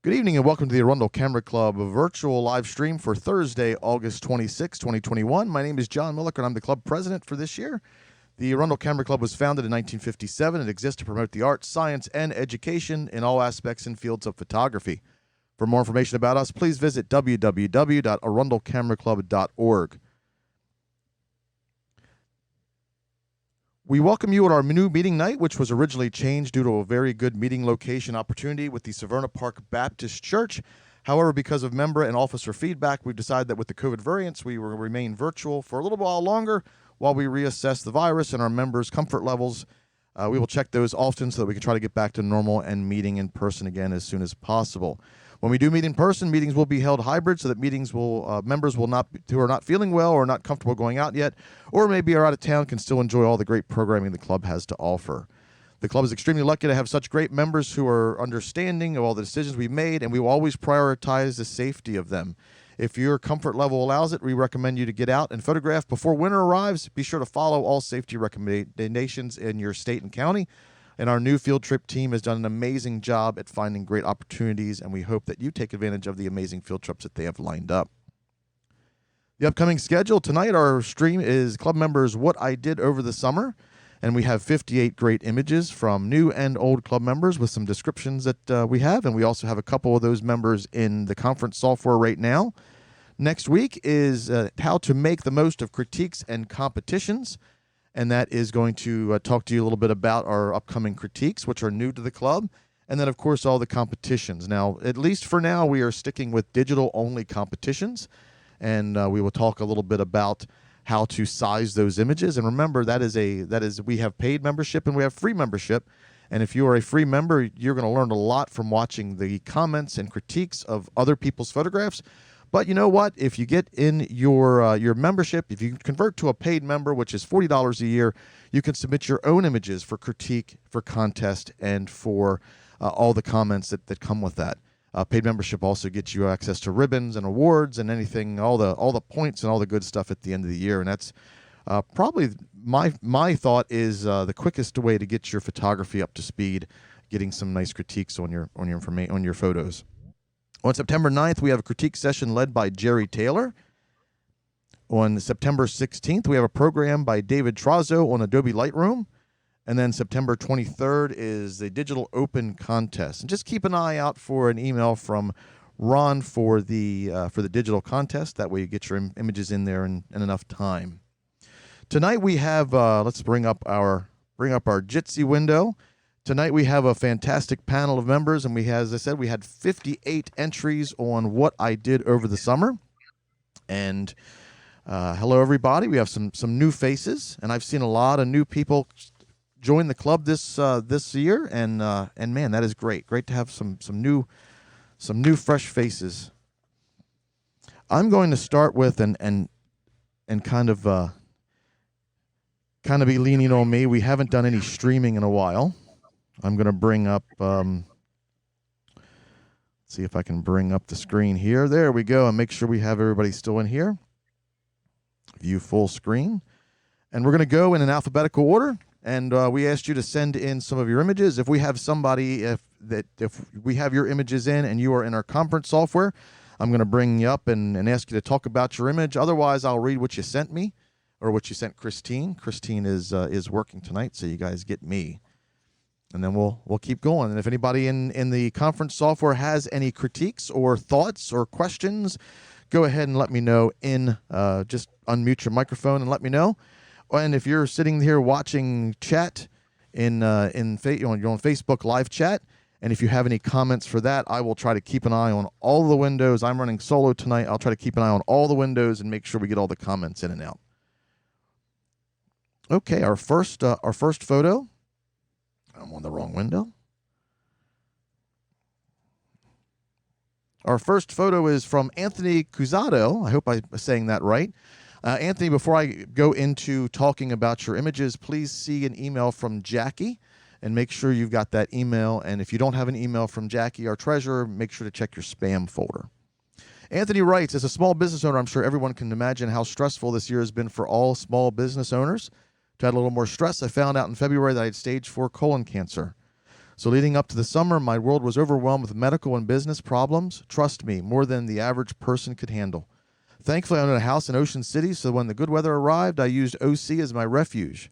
Good evening and welcome to the Arundel Camera Club virtual live stream for Thursday, August 26, 2021. My name is John Milliker and I'm the club president for this year. The Arundel Camera Club was founded in 1957 and exists to promote the arts, science, and education in all aspects and fields of photography. For more information about us, please visit www.arundelcameraclub.org. We welcome you at our new meeting night, which was originally changed due to a very good meeting location opportunity with the Severna Park Baptist Church. However, because of member and officer feedback, we've decided that with the COVID variants, we will remain virtual for a little while longer while we reassess the virus and our members' comfort levels. We will check those often so that we can try to get back to normal and meeting in person again as soon as possible. When we do meet in person, meetings will be held hybrid so that members who are not feeling well or not comfortable going out yet, or maybe are out of town, can still enjoy all the great programming the club has to offer. The club is extremely lucky to have such great members who are understanding of all the decisions we've made, and we will always prioritize the safety of them. If your comfort level allows it, we recommend you to get out and photograph before winter arrives. Be sure to follow all safety recommendations in your state and county. And our new field trip team has done an amazing job at finding great opportunities, and we hope that you take advantage of the amazing field trips that they have lined up. The upcoming schedule tonight, our stream is club members What I Did Over the Summer, and we have 58 great images from new and old club members with some descriptions that we have, and we also have a couple of those members in the conference software right now. Next week is how to make the most of critiques and competitions. And that is going to talk to you a little bit about our upcoming critiques, which are new to the club, and then, of course, all the competitions. Now, at least for now, we are sticking with digital-only competitions, and we will talk a little bit about how to size those images. And remember, we have paid membership and we have free membership. And if you are a free member, you're going to learn a lot from watching the comments and critiques of other people's photographs. But you know what? If you get in your membership, if you convert to a paid member, which is $40 a year, you can submit your own images for critique, for contest, and for all the comments that come with that. Paid membership also gets you access to ribbons and awards and anything, all the points and all the good stuff at the end of the year. And that's probably my thought is the quickest way to get your photography up to speed, getting some nice critiques on your photos. On September 9th, we have a critique session led by Jerry Taylor. On September 16th, we have a program by David Trazo on Adobe Lightroom. And then September 23rd is the Digital Open Contest. And just keep an eye out for an email from Ron for the digital contest. That way you get your images in there in enough time. Tonight we have, let's bring up our Jitsi window. Tonight we have a fantastic panel of members, and as I said, we had 58 entries on what I did over the summer. And hello, everybody. We have some new faces, and I've seen a lot of new people join the club this year, and man, that is great. Great to have some new fresh faces. I'm going to start with and kind of be leaning on me. We haven't done any streaming in a while. I'm going to bring up, see if I can bring up the screen here. There we go, and make sure we have everybody still in here. View full screen. And we're going to go in an alphabetical order, and we asked you to send in some of your images. If we have somebody, if we have your images in and you are in our conference software, I'm going to bring you up and ask you to talk about your image. Otherwise, I'll read what you sent me or what you sent Christine. Christine is working tonight, so you guys get me. And then we'll keep going. And if anybody in the conference software has any critiques or thoughts or questions, go ahead and let me know. Just unmute your microphone and let me know. And if you're sitting here watching chat you're on Facebook live chat, and if you have any comments for that, I will try to keep an eye on all the windows. I'm running solo tonight. I'll try to keep an eye on all the windows and make sure we get all the comments in and out. Okay, our first photo. I'm on the wrong window. Our first photo is from Anthony Cusado. I hope I'm saying that right. Anthony, before I go into talking about your images, please see an email from Jackie and make sure you've got that email. And if you don't have an email from Jackie, our treasurer, make sure to check your spam folder. Anthony writes, as a small business owner, I'm sure everyone can imagine how stressful this year has been for all small business owners. To add a little more stress, I found out in February that I had stage 4 colon cancer. So leading up to the summer, my world was overwhelmed with medical and business problems. Trust me, more than the average person could handle. Thankfully, I owned a house in Ocean City, so when the good weather arrived, I used OC as my refuge.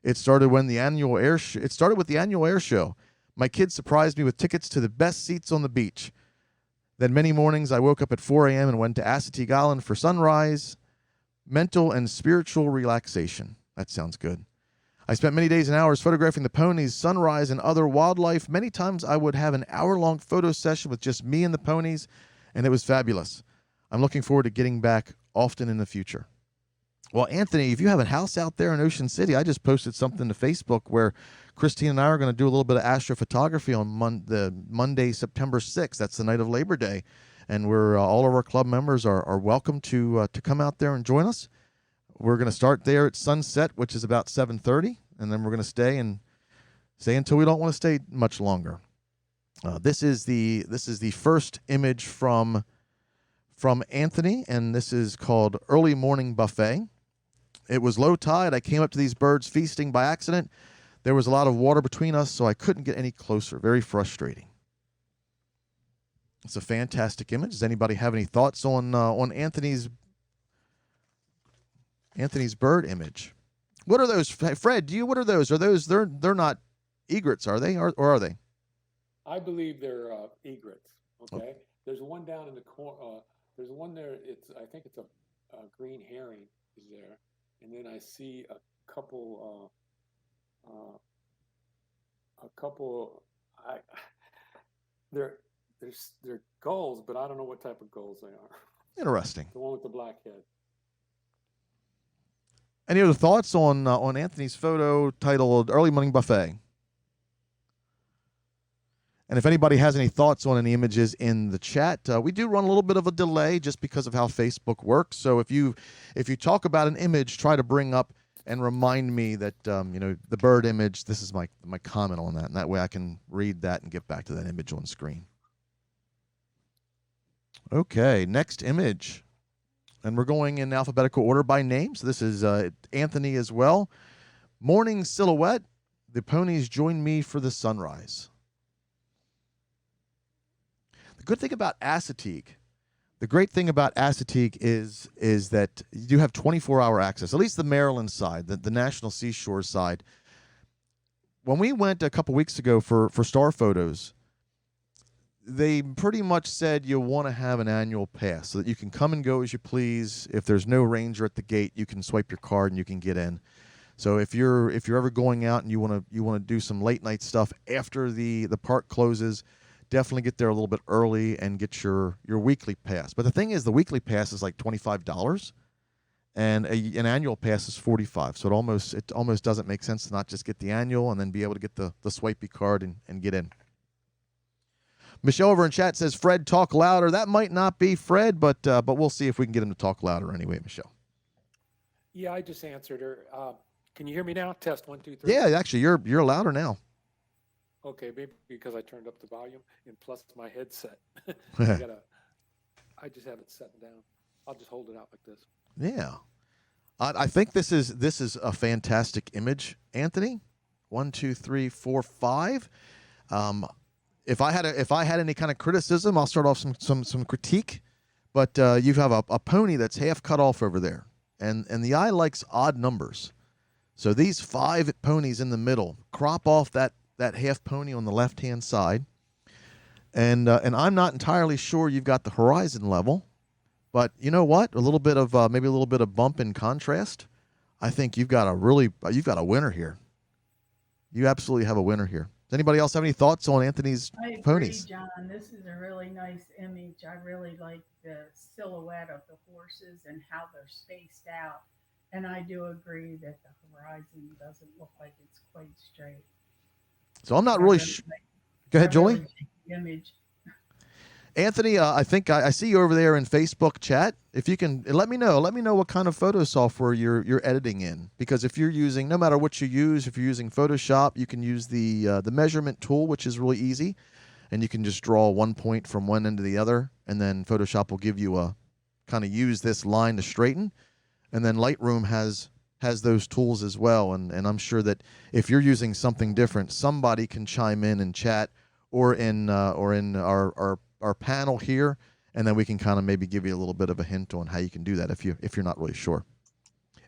It started with the annual air show. My kids surprised me with tickets to the best seats on the beach. Then many mornings I woke up at 4 a.m. and went to Assateague Island for sunrise, mental and spiritual relaxation. That sounds good. I spent many days and hours photographing the ponies, sunrise, and other wildlife. Many times I would have an hour-long photo session with just me and the ponies, and it was fabulous. I'm looking forward to getting back often in the future. Well, Anthony, if you have a house out there in Ocean City, I just posted something to Facebook where Christine and I are going to do a little bit of astrophotography on Monday, September 6th. That's the night of Labor Day. And we're all of our club members are welcome to come out there and join us. We're going to start there at sunset, which is about 7:30, and then we're going to stay until we don't want to stay much longer. This is the first image from Anthony, and this is called Early Morning Buffet. It was low tide. I came up to these birds feasting by accident. There was a lot of water between us, so I couldn't get any closer. Very frustrating. It's a fantastic image. Does anybody have any thoughts on Anthony's bird image? What are those, Fred? What are those? Are those they're not egrets, are they? Or are they? I believe they're egrets. Okay. Oh. There's one down in the corner. There's one there. I think it's a green herring is there, and then I see a couple. They're gulls, but I don't know what type of gulls they are. Interesting. The one with the black head. Any other thoughts on Anthony's photo titled Early Morning Buffet? And if anybody has any thoughts on any images in the chat, we do run a little bit of a delay just because of how Facebook works. So if you talk about an image, try to bring up and remind me that the bird image, this is my comment on that, and that way I can read that and get back to that image on screen. Okay, next image. And we're going in alphabetical order by name. So this is Anthony as well. Morning silhouette. The ponies join me for the sunrise. The good thing about Assateague, the great thing about Assateague is that you have 24-hour access, at least the Maryland side, the National Seashore side. When we went a couple weeks ago for star photos, they pretty much said you want to have an annual pass so that you can come and go as you please. If there's no ranger at the gate, you can swipe your card and you can get in. So if you're ever going out and you want to do some late night stuff after the park closes, definitely get there a little bit early and get your weekly pass. But the thing is, the weekly pass is like $25, and an annual pass is $45. So it almost doesn't make sense to not just get the annual and then be able to get the swipey card and get in. Michelle over in chat says, Fred, talk louder. That might not be Fred, but we'll see if we can get him to talk louder anyway, Michelle. Yeah, I just answered her. Can you hear me now? Test 1, 2, 3. Yeah, actually, you're louder now. Okay, maybe because I turned up the volume and plus my headset. I just have it set down. I'll just hold it out like this. Yeah, I think this is a fantastic image, Anthony. 1, 2, 3, 4, 5. If I had any kind of criticism, I'll start off some critique. But you have a pony that's half cut off over there, and the eye likes odd numbers. So these 5 ponies in the middle crop off that half pony on the left-hand side, and I'm not entirely sure you've got the horizon level, but you know what? Maybe a little bit of bump in contrast. I think you've got a winner here. You absolutely have a winner here. Does anybody else have any thoughts on Anthony's ponies? John, this is a really nice image. I really like the silhouette of the horses and how they're spaced out. And I do agree that the horizon doesn't look like it's quite straight. So I'm not really sure. Go ahead, Julie. Really the image. Anthony, I think I see you over there in Facebook chat. If you can let me know what kind of photo software you're editing in, because if you're using, no matter what you use, if you're using Photoshop, you can use the measurement tool, which is really easy, and you can just draw one point from one end to the other, and then Photoshop will give you a kind of use this line to straighten, and then Lightroom has has those tools as well, and I'm sure that if you're using something different, somebody can chime in chat or in our panel here, and then we can kind of maybe give you a little bit of a hint on how you can do that if you're not really sure.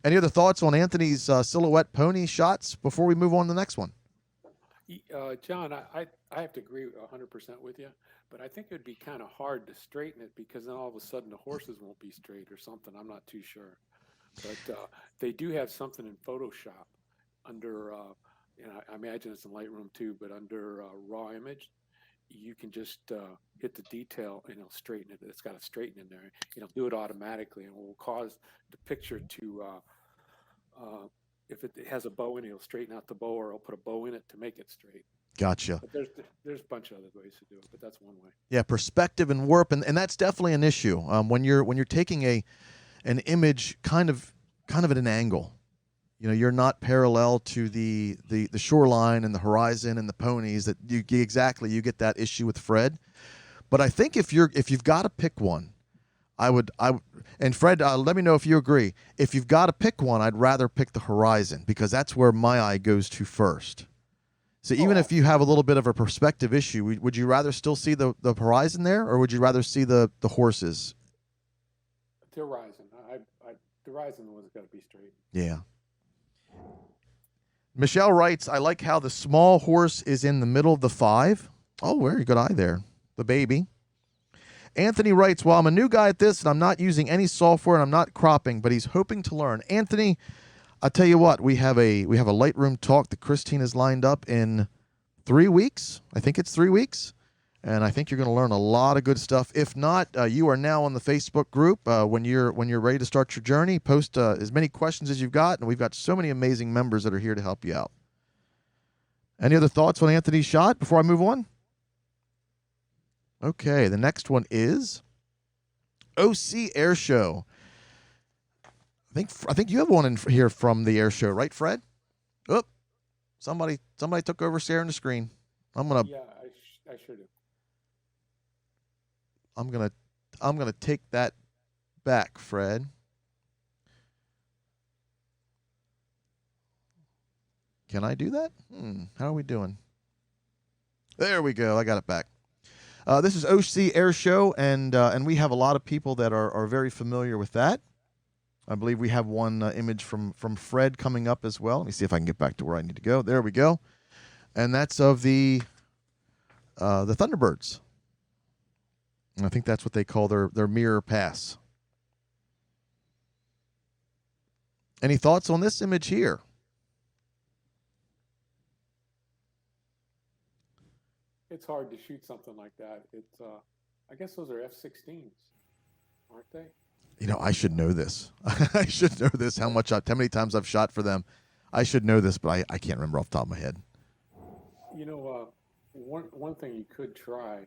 Any other thoughts on Anthony's silhouette pony shots before we move on to the next one? John, I have to agree 100% with you, but I think it would be kind of hard to straighten it because then all of a sudden the horses won't be straight or something. I'm not too sure. But they do have something in Photoshop under, I imagine it's in Lightroom too, but under raw image, you can just hit the detail and it'll straighten it. It's got a straighten in there. It'll do it automatically and it will cause the picture to, if it has a bow in it, it'll straighten out the bow or it'll put a bow in it to make it straight. Gotcha. But there's a bunch of other ways to do it, but that's one way. Yeah, perspective and warp, and that's definitely an issue when you're taking an image kind of at an angle. You're not parallel to the shoreline and the horizon and the ponies that you get that issue with Fred. But I think if you've got to pick one, and Fred, let me know if you agree. If you've got to pick one, I'd rather pick the horizon because that's where my eye goes to first. So even if you have a little bit of a perspective issue, would you rather still see the horizon there, or would you rather see the horses? The horizon. The horizon one's got to be straight. Yeah. Michelle writes, I like how the small horse is in the middle of the 5. Oh, very good eye there. The baby. Anthony writes, well, I'm a new guy at this, and I'm not using any software, and I'm not cropping, but he's hoping to learn. Anthony, I'll tell you what, we have a Lightroom talk that Christine has lined up in 3 weeks. I think it's 3 weeks. And I think you're going to learn a lot of good stuff. If not, you are now on the Facebook group. When you're ready to start your journey, post as many questions as you've got, and we've got so many amazing members that are here to help you out. Any other thoughts on Anthony's shot before I move on? Okay, the next one is OC Air Show. I think you have one in here from the air show, right, Fred? Oh, somebody took over sharing the screen. Yeah, I sure do. I'm gonna take that back, Fred. Can I do that? How are we doing? There we go. I got it back. This is OC Air Show, and we have a lot of people that are very familiar with that. I believe we have one image from Fred coming up as well. Let me see if I can get back to where I need to go. There we go. And that's of the Thunderbirds. And I think that's what they call their mirror pass. Any thoughts on this image here? It's hard to shoot something like that. It's I guess those are F-16s, aren't they? I should know this. I should know this. How many times I've shot for them. I should know this, but I can't remember off the top of my head. One thing you could try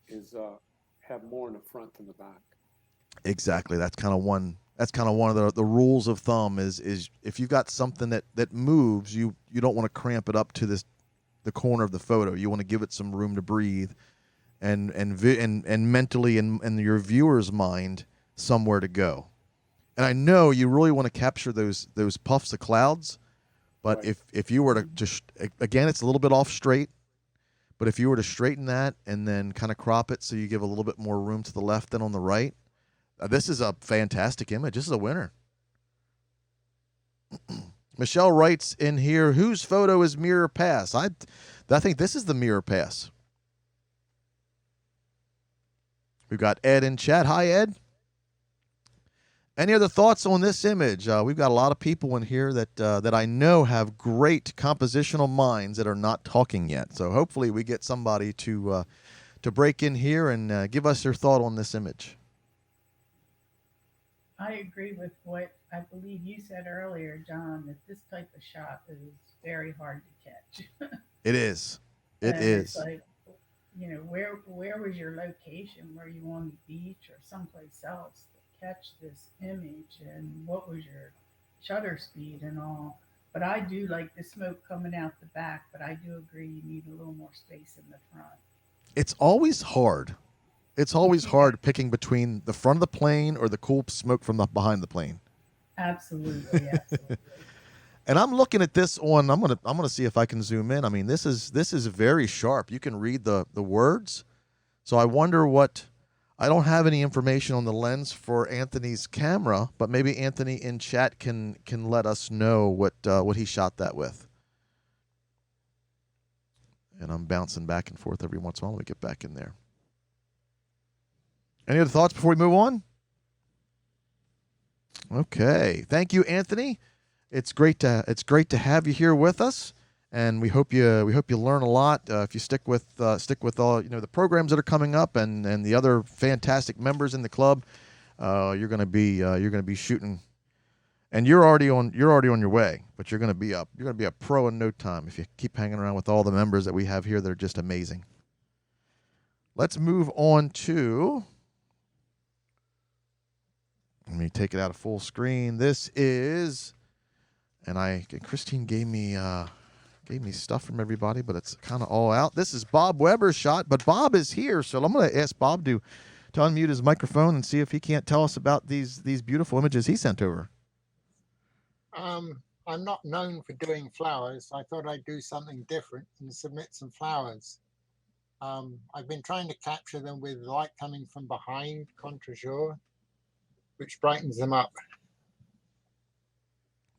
is have more in the front than the back. Exactly. That's kind of one of the rules of thumb is if you've got something that moves, you don't want to cramp it up to the corner of the photo. You want to give it some room to breathe and mentally in your viewer's mind somewhere to go. And I know you really want to capture those puffs of clouds, but right. if you were to just, again, it's a little bit off straight, but if you were to straighten that and then kind of crop it so you give a little bit more room to the left than on the right, this is a fantastic image. This is a winner. Michelle writes in here, whose photo is mirror pass? I think this is the mirror pass. We've got Ed in chat. Hi, Ed. Any other thoughts on this image? We've got a lot of people in here that I know have great compositional minds that are not talking yet. So hopefully we get somebody to break in here and give us their thought on this image. I agree with what I believe you said earlier, John, that this type of shot is very hard to catch. It is. It is. It's like, where was your location? Were you on the beach or someplace else to catch this image? And what was your shutter speed and all? But I do like the smoke coming out the back, but I do agree you need a little more space in the front. It's always hard. It's always hard picking between the front of the plane or the cool smoke from behind the plane. Absolutely, absolutely. And I'm looking at this one. I'm gonna see if I can zoom in. I mean, this is very sharp. You can read the words. So I wonder what. I don't have any information on the lens for Anthony's camera, but maybe Anthony in chat can let us know what he shot that with. And I'm bouncing back and forth every once in a while. Let me get back in there. Any other thoughts before we move on? Okay, thank you, Anthony. It's great to have you here with us, and we hope you learn a lot. If you stick with all the programs that are coming up and the other fantastic members in the club, you're gonna be shooting, and you're already on your way. But you're gonna be a pro in no time if you keep hanging around with all the members that we have here that are just amazing. Let's move on to. Let me take it out of full screen. This is, and Christine gave me stuff from everybody, but it's kind of all out. This is Bob Weber's shot, but Bob is here, so I'm going to ask Bob to unmute his microphone and see if he can't tell us about these beautiful images he sent over. I'm not known for doing flowers. I thought I'd do something different and submit some flowers. I've been trying to capture them with light coming from behind, contre-jour, which brightens them up.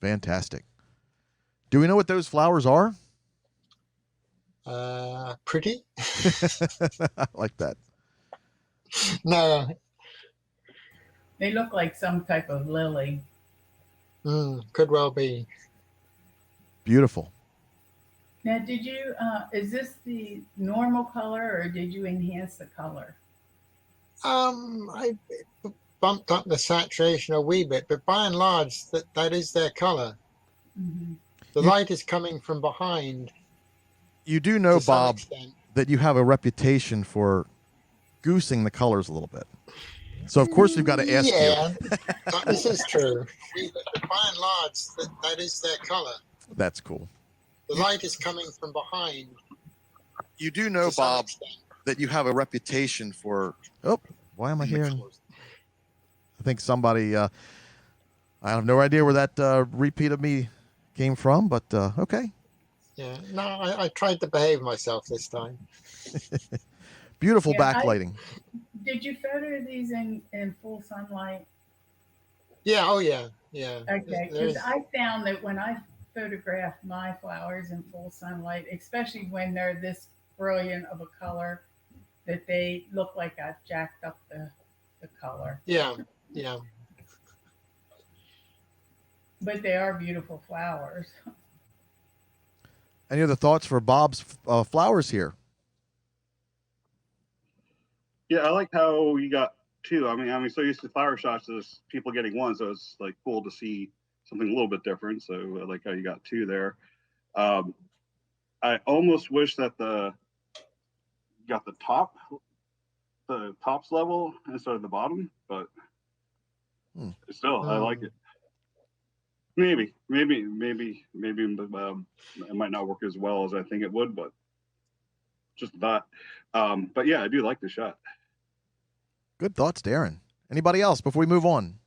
Fantastic. Do we know what those flowers are? Pretty. I like that. No. They look like some type of lily. Could well be. Beautiful. Now, did you, is this the normal color or did you enhance the color? I bumped up the saturation a wee bit, but by and large, that is their color. Mm-hmm. The light is coming from behind. You do know, Bob, that you have a reputation for goosing the colors a little bit. So, of course, we've got to ask you. This is true. But by and large, that is their color. That's cool. The light is coming from behind. You do know, Bob, that you have a reputation for. Oh, why am I hearing? I think somebody. I have no idea where that repeat of me came from, but okay. Yeah, no, I tried to behave myself this time. Beautiful backlighting. Did you photo these in full sunlight? Yeah, oh yeah, yeah. Okay, because I found that when I photograph my flowers in full sunlight, especially when they're this brilliant of a color, that they look like I've jacked up the color. Yeah. But they are beautiful flowers. Any other thoughts for Bob's flowers here? Yeah, I like how you got two. I mean, so used to flower shots as people getting one, so it's like cool to see something a little bit different. So I like how you got two there. I almost wish that you got the tops level instead of the bottom, but still, I like it. Maybe it might not work as well as I think it would, but just that. But yeah, I do like the shot. Good thoughts, Darren. Anybody else before we move on?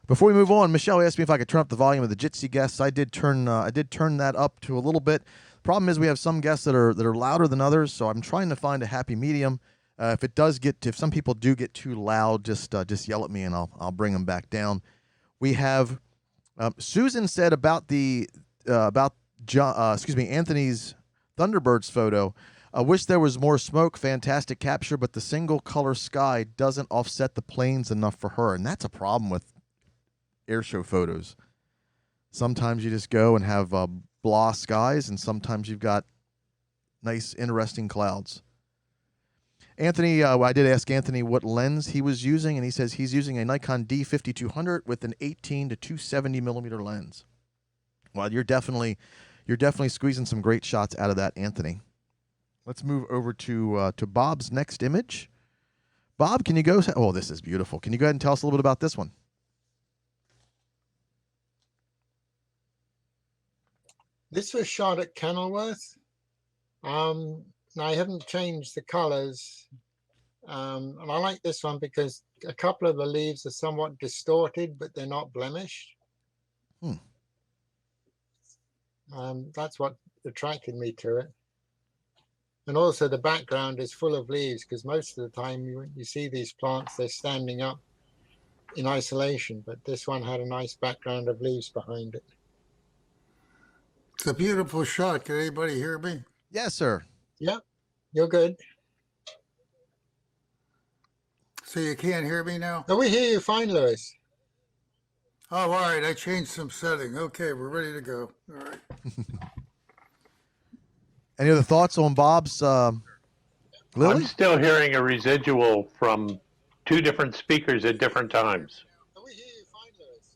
Before we move on, Michelle asked me if I could turn up the volume of the Jitsi guests. I did turn that up to a little bit. Problem is we have some guests that are louder than others, so I'm trying to find a happy medium. If some people do get too loud, just yell at me and I'll bring them back down. We have Susan said about Anthony's Thunderbirds photo. I wish there was more smoke. Fantastic capture, but the single color sky doesn't offset the planes enough for her, and that's a problem with airshow photos. Sometimes you just go and have blah skies, and sometimes you've got nice, interesting clouds. Anthony, I did ask Anthony what lens he was using, and he says he's using a Nikon D5200 with an 18 to 270 millimeter lens. Well, you're definitely squeezing some great shots out of that, Anthony. Let's move over to Bob's next image. Bob, can you go? Oh, this is beautiful. Can you go ahead and tell us a little bit about this one? This was shot at Kenilworth. I haven't changed the colors. And I like this one because a couple of the leaves are somewhat distorted, but they're not blemished. That's what attracted me to it. And also the background is full of leaves, because most of the time you see these plants, they're standing up in isolation, but this one had a nice background of leaves behind it. It's a beautiful shot. Can anybody hear me? Yes, sir. Yeah, you're good. So you can't hear me now? No, we hear you fine, Lewis. Oh, all right. I changed some setting. Okay, we're ready to go. All right. Any other thoughts on Bob's I'm Lily? still hearing a residual from two different speakers at different times. No, we hear you fine, Lewis.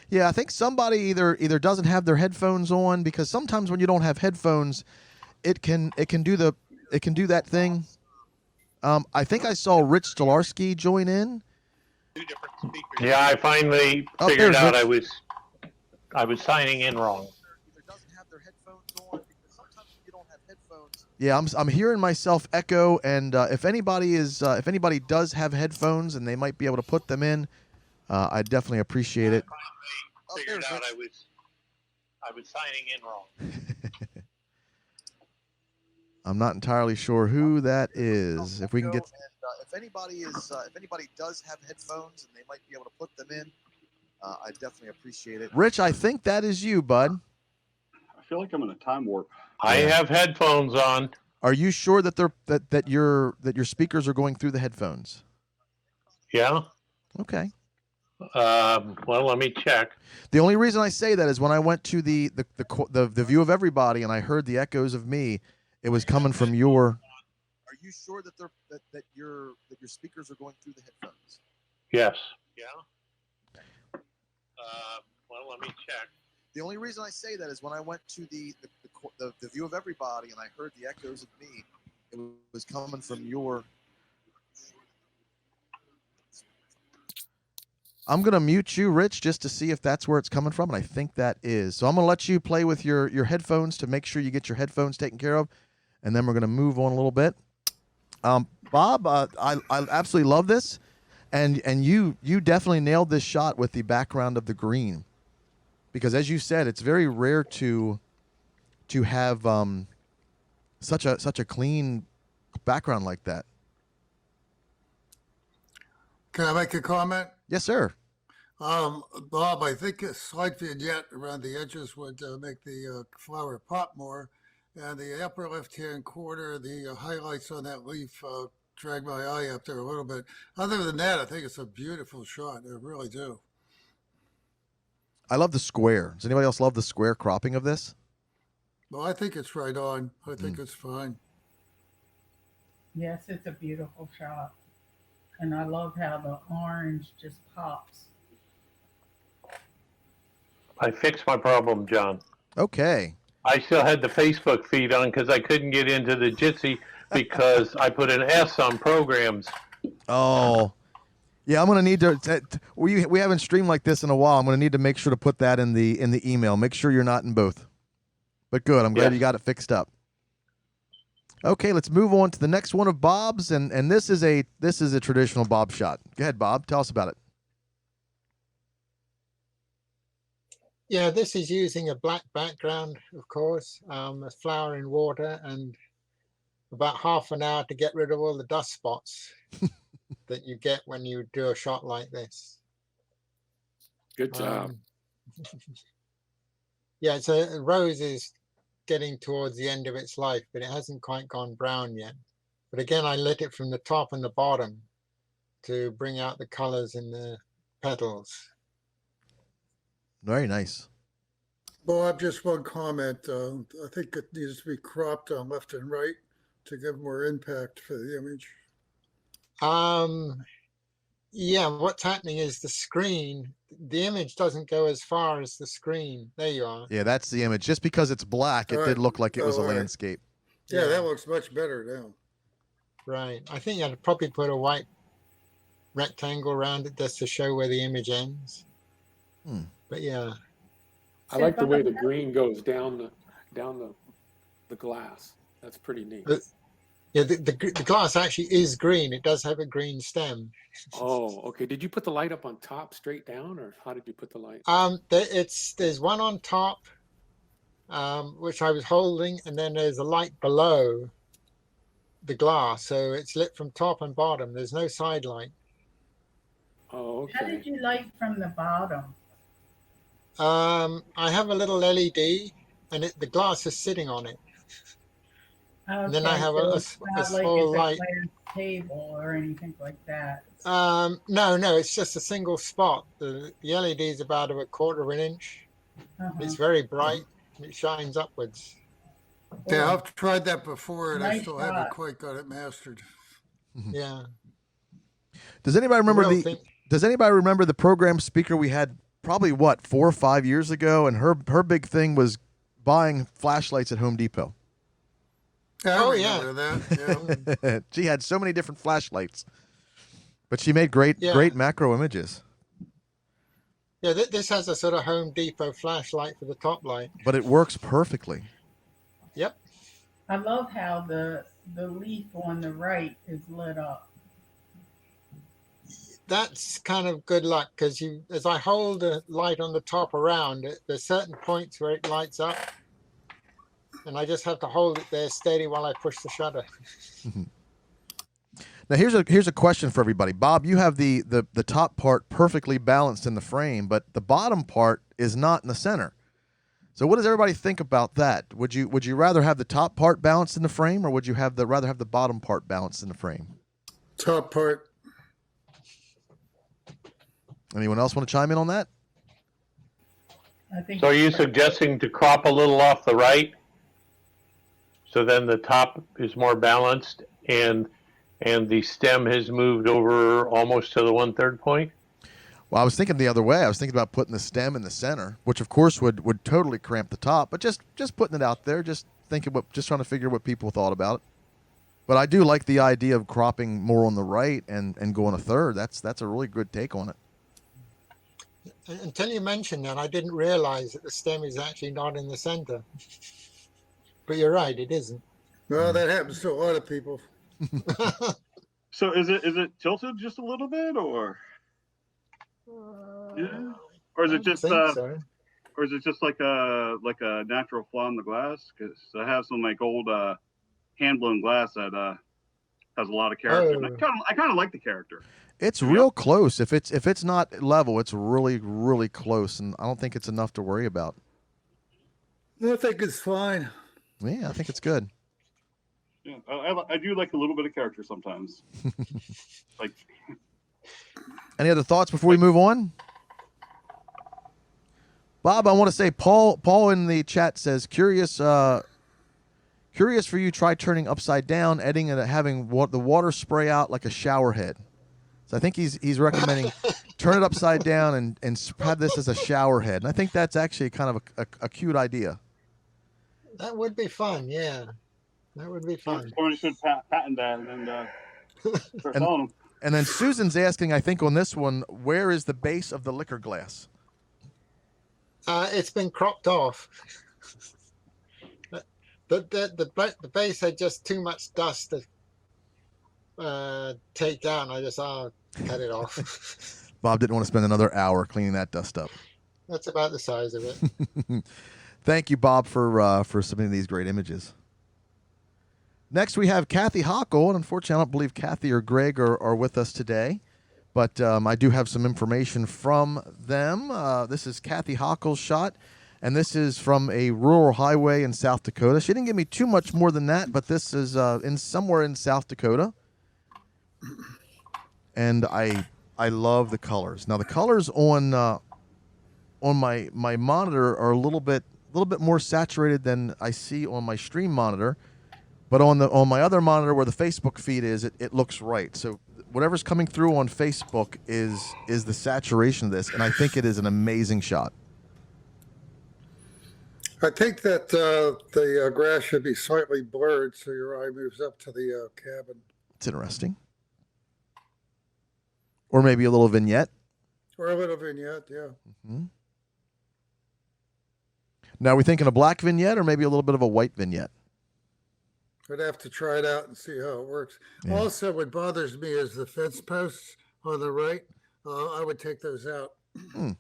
Yeah, I think somebody either doesn't have their headphones on, because sometimes when you don't have headphones, it can do that thing. I think I saw Rich Stolarski join in. Yeah, I finally Oh, figured there's out Rich. I was signing in wrong. Either doesn't have their headphones on, because sometimes when you don't have headphones. Yeah, I'm hearing myself echo, and if anybody does have headphones and they might be able to put them in, I definitely appreciate it. I figured out I was signing in wrong. I'm not entirely sure who that is. If we can get, if anybody does have headphones and they might be able to put them in, I definitely appreciate it. Rich, I think that is you, bud. I feel like I'm in a time warp. I have headphones on. Are you sure that that your speakers are going through the headphones? Yeah. Okay. Well, let me check. The only reason I say that is when I went to the view of everybody and I heard the echoes of me, it was coming from your. Are you sure that that your speakers are going through the headphones? Yes. Yeah. Well, let me check. The only reason I say that is when I went to the view of everybody and I heard the echoes of me, it was coming from your. I'm going to mute you, Rich, just to see if that's where it's coming from, and I think that is. So I'm going to let you play with your headphones to make sure you get your headphones taken care of, and then we're going to move on a little bit. Bob, I absolutely love this, and you definitely nailed this shot with the background of the green, because as you said, it's very rare to have such a clean background like that. Can I make a comment? Yes, sir. Bob, I think a slight vignette around the edges would make the flower pop more. And the upper left-hand corner, the highlights on that leaf drag my eye up there a little bit. Other than that, I think it's a beautiful shot. I really do. I love the square. Does anybody else love the square cropping of this? Well, I think it's right on. I think it's fine. Yes, it's a beautiful shot. And I love how the orange just pops. I fixed my problem, John. Okay. I still had the Facebook feed on because I couldn't get into the Jitsi because I put an S on programs. Oh, yeah. I'm gonna need to. We haven't streamed like this in a while. I'm gonna need to make sure to put that in the email. Make sure you're not in both. But good. I'm glad you got it fixed up. Okay, let's move on to the next one of Bob's, and this is a traditional Bob shot. Go ahead, Bob. Tell us about it. Yeah, this is using a black background, of course, a flower in water, and about half an hour to get rid of all the dust spots that you get when you do a shot like this. Good job. Yeah, so the rose is getting towards the end of its life, but it hasn't quite gone brown yet. But again, I lit it from the top and the bottom to bring out the colors in the petals. Very nice. Bob, just one comment. I think it needs to be cropped on left and right to give more impact for the image. Yeah, what's happening is the image doesn't go as far as the screen. There you are. Yeah, that's the image. Just because it's black, it did look like it was a landscape. Yeah, that looks much better now. Right. I think I'd probably put a white rectangle around it just to show where the image ends. But yeah. I like the way the green goes down the glass. That's pretty neat. Yeah, the glass actually is green. It does have a green stem. Oh, okay. Did you put the light up on top straight down, or how did you put the light? There's one on top, which I was holding, and then there's a light below the glass, so it's lit from top and bottom. There's no side light. Oh, How okay. did you light from the bottom? I have a little LED, and the glass is sitting on it. And then I Okay, have so a it's not like small it's a light. glass table or anything like that. No, it's just a single spot. The LED is about a quarter of an inch. Uh-huh. It's very bright, and it shines upwards. Yeah, Cool. I've tried that before, and I Nice still shot. haven't quite got it mastered. Yeah. Does anybody remember will the? think- Does anybody remember the program speaker we had probably 4 or 5 years ago? And her big thing was buying flashlights at Home Depot. Yeah, Oh, I yeah. remember that. Yeah. She had so many different flashlights, but she made great Yeah. great macro images. Yeah, this has a sort of Home Depot flashlight for the top light. But it works perfectly. Yep. I love how the leaf on the right is lit up. That's kind of good luck because as I hold the light on the top around it, there's certain points where it lights up, and I just have to hold it there steady while I push the shutter. Now here's a question for everybody. Bob, you have the top part perfectly balanced in the frame, but the bottom part is not in the center. So what does everybody think about that? Would you rather have the top part balanced in the frame, or would you rather have the bottom part balanced in the frame? Top part. Anyone else want to chime in on that? I think So are you it's- suggesting to crop a little off the right? So then the top is more balanced and the stem has moved over almost to the 1/3 point? Well, I was thinking the other way. I was thinking about putting the stem in the center, which of course would totally cramp the top, but just putting it out there, just trying to figure what people thought about it. But I do like the idea of cropping more on the right and going 1/3. That's a really good take on it. Until you mentioned that, I didn't realize that the stem is actually not in the center. But you're right, it isn't. Well, that happens to a lot of people. So is it tilted just a little bit, or yeah, or is I it just think so. or is it just like a natural flaw in the glass? Because I have some like old hand blown glass that has a lot of character. And I kind of like the character. It's real close. If it's not level, it's really really close, and I don't think it's enough to worry about. I think it's fine. Yeah, I think it's good. Yeah, I do like a little bit of character sometimes. Like, Any other thoughts before we move on? Bob, I want to say Paul in the chat says curious for you, try turning upside down, editing and having the water spray out like a shower head. So I think he's recommending turn it upside down and have this as a shower head. And I think that's actually kind of a cute idea. That would be fun, yeah. That would be fun. or you should patent that and start selling them. And then Susan's asking, I think on this one, where is the base of the liquor glass? It's been cropped off. The base had just too much dust to take down. I just cut it off. Bob didn't want to spend another hour cleaning that dust up. That's about the size of it. Thank you, Bob, for submitting these great images. Next, we have Kathy Hockle, and unfortunately, I don't believe Kathy or Greg are with us today, but I do have some information from them. This is Kathy Hockle's shot, and this is from a rural highway in South Dakota. She didn't give me too much more than that, but this is somewhere in South Dakota, and I love the colors. Now, the colors on my monitor are a little bit more saturated than I see on my stream monitor. But on my other monitor where the Facebook feed is, it looks right. So whatever's coming through on Facebook is the saturation of this, and I think it is an amazing shot. I think that the grass should be slightly blurred so your eye moves up to the cabin. It's interesting. Or maybe a little vignette. Or a little vignette, yeah. Mm-hmm. Now, are we thinking a black vignette or maybe a little bit of a white vignette? I'd have to try it out and see how it works. Yeah. Also, what bothers me is the fence posts on the right. I would take those out. It'd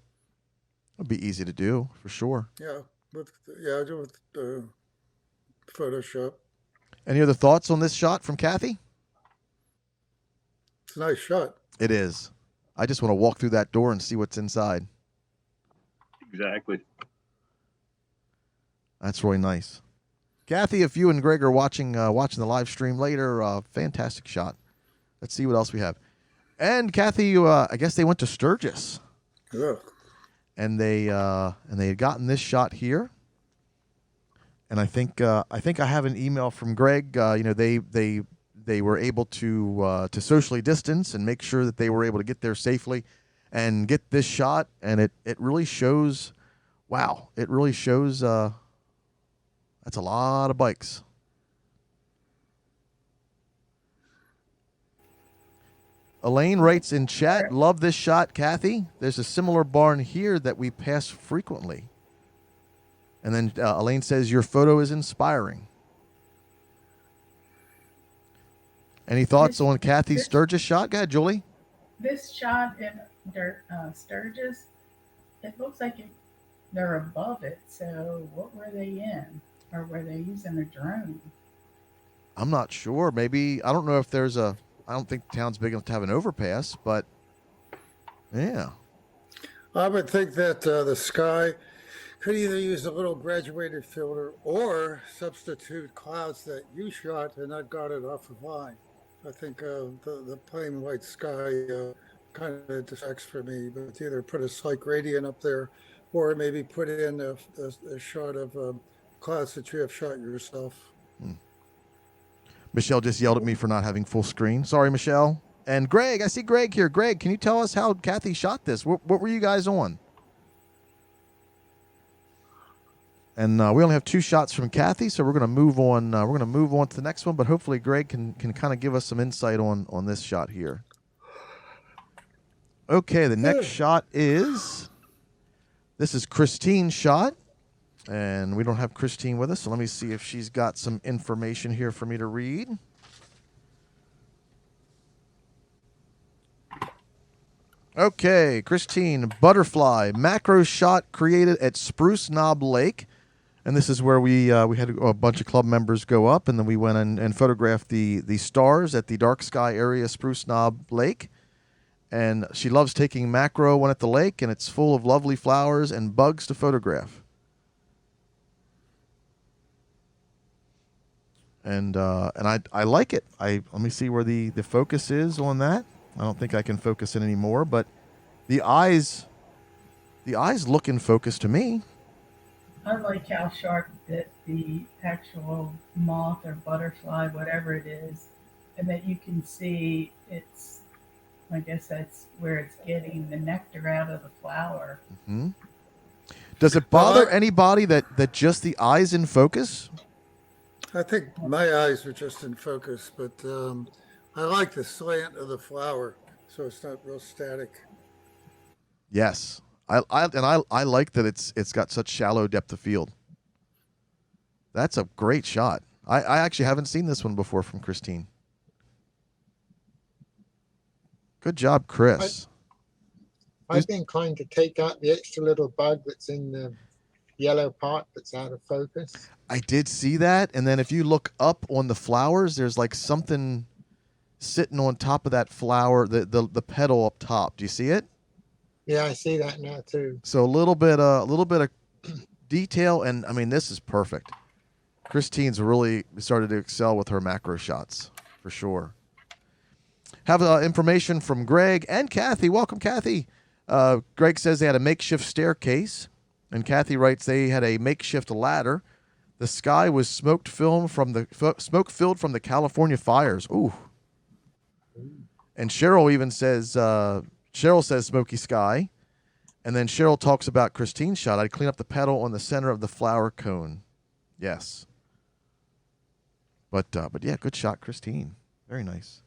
be easy to do for sure. Yeah, with Photoshop. Any other thoughts on this shot from Kathy? It's a nice shot. It is. I just want to walk through that door and see what's inside. Exactly. That's really nice. Kathy, if you and Greg are watching the live stream later, fantastic shot. Let's see what else we have. And Kathy, I guess they went to Sturgis. Yeah. And they had gotten this shot here. And I think I have an email from Greg. They were able to socially distance and make sure that they were able to get there safely and get this shot. And it really shows. Wow, it really shows. That's a lot of bikes. Elaine writes in chat, love this shot, Kathy. There's a similar barn here that we pass frequently. And then Elaine says, your photo is inspiring. Any thoughts on Kathy's Sturgis shot? Go ahead, Julie. This shot in Sturgis, it looks like they're above it. So what were they in? Or were they using a drone? I'm not sure. Maybe, I don't know if there's I don't think the town's big enough to have an overpass, but yeah. I would think that the sky could either use a little graduated filter or substitute clouds that you shot and not got it off of line. I think the plain white sky kind of distracts for me, but either put a slight gradient up there or maybe put in a shot of clouds that you have shot yourself. Michelle just yelled at me for not having full screen. Sorry, Michelle. And Greg, I see Greg here. Greg, can you tell us how Kathy shot this? What were you guys on? And we only have 2 shots from Kathy, so we're going to move on. We're going to move on to the next one, but hopefully Greg can kind of give us some insight on this shot here. Okay, the next shot is Christine's shot. And we don't have Christine with us, so let me see if she's got some information here for me to read. Okay, Christine, butterfly, macro shot created at Spruce Knob Lake. And this is where we had a bunch of club members go up, and then we went and photographed the stars at the dark sky area, Spruce Knob Lake. And she loves taking macro one at the lake, and it's full of lovely flowers and bugs to photograph. And I like it. Let me see where the focus is on that. I don't think I can focus it anymore, but the eyes look in focus to me. I like how sharp that the actual moth or butterfly, whatever it is, and that you can see it's, I guess that's where it's getting the nectar out of the flower. Mm-hmm. Does it bother anybody that just the eyes in focus? I think my eyes are just in focus, but I like the slant of the flower, so it's not real static. Yes, I like that it's got such shallow depth of field. That's a great shot. I actually haven't seen this one before from Christine. Good job, Chris. I'd be inclined to take out the extra little bug that's in the yellow part that's out of focus. I did see that, and then if you look up on the flowers, there's like something sitting on top of that flower, the petal up top. Do you see it? Yeah, I see that now too. So a little bit of detail, and I mean this is perfect. Christine's really started to excel with her macro shots for sure. Have information from Greg and Kathy. Welcome, Kathy. Greg says they had a makeshift staircase, and Kathy writes they had a makeshift ladder. The sky was smoke filled from the California fires. Ooh. And Cheryl even says, smoky sky. And then Cheryl talks about Christine's shot. I'd clean up the petal on the center of the flower cone. Yes. But yeah, good shot, Christine. Very nice.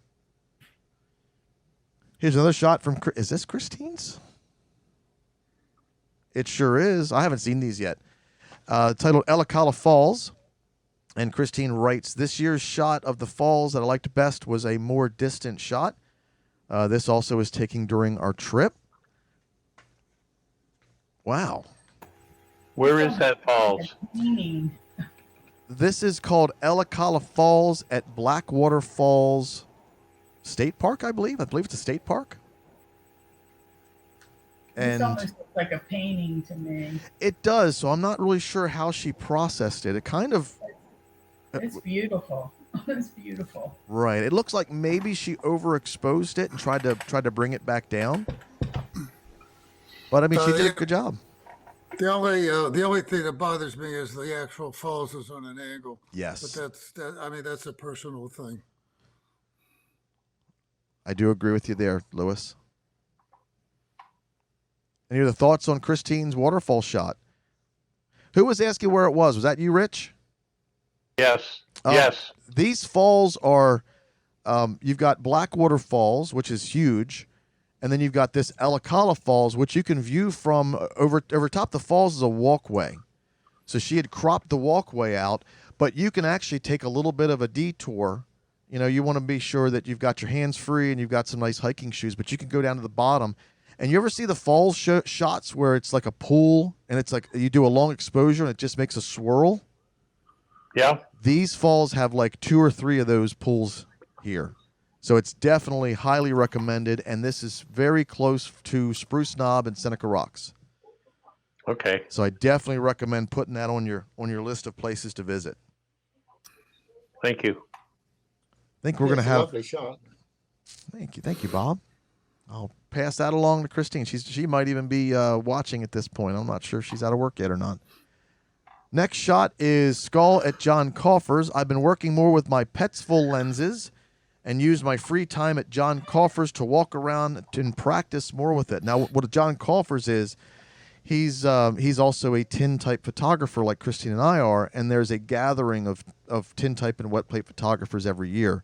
Here's another shot from, is this Christine's? It sure is. I haven't seen these yet. Titled Ellicala Falls. And Christine writes, this year's shot of the falls that I liked best was a more distant shot. This also is taken during our trip. Wow. Where is that falls? Painting. This is called Ellicala Falls at Blackwater Falls State Park, I believe. I believe it's a state park. This And almost looks like a painting to me. it does, so I'm not really sure how she processed it. It kind of, It's beautiful. It's beautiful. right. It looks like maybe she overexposed it and tried to bring it back down. But I mean, she did a good job. The only thing that bothers me is the actual falls is on an angle. Yes. But that's a personal thing. I do agree with you there, Lewis. Any other thoughts on Christine's waterfall shot? Who was asking where it was? Was that you, Rich? Yes. Yes. These falls are, you've got Blackwater Falls, which is huge, and then you've got this Ellicala Falls, which you can view from over top the falls is a walkway. So she had cropped the walkway out, but you can actually take a little bit of a detour. You know, you want to be sure that you've got your hands free and you've got some nice hiking shoes, but you can go down to the bottom. And you ever see the falls shots where it's like a pool and it's like you do a long exposure and it just makes a swirl? Yeah. These falls have like 2 or 3 of those pools here. So it's definitely highly recommended, and this is very close to Spruce Knob and Seneca Rocks. Okay. So I definitely recommend putting that on your list of places to visit. Thank you. I think we're going to It's a have. lovely shot. Thank you, Bob. I'll pass that along to Christine. She might even be watching at this point. I'm not sure if she's out of work yet or not. Next shot is Skull at John Coffers. I've been working more with my Petsful lenses and use my free time at John Coffers to walk around and practice more with it. Now, what John Coffers is, he's also a tintype photographer like Christine and I are, and there's a gathering of tintype and wet plate photographers every year.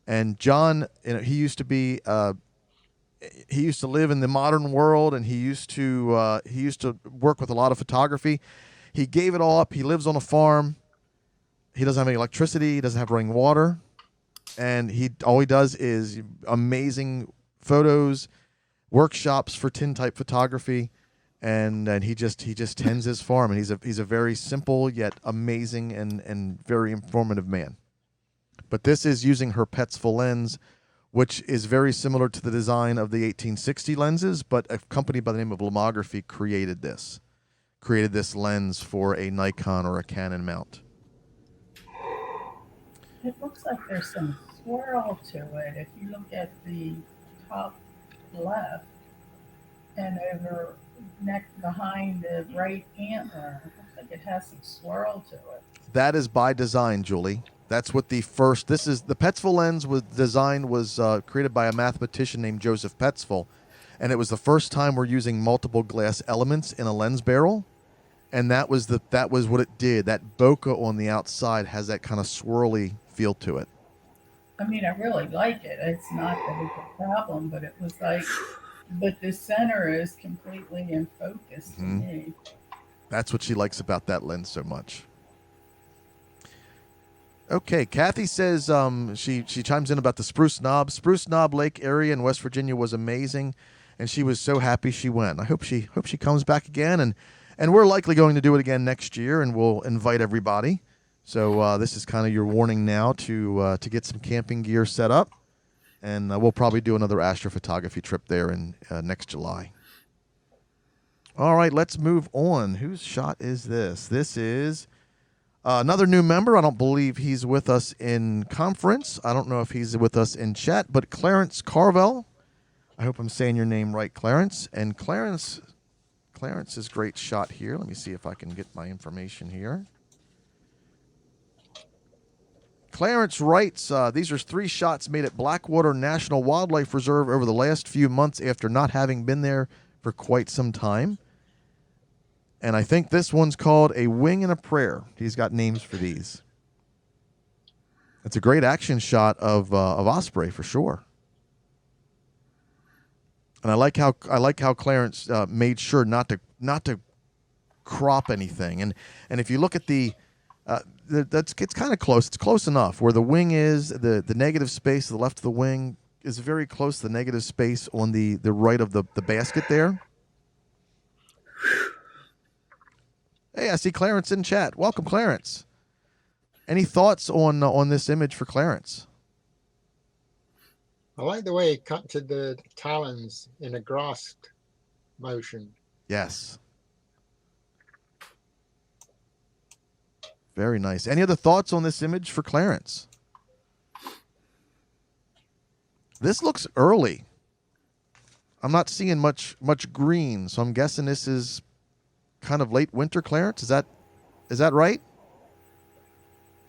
And John, he used to live in the modern world, and he used to work with a lot of photography. He gave it all up. He lives on a farm. He doesn't have any electricity. He doesn't have running water. And all he does is amazing photos, workshops for tintype photography, and he just tends his farm. And he's a very simple yet amazing and very informative man. But this is using her Petsful lens, which is very similar to the design of the 1860 lenses, but a company by the name of Lomography created this lens for a Nikon or a Canon mount. It looks like there's some swirl to it. If you look at the top left and over behind the right antler, it looks like it has some swirl to it. That is by design, Julie. That's what the Petsful lens was created by a mathematician named Joseph Petsful, and it was the first time we're using multiple glass elements in a lens barrel, and that was what it did. That bokeh on the outside has that kind of swirly feel to it. I mean, I really like it. It's not that it's a problem, but it was like, but the center is completely in focus to me. That's what she likes about that lens so much. Okay, Kathy says she chimes in about the Spruce Knob Lake area in West Virginia was amazing, and she was so happy she went. I hope she comes back again, and we're likely going to do it again next year, and we'll invite everybody. So this is kind of your warning now to get some camping gear set up, and we'll probably do another astrophotography trip there in next July. All right, let's move on. Whose shot is this? This is another new member. I don't believe he's with us in conference. I don't know if he's with us in chat, but Clarence Carvel. I hope I'm saying your name right, Clarence. And Clarence's great shot here. Let me see if I can get my information here. Clarence writes, these are 3 shots made at Blackwater National Wildlife Reserve over the last few months after not having been there for quite some time. And I think this one's called A Wing and a Prayer. He's got names for these. It's a great action shot of Osprey for sure. And I like how Clarence made sure not to crop anything. And if you look at the It's kind of close. It's close enough. Where the wing is, the negative space to the left of the wing is very close to the negative space on the right of the basket there. Hey, I see Clarence in chat. Welcome, Clarence. Any thoughts on this image for Clarence? I like the way he cut to the talons in a grasped motion. Yes. Very nice. Any other thoughts on this image for Clarence? This looks early. I'm not seeing much green, so I'm guessing this is kind of late winter, Clarence. Is that right?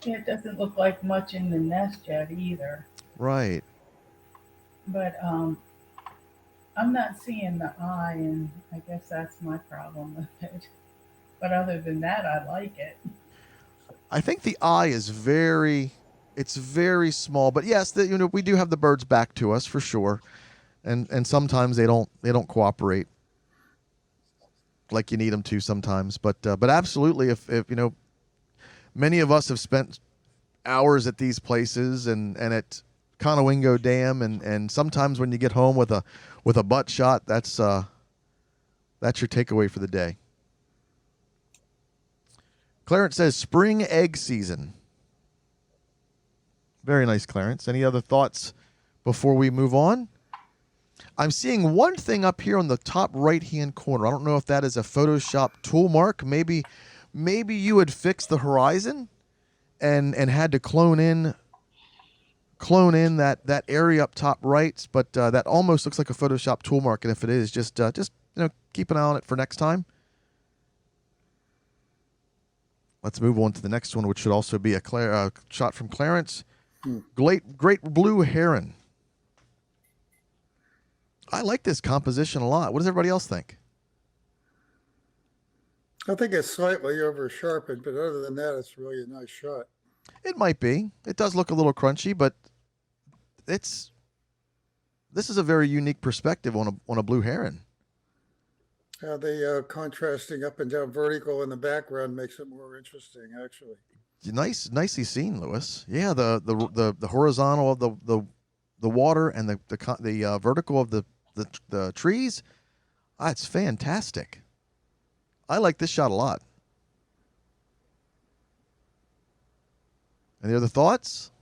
Yeah, it doesn't look like much in the nest yet either. Right. But I'm not seeing the eye, and I guess that's my problem with it. But other than that, I like it. I think the eye is very small, but yes, we do have the birds back to us for sure, and sometimes they don't cooperate like you need them to sometimes, but absolutely, if many of us have spent hours at these places and at Conowingo Dam, and sometimes when you get home with a butt shot, that's your takeaway for the day. Clarence says spring egg season. Very nice, Clarence. Any other thoughts before we move on? I'm seeing one thing up here on the top right-hand corner. I don't know if that is a Photoshop tool mark. Maybe you had fixed the horizon and had to clone in that area up top right, but that almost looks like a Photoshop tool mark. And if it is, just keep an eye on it for next time. Let's move on to the next one, which should also be a shot from Clarence. Great blue heron. I like this composition a lot. What does everybody else think? I think it's slightly over sharpened, but other than that, it's really a nice shot. It might be. It does look a little crunchy, but this is a very unique perspective on a blue heron. The contrasting up and down vertical in the background makes it more interesting, actually. Nicely seen, Lewis. Yeah, the horizontal of the water and the vertical of the trees. It's fantastic. I like this shot a lot. Any other thoughts?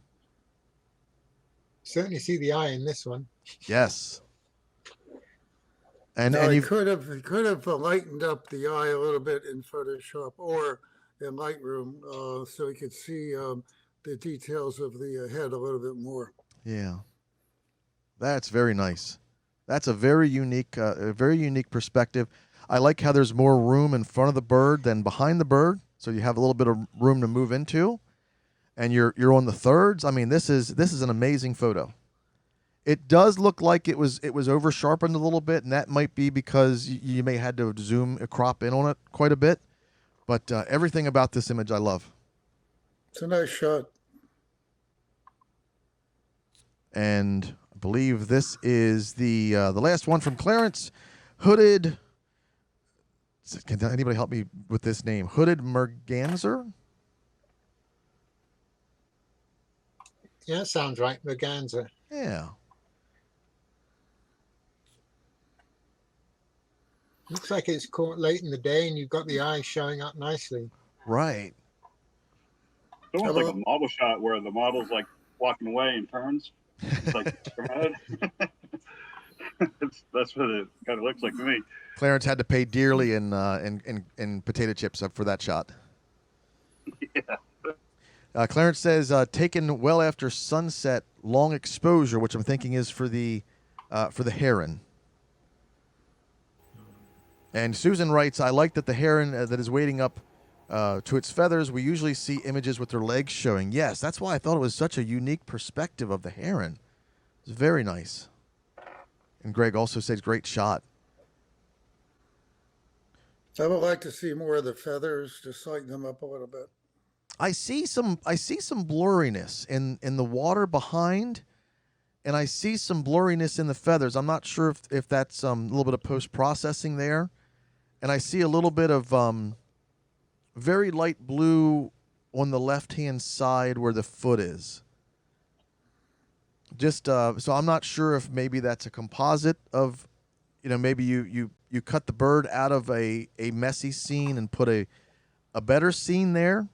Certainly see the eye in this one. Yes. And you you could have lightened up the eye a little bit in Photoshop or in Lightroom, so you could see the details of the head a little bit more. Yeah, that's very nice. That's a very unique perspective. I like how there's more room in front of the bird than behind the bird, so you have a little bit of room to move into. And you're on the thirds. I mean, this is an amazing photo. It does look like it was over sharpened a little bit, and that might be because you may had to crop in on it quite a bit. But everything about this image I love. It's a nice shot. And I believe this is the last one from Clarence. Hooded. Can anybody help me with this name? Hooded merganser? Yeah, sounds right. Merganser. Yeah. Looks like it's caught late in the day and you've got the eye showing up nicely. Right. It's almost like a model shot where the model's like walking away and turns. It's like, that's what it kind of looks like to me. Clarence had to pay dearly in potato chips for that shot. Yeah. Clarence says taken well after sunset, long exposure, which I'm thinking is for the heron. And Susan writes, I like that the heron that is wading up to its feathers, we usually see images with their legs showing. Yes, that's why I thought it was such a unique perspective of the heron. It's very nice. And Greg also says, great shot. I would like to see more of the feathers, just lighten them up a little bit. I see some blurriness in the water behind, and I see some blurriness in the feathers. I'm not sure if that's a little bit of post-processing there. And I see a little bit of very light blue on the left-hand side where the foot is. Just so I'm not sure if maybe that's a composite of, maybe you cut the bird out of a messy scene and put a better scene there.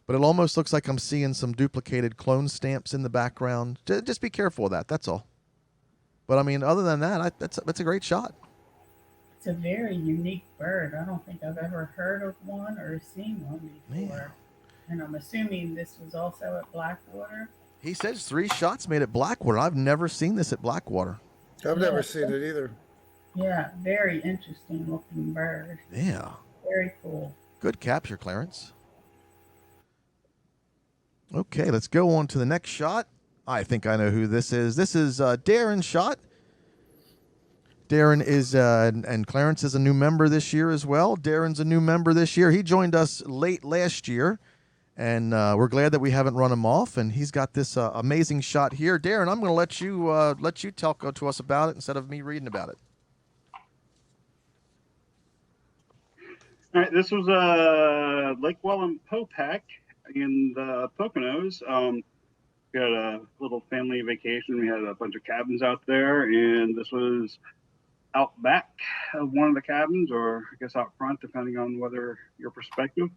But it almost looks like I'm seeing some duplicated clone stamps in the background. Just be careful of that. That's all. But I mean, other than that, that's a great shot. It's a very unique bird. I don't think I've ever heard of one or seen one before. Man. And I'm assuming this was also at Blackwater. He says 3 shots made at Blackwater. I've never seen this at Blackwater. I've never seen it either. Yeah, very interesting looking bird. Yeah. Very cool. Good capture, Clarence. Okay, let's go on to the next shot. I think I know who this is. This is Darren's shot. Darren is, and Clarence is a new member this year as well. Darren's a new member this year. He joined us late last year, and we're glad that we haven't run him off. And he's got this amazing shot here. Darren, I'm going to let you tell to us about it instead of me reading about it. All right, this was Lake Welland Popac in the Poconos. We had a little family vacation. We had a bunch of cabins out there, and this was out back of one of the cabins, or I guess out front, depending on whether your perspective.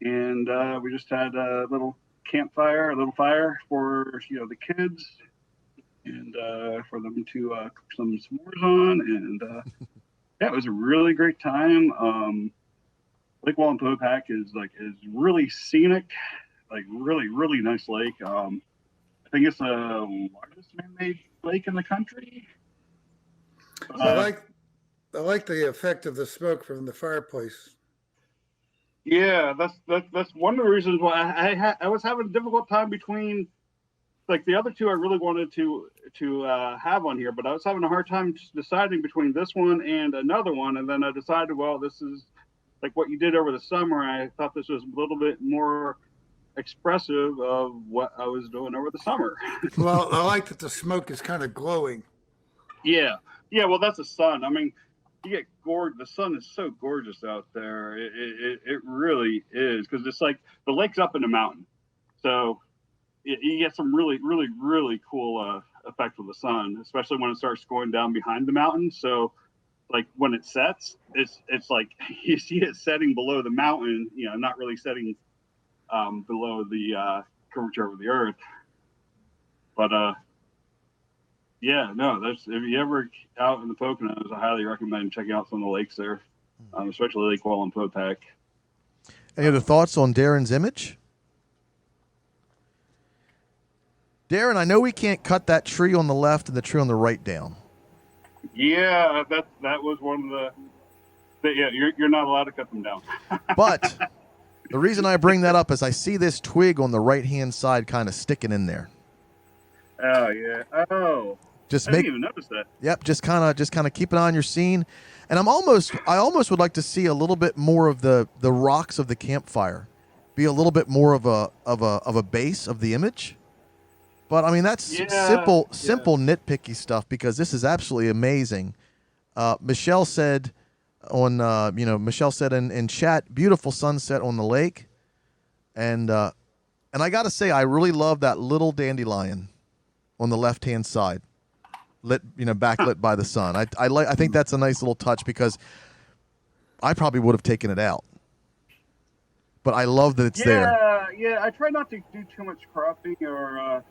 And we just had a little campfire, a little fire for the kids, and for them to cook some s'mores on. And yeah, it was a really great time. Lake Welland Popac is really scenic, like really nice lake. I think it's the largest man-made lake in the country. I like the effect of the smoke from the fireplace. Yeah, that's one of the reasons why I was having a difficult time between, like, the other two I really wanted to have on here, but I was having a hard time deciding between this one and another one, and then I decided, well, this is like what you did over the summer. I thought this was a little bit more expressive of what I was doing over the summer. Well, I like that the smoke is kind of glowing. Yeah. Well, that's the sun. I mean, you get the sun is so gorgeous out there. It really is, because it's like the lake's up in the mountain, so you get some really cool effect with the sun, especially when it starts going down behind the mountain. So, like, when it sets, it's like you see it setting below the mountain, not really setting below the curvature of the earth. But yeah, no, if you ever out in the Poconos, I highly recommend checking out some of the lakes there, especially Lake Welland Popac. Any other thoughts on Darren's image? Darren, I know we can't cut that tree on the left and the tree on the right down. Yeah, that was one of yeah, you're not allowed to cut them down. But the reason I bring that up is I see this twig on the right-hand side kind of sticking in there. Oh yeah. Oh. I didn't even notice that. Yep, just kind of keep an eye on your scene. And I almost would like to see a little bit more of the rocks of the campfire be a little bit more of a base of the image. But I mean, that's simple nitpicky stuff, because this is absolutely amazing. Michelle said in chat, beautiful sunset on the lake. And I got to say, I really love that little dandelion on the left-hand side, backlit by the sun. I think that's a nice little touch, because I probably would have taken it out, but I love that it's there. Yeah. I try not to do too much cropping, but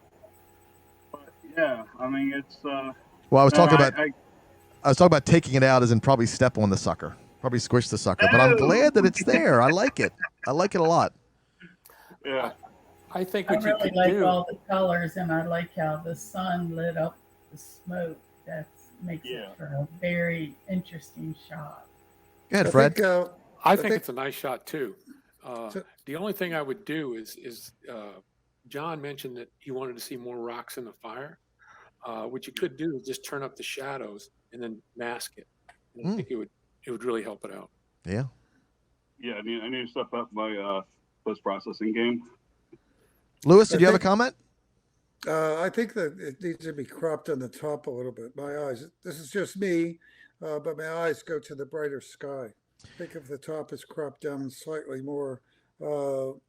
yeah, I mean, it's. Well, I was talking about taking it out, as in probably step on the sucker, probably squish the sucker. But I'm glad that it's there. I like it. I like it a lot. Yeah. I think I what you really could like do. all the colors, and I like how the sun lit up the smoke. That makes it for a very interesting shot. Go ahead, Fred. I think it's a nice shot too. The only thing I would do is John mentioned that he wanted to see more rocks in the fire. What you could do is just turn up the shadows and then mask it. And I think it would really help it out. Yeah. Yeah, I need to step up my post-processing game. Lewis, did you have a comment? I think that it needs to be cropped on the top a little bit. My eyes, this is just me, but my eyes go to the brighter sky. I think if the top is cropped down slightly more, your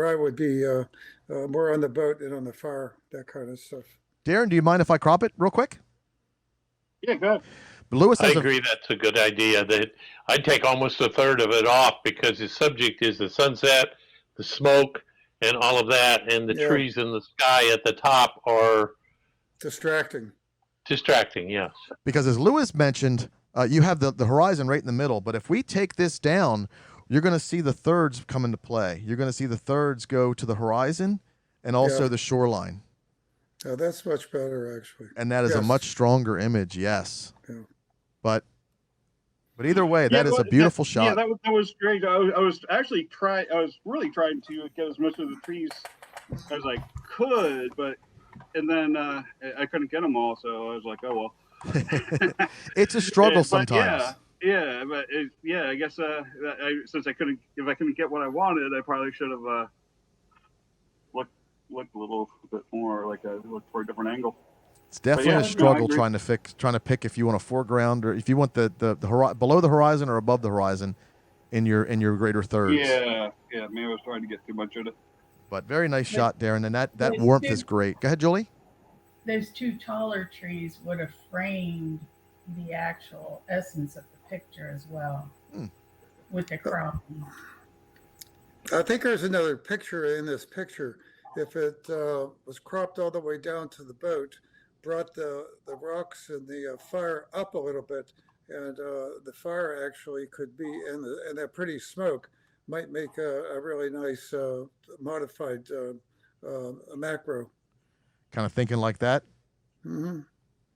eye would be more on the boat than on the fire, that kind of stuff. Darren, do you mind if I crop it real quick? Yeah, good. Lewis I has agree that's a good idea. That I'd take almost a third of it off because the subject is the sunset, the smoke, and all of that, and the Yeah. trees in the sky at the top are Distracting. distracting. Yes. because as Lewis mentioned, you have the horizon right in the middle. But if we take this down, you're going to see the thirds come into play. You're going to see the thirds go to the horizon and also Yeah. the shoreline. Oh, that's much better, actually. And that is a Yes. much stronger image, yes. Yeah. But either way, that is well, a beautiful shot. Yeah, that was great. I was actually trying. I was really trying to get as much of the trees as I could, but and then I couldn't get them all. So I was like, oh well. It's a struggle But sometimes. yeah. I guess since if I couldn't get what I wanted, I probably should have looked a little bit more, like looked for a different angle. It's definitely yeah, a no, I struggle agree. trying to pick if you want a foreground or if you want the below the horizon or above the horizon in your greater thirds. Yeah. Maybe I was trying to get too much of it. But very nice shot, Darren, and that There's warmth two- is great. Go ahead, Julie. Those two taller trees would have framed the actual essence of the picture as well, with the cropping. I think there's another picture in this picture. If it was cropped all the way down to the boat, brought the rocks and the fire up a little bit, and the fire actually could be in that pretty smoke might make a really nice modified macro. Kind of thinking like that. Mm-hmm.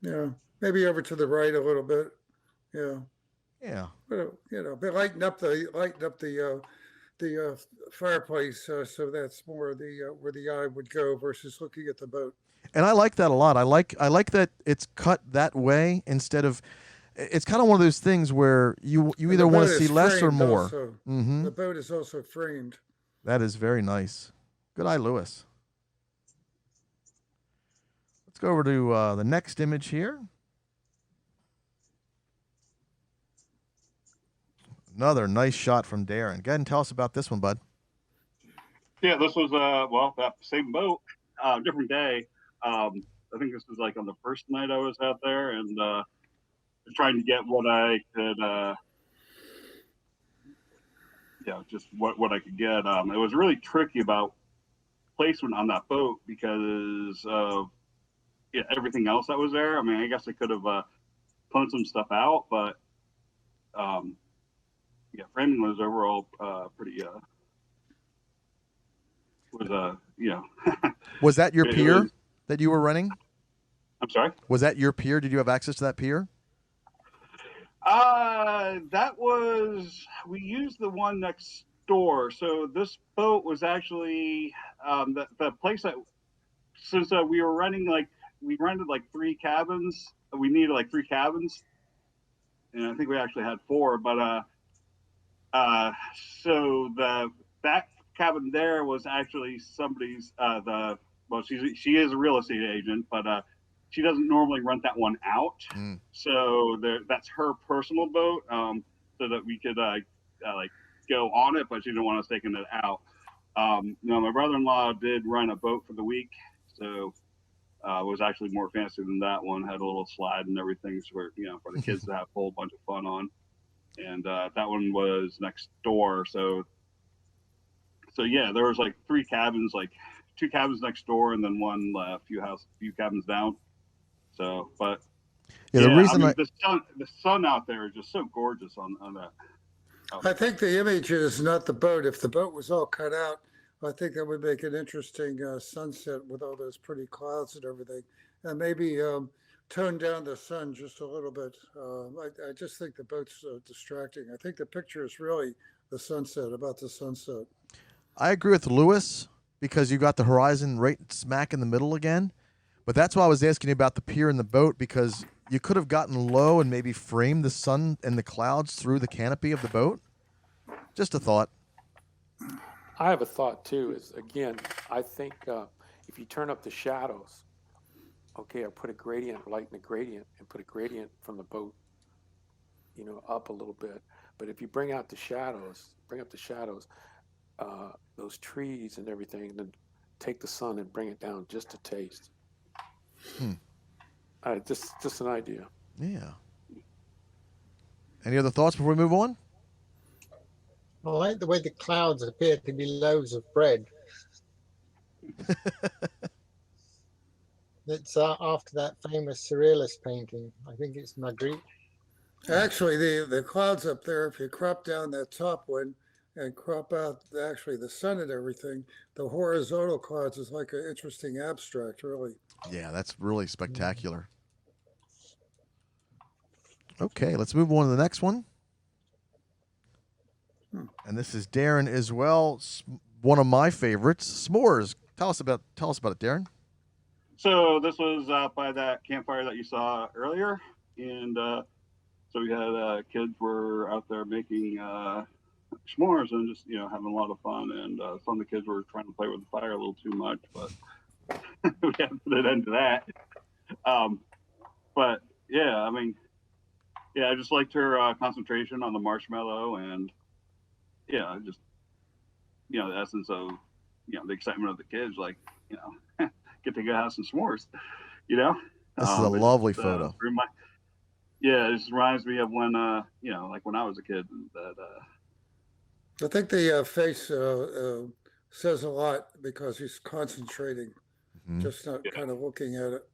Yeah, maybe over to the right a little bit. Yeah. Yeah. But but lighten up the fireplace so that's more the where the eye would go versus looking at the boat. And I like that a lot. I like that it's cut that way instead of. It's kind of one of those things where you And either the want to boat see is less or framed more. also. Mm-hmm. The boat is also framed. That is very nice. Good eye, Lewis. Let's go over to the next image here. Another nice shot from Darren. Go ahead and tell us about this one, bud. Yeah, this was that same boat, different day. I think this was like on the first night I was out there, and just trying to get what I could, just what I could get. It was really tricky about placement on that boat because of everything else that was there. I mean, I guess I could have pulled some stuff out, but framing was overall pretty. Was that your It pier was- that you were running? I'm sorry. Was that your pier? Did you have access to that pier? We used the one next door. So this boat was actually the place that, since we were renting, we rented like 3 cabins. We needed like 3 cabins, and I think we actually had 4. But so that cabin there was actually somebody's. She is a real estate agent, but she doesn't normally rent that one out. So that's her personal boat, so that we could go on it, but she didn't want us taking it out. My brother-in-law did rent a boat for the week, so it was actually more fancy than that one. Had a little slide and everything, so for the kids to have a whole bunch of fun on. And that one was next door, so yeah, there was like 3 cabins, like 2 cabins next door, and then one few cabins down. So, but the reason the sun out there is just so gorgeous on that. I think the image is not the boat. If the boat was all cut out, I think that would make an interesting sunset with all those pretty clouds and everything, and maybe tone down the sun just a little bit. I just think the boat's distracting. I think the picture is really the sunset, about the sunset. I agree with Lewis because you got the horizon right smack in the middle again. But that's why I was asking you about the pier and the boat, because you could have gotten low and maybe framed the sun and the clouds through the canopy of the boat. Just a thought. I have a thought too. Is again, I think if you turn up the shadows, okay, or put a gradient, lighten the gradient, and put a gradient from the boat, up a little bit. But if you bring out the shadows, bring up the shadows, those trees and everything, then take the sun and bring it down just a taste. Hmm. Just an idea. Yeah. Any other thoughts before we move on? I like the way the clouds appear to be loaves of bread. It's after that famous surrealist painting. I think it's Magritte. Actually, the clouds up there, if you crop down that top one and crop out actually the sun and everything, the horizontal clouds is like an interesting abstract, really. Yeah, that's really spectacular. Okay, let's move on to the next one. And this is Darren as well. One of my favorites, s'mores. Tell us about it, Darren. So this was out by that campfire that you saw earlier, and so we had kids were out there making s'mores and just having a lot of fun. And some of the kids were trying to play with the fire a little too much, but we had to put an end to that. But yeah, I mean, yeah, I just liked her concentration on the marshmallow, and yeah, just the essence of the excitement of the kids, like get to go have some s'mores, This is a lovely photo. Yeah, it just reminds me of when like when I was a kid. That I think the face says a lot because he's concentrating, just not kind of looking at it.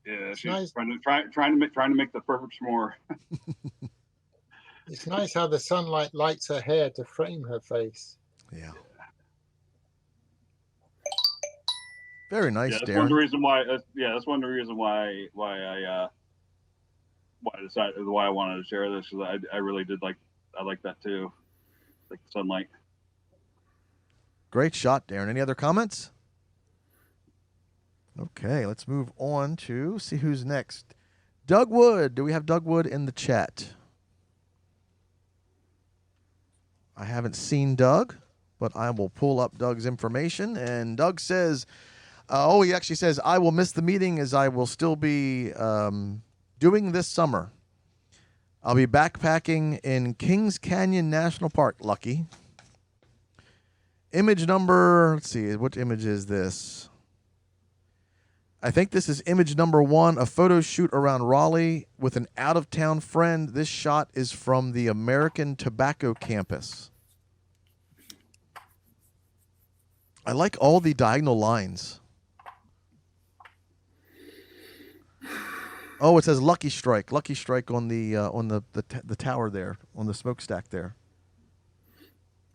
yeah, It's she's nice. trying to make the perfect s'more. It's nice how the sunlight lights her hair to frame her face. Yeah. Very nice, Yeah, that's Darren. one of the reason why. That's one of the reason why I decided why I wanted to share this, because I really did like that too, like the sunlight. Great shot, Darren. Any other comments? Okay, let's move on to see who's next. Doug Wood. Do we have Doug Wood in the chat? I haven't seen Doug, but I will pull up Doug's information. And Doug says, he actually says, I will miss the meeting as I will still be doing this summer. I'll be backpacking in Kings Canyon National Park. Lucky. Image number, let's see, what image is this? I think this is image number 1, a photo shoot around Raleigh with an out-of-town friend. This shot is from the American Tobacco campus. I like all the diagonal lines. Oh, it says Lucky Strike. Lucky Strike on the tower there, on the smokestack there.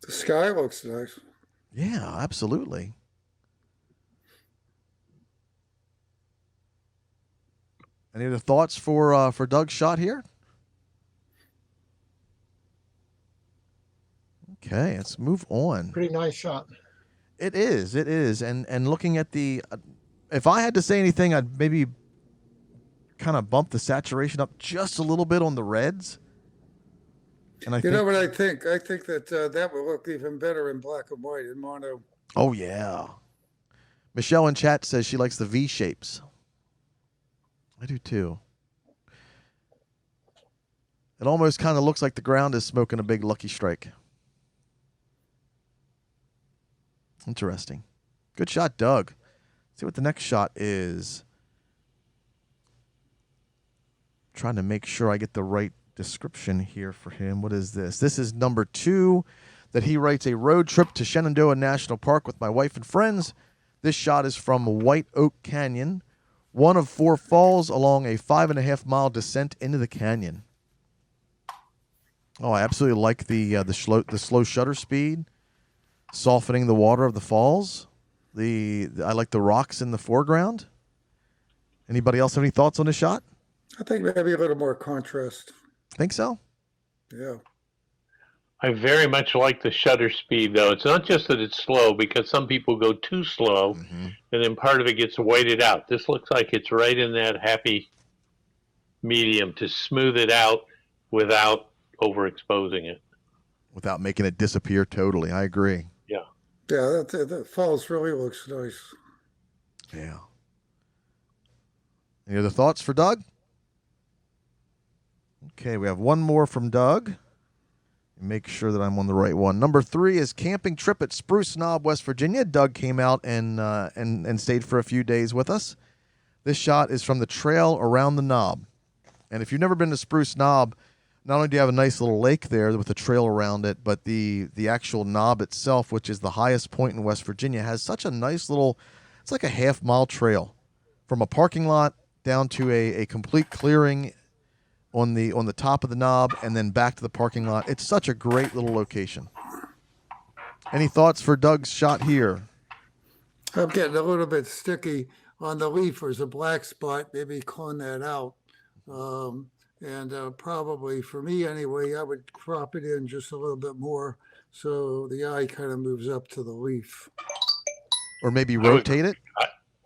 The sky looks nice. Yeah, absolutely. Any other thoughts for Doug's shot here? Okay, let's move on. Pretty nice shot. It is, and looking at the, if I had to say anything, I'd maybe kind of bump the saturation up just a little bit on the reds. And know what I think? I think that that would look even better in black and white in mono. Oh yeah. Michelle in chat says she likes the V shapes. I do too. It almost kind of looks like the ground is smoking a big Lucky Strike. Interesting. Good shot, Doug. Let's see what the next shot is. Trying to make sure I get the right description here for him. What is this? This is number 2 that he writes, a road trip to Shenandoah National Park with my wife and friends. This shot is from White Oak Canyon, one of 4 falls along a 5.5-mile descent into the canyon. Oh, I absolutely like the slow shutter speed, softening the water of the falls. I like the rocks in the foreground. Anybody else have any thoughts on this shot? I think maybe a little more contrast. Think so? Yeah. I very much like the shutter speed, though. It's not just that it's slow, because some people go too slow, and then part of it gets whited out. This looks like it's right in that happy medium to smooth it out without overexposing it. Without making it disappear totally. I agree. Yeah. Yeah, that falls really looks nice. Yeah. Any other thoughts for Doug? Okay, we have one more from Doug. Make sure that I'm on the right one. Number 3 is camping trip at Spruce Knob, West Virginia. Doug came out and stayed for a few days with us. This shot is from the trail around the knob. And if you've never been to Spruce Knob, not only do you have a nice little lake there with a trail around it, but the actual knob itself, which is the highest point in West Virginia, has such a nice little, it's like a half-mile trail from a parking lot down to a complete clearing on the top of the knob and then back to the parking lot. It's such a great little location. Any thoughts for Doug's shot here? I'm getting a little bit sticky on the leaf. There's a black spot. Maybe clone that out. Probably for me anyway, I would crop it in just a little bit more so the eye kind of moves up to the leaf. Or maybe rotate it?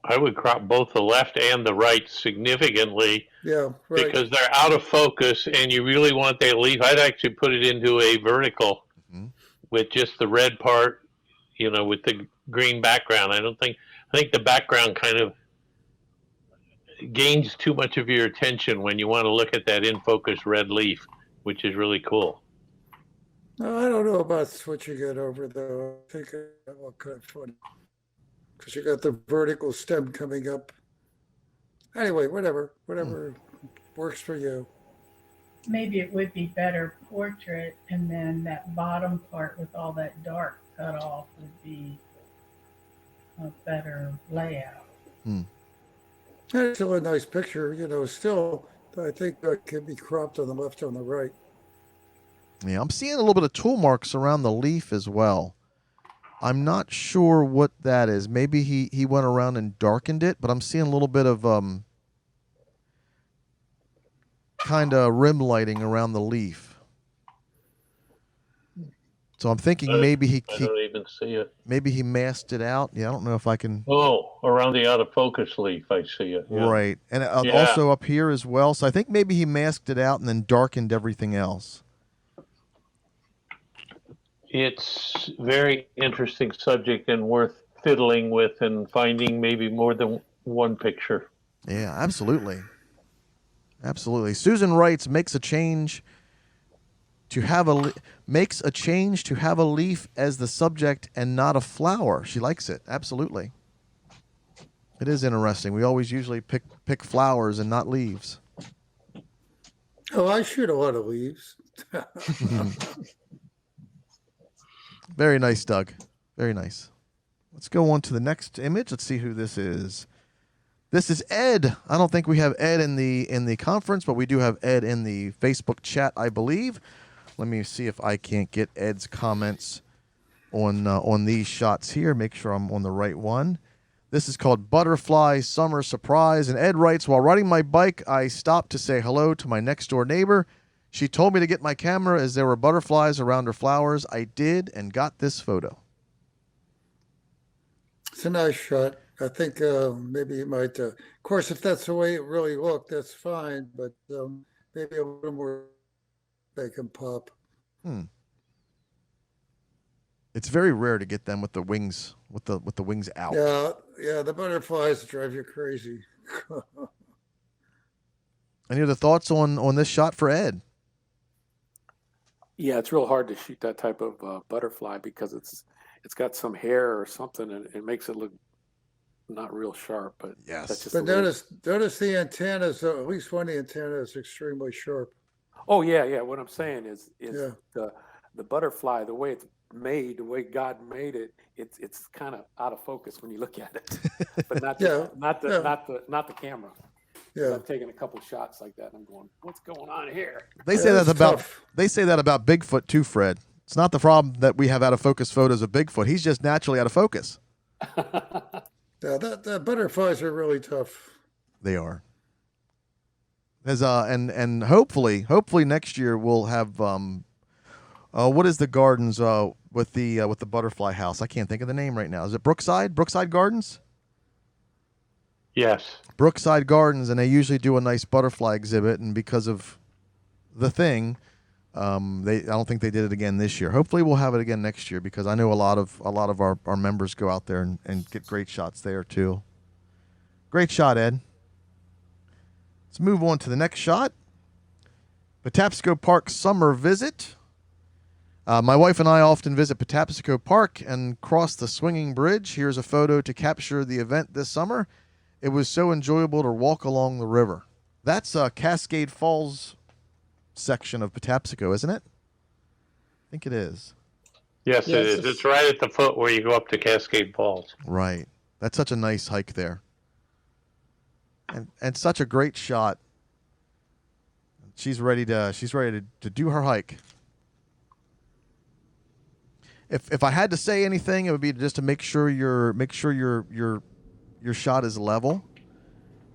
I would crop both the left and the right significantly. Yeah, right. Because they're out of focus and you really want that leaf. I'd actually put it into a vertical with just the red part, with the green background. I think the background kind of gains too much of your attention when you want to look at that in focus red leaf, which is really cool. No, I don't know about switching it over though. I think that will kind of fun because you got the vertical stem coming up. Anyway, whatever works for you. Maybe it would be better portrait, and then that bottom part with all that dark cut off would be a better layout. It's still a nice picture, still, I think that can be cropped on the left and the right. Yeah, I'm seeing a little bit of tool marks around the leaf as well. I'm not sure what that is. Maybe he went around and darkened it, but I'm seeing a little bit of kind of rim lighting around the leaf. So I'm thinking maybe I don't even see it. Maybe he masked it out. Yeah, I don't know if I can. Oh, around the out of focus leaf, I see it. Yeah. Right, and also up here as well. So I think maybe he masked it out and then darkened everything else. It's very interesting subject and worth fiddling with and finding maybe more than one picture. Yeah, absolutely. Absolutely. Susan writes, makes a change to have a leaf as the subject and not a flower. She likes it. Absolutely. It is interesting. We always usually pick flowers and not leaves. Oh, I shoot a lot of leaves. Very nice, Doug. Very nice. Let's go on to the next image. Let's see who this is. This is Ed. I don't think we have Ed in the conference, but we do have Ed in the Facebook chat, I believe. Let me see if I can't get Ed's comments on these shots here. Make sure I'm on the right one. This is called Butterfly Summer Surprise. And Ed writes, while riding my bike, I stopped to say hello to my next door neighbor. She told me to get my camera as there were butterflies around her flowers. I did and got this photo. It's a nice shot. I think maybe you might, of course, if that's the way it really looked, that's fine. But maybe a little more they can pop. It's very rare to get them with the wings with the wings out. Yeah, the butterflies drive you crazy. Any other thoughts on this shot for Ed? Yeah, it's real hard to shoot that type of butterfly because it's got some hair or something, and it makes it look not real sharp. But yes, that's just but notice the antennas. At least one antenna is extremely sharp. Oh yeah. What I'm saying is the butterfly, the way it's made, the way God made it, it's kind of out of focus when you look at it, but not the camera. Yeah, I've taken a couple shots like that. And I'm going, what's going on here? They say that about Bigfoot too, Fred. It's not the problem that we have out of focus photos of Bigfoot. He's just naturally out of focus. Yeah, the butterflies are really tough. They are. As and hopefully next year we'll have what is the gardens with the butterfly house? I can't think of the name right now. Is it Brookside Gardens? Yes. Brookside Gardens, and they usually do a nice butterfly exhibit, and because of the thing, I don't think they did it again this year. Hopefully we'll have it again next year because I know a lot of our members go out there and get great shots there too. Great shot, Ed. Let's move on to the next shot. Patapsco Park summer visit. My wife and I often visit Patapsco Park and cross the swinging bridge. Here's a photo to capture the event this summer. It was so enjoyable to walk along the river. That's Cascade Falls section of Patapsco, isn't it? I think it is. Yes, it is. It's right at the foot where you go up to Cascade Falls. Right. That's such a nice hike there. And such a great shot. She's ready to do her hike. If I had to say anything, it would be just to make sure your shot is level,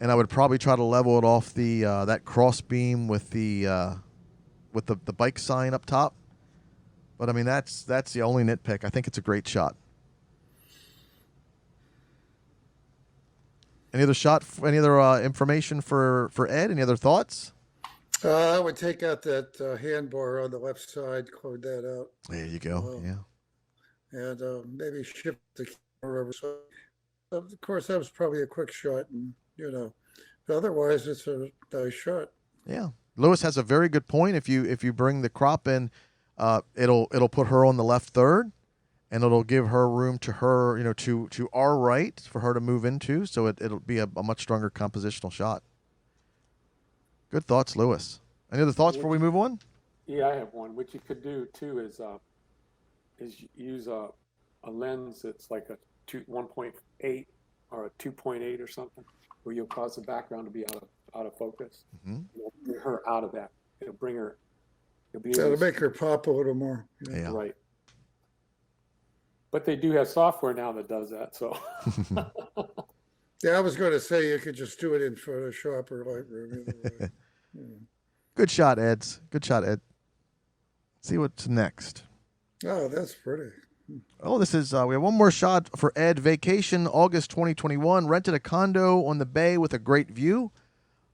and I would probably try to level it off the that cross beam with the bike sign up top. But I mean that's the only nitpick. I think it's a great shot. Any other information for Ed? Any other thoughts? I would take out that handbar on the left side, close that out. There you go. Yeah. And maybe shift the camera over. So, of course, that was probably a quick shot, and but otherwise, it's a nice shot. Yeah, Lewis has a very good point. If you bring the crop in, it'll put her on the left third, and it'll give her room to her, to our right for her to move into. So it'll be a much stronger compositional shot. Good thoughts, Lewis. Any other thoughts before we move on? Yeah, I have one. What you could do too is use a lens that's like a 1.8 or a 2.8 or something, where you'll cause the background to be out of focus. Mm-hmm. It'll bring her out of that. It'll bring her. It'll make her pop a little more. Yeah. Right. But they do have software now that does that. So. Yeah, I was going to say you could just do it in Photoshop or Lightroom. Good shot, Ed. Good shot, Ed. See what's next. Oh, that's pretty. Oh, this is, we have one more shot for Ed. Vacation, August 2021. Rented a condo on the bay with a great view.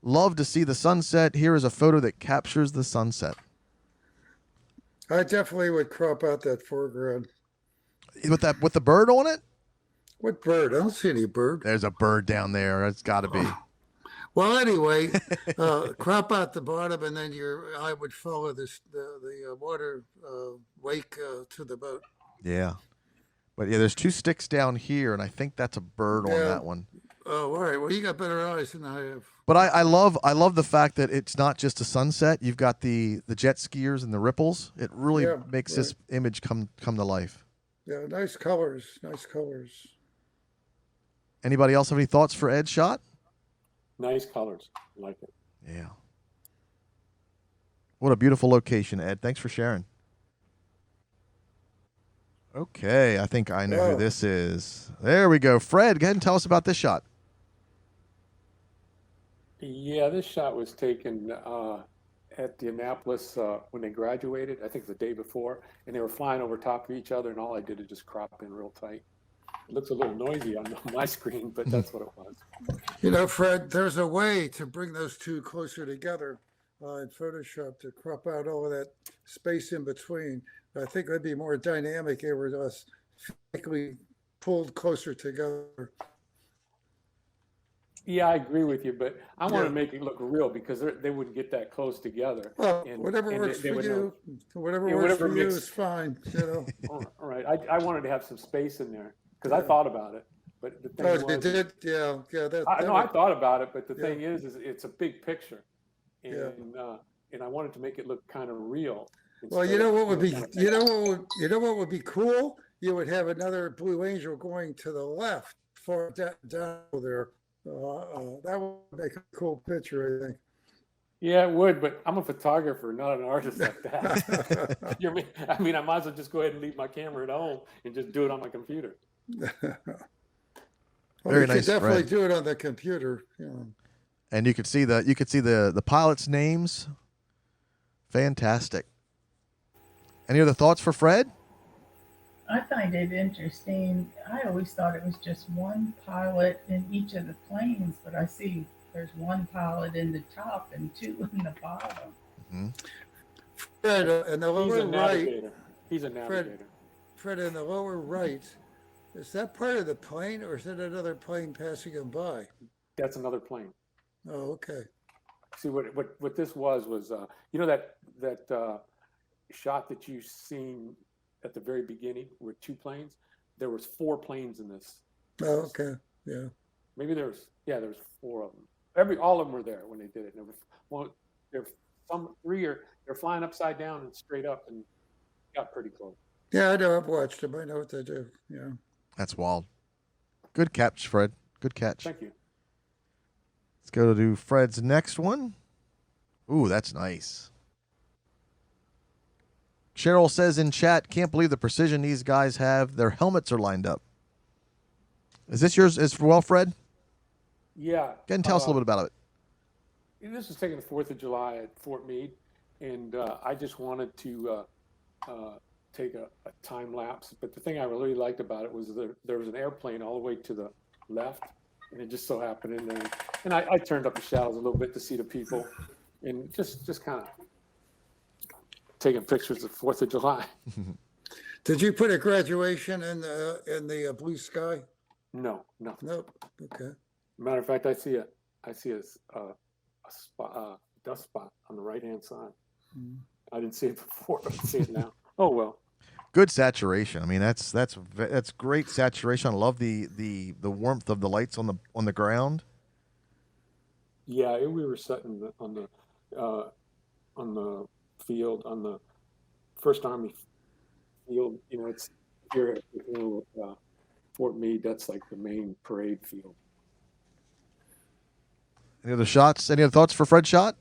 Love to see the sunset. Here is a photo that captures the sunset. I definitely would crop out that foreground. With the bird on it? What bird? I don't see any bird. There's a bird down there. It's got to be. Well, anyway, crop out the bottom, and then I would follow the water wake to the boat. Yeah. But yeah, there's two sticks down here, and I think that's a bird on that one. Oh, all right. Well, you got better eyes than I have. But I love the fact that it's not just a sunset. You've got the jet skiers and the ripples. It really makes this image come to life. Yeah, nice colors. Nice colors. Anybody else have any thoughts for Ed's shot? Nice colors. I like it. Yeah. What a beautiful location, Ed. Thanks for sharing. Okay, I think I know who this is. There we go. Fred, go ahead and tell us about this shot. Yeah, this shot was taken at the Annapolis when they graduated, I think the day before, and they were flying over top of each other, and all I did is just crop in real tight. It looks a little noisy on my screen, but that's what it was. Fred, there's a way to bring those two closer together in Photoshop to crop out all of that space in between. I think that'd be more dynamic. It were us physically pulled closer together. Yeah, I agree with you, but I want to make it look real because they wouldn't get that close together. Well, whatever works for you, whatever works for you is fine. All right, I wanted to have some space in there because I thought about it, but the thing was, did, yeah. I thought about it, but the thing is it's a big picture, and I wanted to make it look kind of real. Well, what would be, what would be cool? You would have another Blue Angel going to the left, far down there. That would make a cool picture, I think. Yeah, it would, but I'm a photographer, not an artist like that. I might as well just go ahead and leave my camera at home and just do it on my computer. Very nice. You could definitely do it on the computer. And you could see the pilots' names. Fantastic. Any other thoughts for Fred? I find it interesting. I always thought it was just one pilot in each of the planes, but I see there's one pilot in the top and two in the bottom. Mm-hmm. Fred, in the lower right. He's a navigator. Fred, in the lower right, is that part of the plane or is it another plane passing him by? That's another plane. Oh, okay. See what this was you know that shot that you seen at the very beginning with 2 planes. There was 4 planes in this. Oh, okay. Yeah. Maybe there was 4 of them. All of them were there when they did it. And there was one. There some 3 they're flying upside down and straight up and got pretty close. Yeah, I know. I've watched them. I know what they do. Yeah. That's wild. Good catch, Fred. Good catch. Thank you. Let's go to Fred's next one. Ooh, that's nice. Cheryl says in chat, can't believe the precision these guys have. Their helmets are lined up. Is this yours as well, Fred? Yeah. Go ahead and tell us a little bit about it. This was taken the 4th of July at Fort Meade, and I just wanted to take a time lapse. But the thing I really liked about it was there was an airplane all the way to the left, and it just so happened in there. And I turned up the shadows a little bit to see the people, and just kind of taking pictures of 4th of July. Did you put a graduation in the blue sky? No, nothing. Nope. Okay. Matter of fact, I see a spot, dust spot on the right-hand side. I didn't see it before, but I see it now. Oh well. Good saturation. I mean, that's great saturation. I love the warmth of the lights on the ground. Yeah, we were sitting on the field, on the First Army field. You know, it's here at Fort Meade. That's like the main parade field. Any other shots? Any other thoughts for Fred's shot?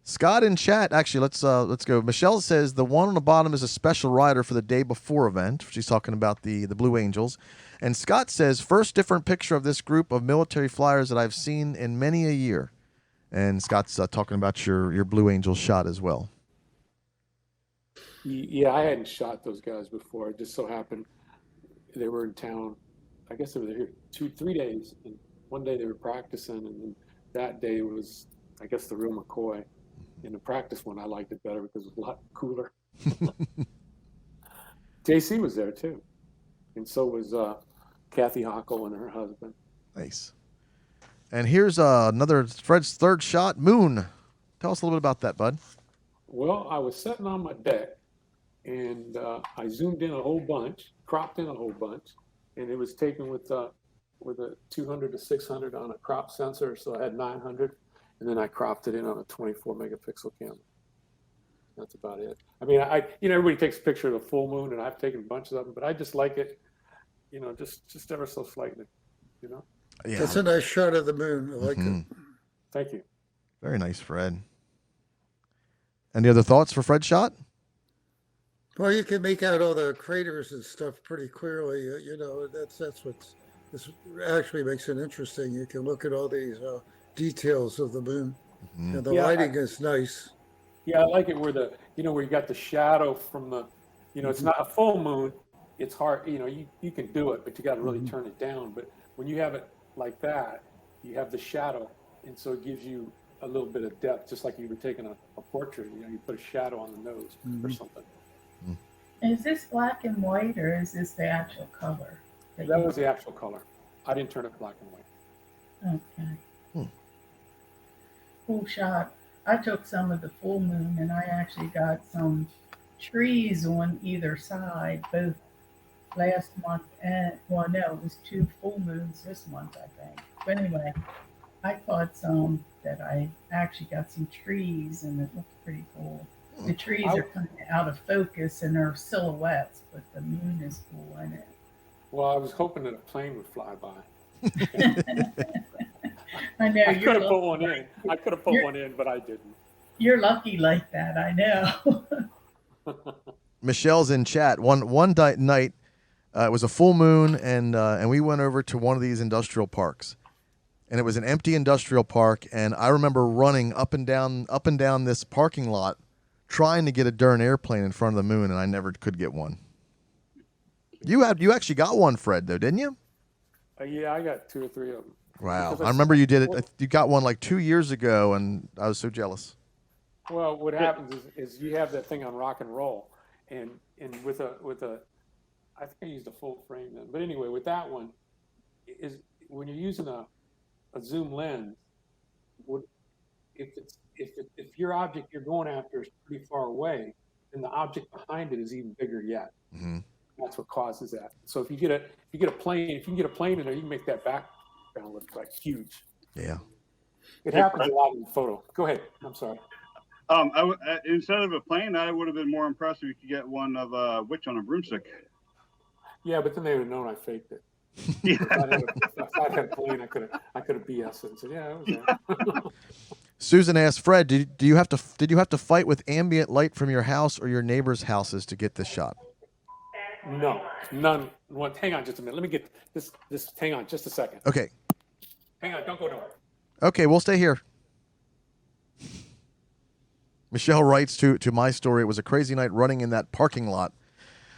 Scott in chat. Actually, let's go. Michelle says the one on the bottom is a special rider for the day before event. She's talking about the Blue Angels. And Scott says first different picture of this group of military flyers that I've seen in many a year. And Scott's talking about your Blue Angels shot as well. Yeah, I hadn't shot those guys before. It just so happened they were in town. I guess they were here 2-3 days. And one day they were practicing, and then that day was, I guess, the real McCoy. In the practice one, I liked it better because it was a lot cooler. JC was there too, and so was Kathy Hockle and her husband. Nice. And here's another Fred's third shot. Moon. Tell us a little bit about that, bud. Well, I was sitting on my deck, and I zoomed in a whole bunch, cropped in a whole bunch, and it was taken with a 200 to 600 on a crop sensor, so I had 900. And then I cropped it in on a 24 megapixel camera. That's about it. I mean, everybody takes a picture of the full moon, and I've taken bunches of them, but I just like it, just ever so slightly, Yeah. That's a nice shot of the moon. I like it. Thank you. Very nice, Fred. Any other thoughts for Fred's shot? Well, you can make out all the craters and stuff pretty clearly. That's what's this actually makes it interesting. You can look at all these details of the moon, and the lighting is nice. Yeah, I like it where where you got the shadow from the, it's not a full moon. It's hard, you can do it, but you got to really turn it down. But when you have it like that, you have the shadow, and so it gives you a little bit of depth, just like you were taking a portrait. You put a shadow on the nose or something. Is this black and white, or is this the actual color? That was the actual color. I didn't turn it black and white. Okay. Cool shot. I took some of the full moon, and I actually got some trees on either side, both last month and, well, no, it was 2 full moons this month, I think. But anyway, I caught some that I actually got some trees, and it looked pretty cool. The trees are kind of out of focus, and they're silhouettes, but the moon is cool in it. Well, I was hoping that a plane would fly by. I know. I could have put one in. I could have put one in, but I didn't. You're lucky like that. I know. Michelle's in chat. One night, it was a full moon, and we went over to one of these industrial parks, and it was an empty industrial park. And I remember running up and down this parking lot, trying to get a darn airplane in front of the moon, and I never could get one. You actually got one, Fred, though, didn't you? Yeah, I got 2 or 3 of them. Wow. I remember you did it. You got one like 2 years ago, and I was so jealous. Well, what happens is you have that thing on rock and roll, and with a I think I used a full frame then. But anyway, with that one, is when you're using a zoom lens, if your object you're going after is pretty far away, then the object behind it is even bigger yet. Mm-hmm. That's what causes that. So if you get a plane, if you can get a plane in there, you can make that background look like huge. Yeah. It happens a lot in the photo. Go ahead. I'm sorry. Instead of a plane, I would have been more impressed if you could get one of a witch on a broomstick. Yeah, but then they would have known I faked it. Yeah. If I had a plane, I could have BS it and said, yeah, it was there. Susan asked Fred, did you have to fight with ambient light from your house or your neighbors' houses to get this shot? No, none. Hang on just a minute. Let me get this. Hang on just a second. Okay. Hang on. Don't go nowhere. Okay, we'll stay here. Michelle writes to my story, it was a crazy night running in that parking lot.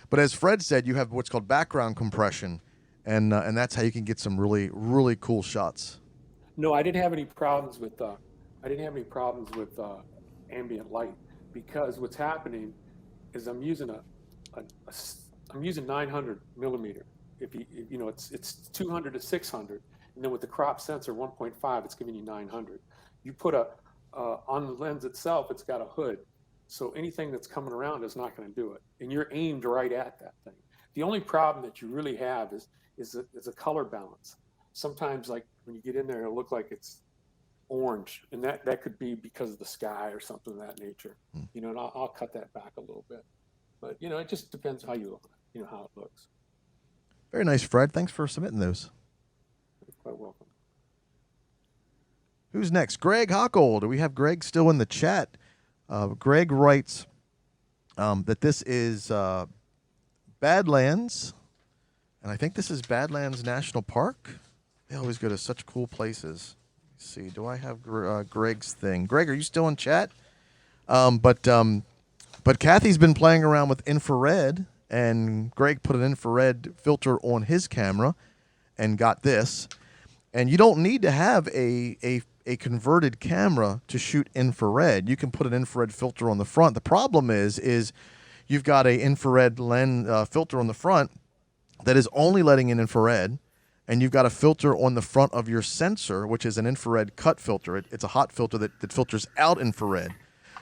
But as Fred said, you have what's called background compression, and that's how you can get some really, really cool shots. No, I didn't have any problems with ambient light, because what's happening is I'm using I'm using 900 millimeter. If you know it's 200 to 600, and then with the crop sensor 1.5, it's giving you 900. You put on the lens itself, it's got a hood, so anything that's coming around is not going to do it, and you're aimed right at that thing. The only problem that you really have is a color balance. Sometimes, like when you get in there, it'll look like it's orange, and that could be because of the sky or something of that nature. You know, and I'll cut that back a little bit, but you know, it just depends how how it looks. Very nice, Fred. Thanks for submitting those. You're quite welcome. Who's next? Greg Hockel. Do we have Greg still in the chat? Greg writes that this is Badlands, and I think this is Badlands National Park. They always go to such cool places. Let's see, do I have Greg's thing? Greg, are you still in chat? But Kathy's been playing around with infrared, and Greg put an infrared filter on his camera and got this. And you don't need to have a converted camera to shoot infrared. You can put an infrared filter on the front. The problem is you've got a infrared lens filter on the front that is only letting in infrared, and you've got a filter on the front of your sensor, which is an infrared cut filter. It's a hot filter that filters out infrared.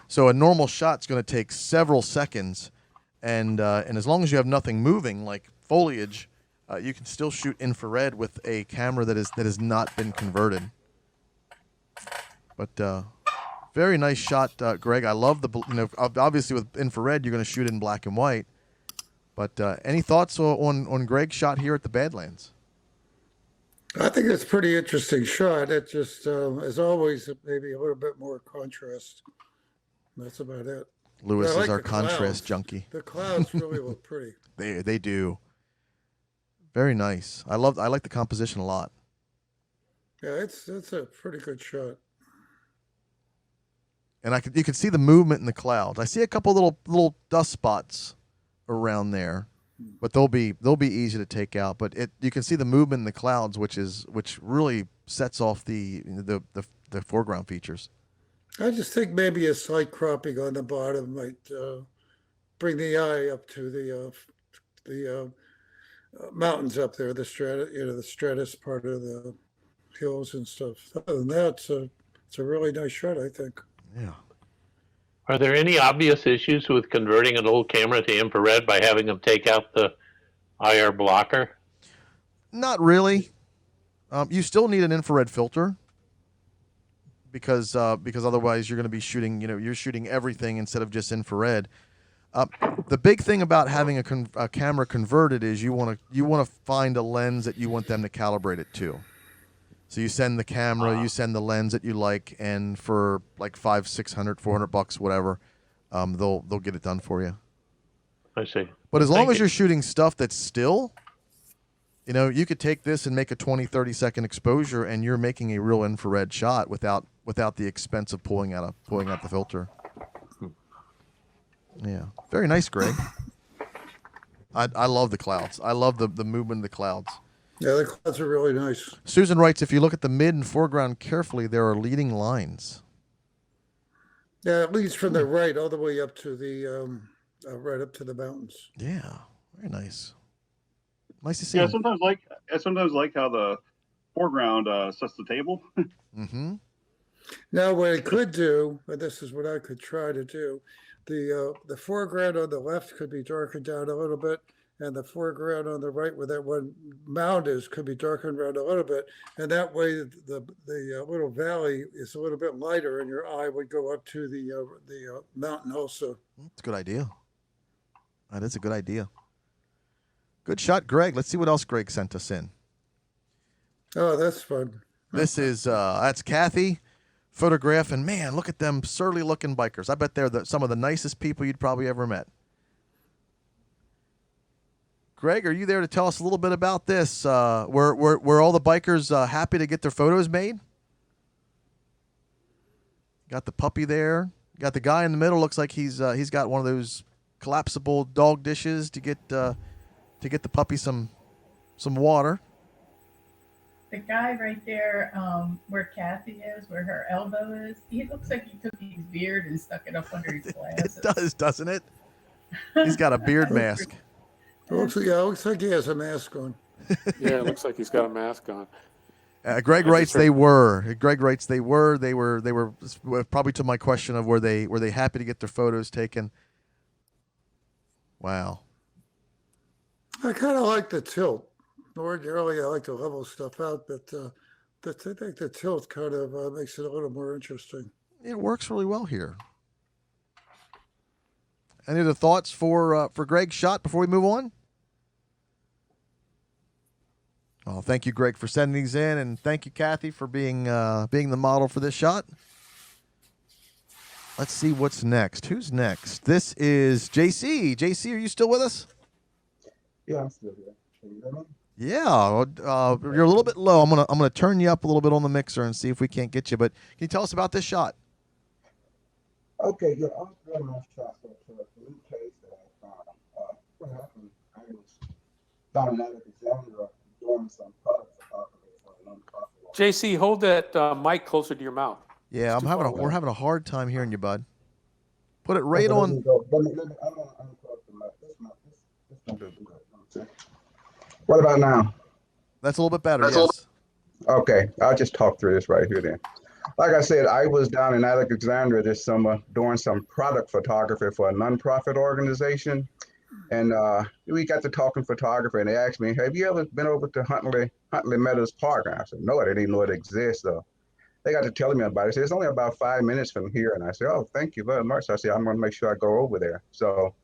So a normal shot's going to take several seconds, and as long as you have nothing moving, like foliage, you can still shoot infrared with a camera that has not been converted. But very nice shot, Greg. I love obviously with infrared, you're going to shoot it in black and white. But any thoughts on Greg's shot here at the Badlands? I think it's a pretty interesting shot. It just, as always, maybe a little bit more contrast. That's about it. Lewis is our contrast junkie. The clouds really look pretty. They do. Very nice. I like the composition a lot. Yeah, it's a pretty good shot. And you can see the movement in the clouds. I see a couple little dust spots around there, but they'll be easy to take out. But you can see the movement in the clouds, which really sets off the foreground features. I just think maybe a slight cropping on the bottom might bring the eye up to the mountains up there, the stratus part of the hills and stuff. Other than that, it's a really nice shot, I think. Yeah. Are there any obvious issues with converting an old camera to infrared by having them take out the IR blocker? Not really. You still need an infrared filter because otherwise you're going to be shooting. You're shooting everything instead of just infrared. The big thing about having a camera converted is you want to find a lens that you want them to calibrate it to. So you send the camera, you send the lens that you like, and for like $500, $600, $400, whatever, they'll get it done for you. I see. But as long as you're shooting stuff that's still, you could take this and make a 20, 30-second exposure, and you're making a real infrared shot without the expense of pulling out the filter. Yeah, very nice, Greg. I love the clouds. I love the movement of the clouds. Yeah, the clouds are really nice. Susan writes, if you look at the mid and foreground carefully, there are leading lines. Yeah, it leads from the right all the way up to the right up to the mountains. Yeah, very nice. Nice to see. Yeah, sometimes like how the foreground sets the table. Mm-hmm. Now, what I could do, and this is what I could try to do, the foreground on the left could be darkened down a little bit, and the foreground on the right, where that one mound is, could be darkened around a little bit, and that way the little valley is a little bit lighter, and your eye would go up to the mountain also. That's a good idea. That is a good idea. Good shot, Greg. Let's see what else Greg sent us in. Oh, that's fun. This is that's Kathy photograph, and man, look at them surly looking bikers. I bet they're some of the nicest people you'd probably ever met. Greg, are you there to tell us a little bit about this? Were all the bikers happy to get their photos made? Got the puppy there. Got the guy in the middle. Looks like he's got one of those collapsible dog dishes to get the puppy some water. The guy right there, where Kathy is, where her elbow is, he looks like he took his beard and stuck it up under his glasses. It does, doesn't it? He's got a beard mask. Looks like he has a mask on. Yeah, it looks like he's got a mask on. Greg writes they were. Greg writes they were. They were probably to my question of were they happy to get their photos taken. Wow. I kind of like the tilt. Ordinarily, I like to level stuff out, but I think the tilt kind of makes it a little more interesting. It works really well here. Any other thoughts for Greg's shot before we move on? Oh, thank you, Greg, for sending these in, and thank you, Kathy, for being the model for this shot. Let's see what's next. Who's next? This is JC. JC, are you still with us? Yeah, I'm still here. Can you hear me? Yeah, you're a little bit low. I'm gonna turn you up a little bit on the mixer and see if we can't get you. But can you tell us about this shot? Okay, yeah, I was doing my shot for a new case that I found. What happened? I was down in Alexandria doing some product photography for a nonprofit. JC, hold that mic closer to your mouth. Yeah, we're having a hard time hearing you, bud. Put it right Okay, on. Let me, I'm gonna unplug the mic. This mic is good. Okay. What about now? That's a little bit better. Yes. Okay, I'll just talk through this right here then. Like I said, I was down in Alexandria this summer doing some product photography for a nonprofit organization. And we got to talking photography, and they asked me, have you ever been over to Huntley Meadows Park? And I said, no, I didn't even know it exists. So they got to telling me about it. They said, it's only about 5 minutes from here. And I said, oh, thank you very much. So I said, I'm going to make sure I go over there. So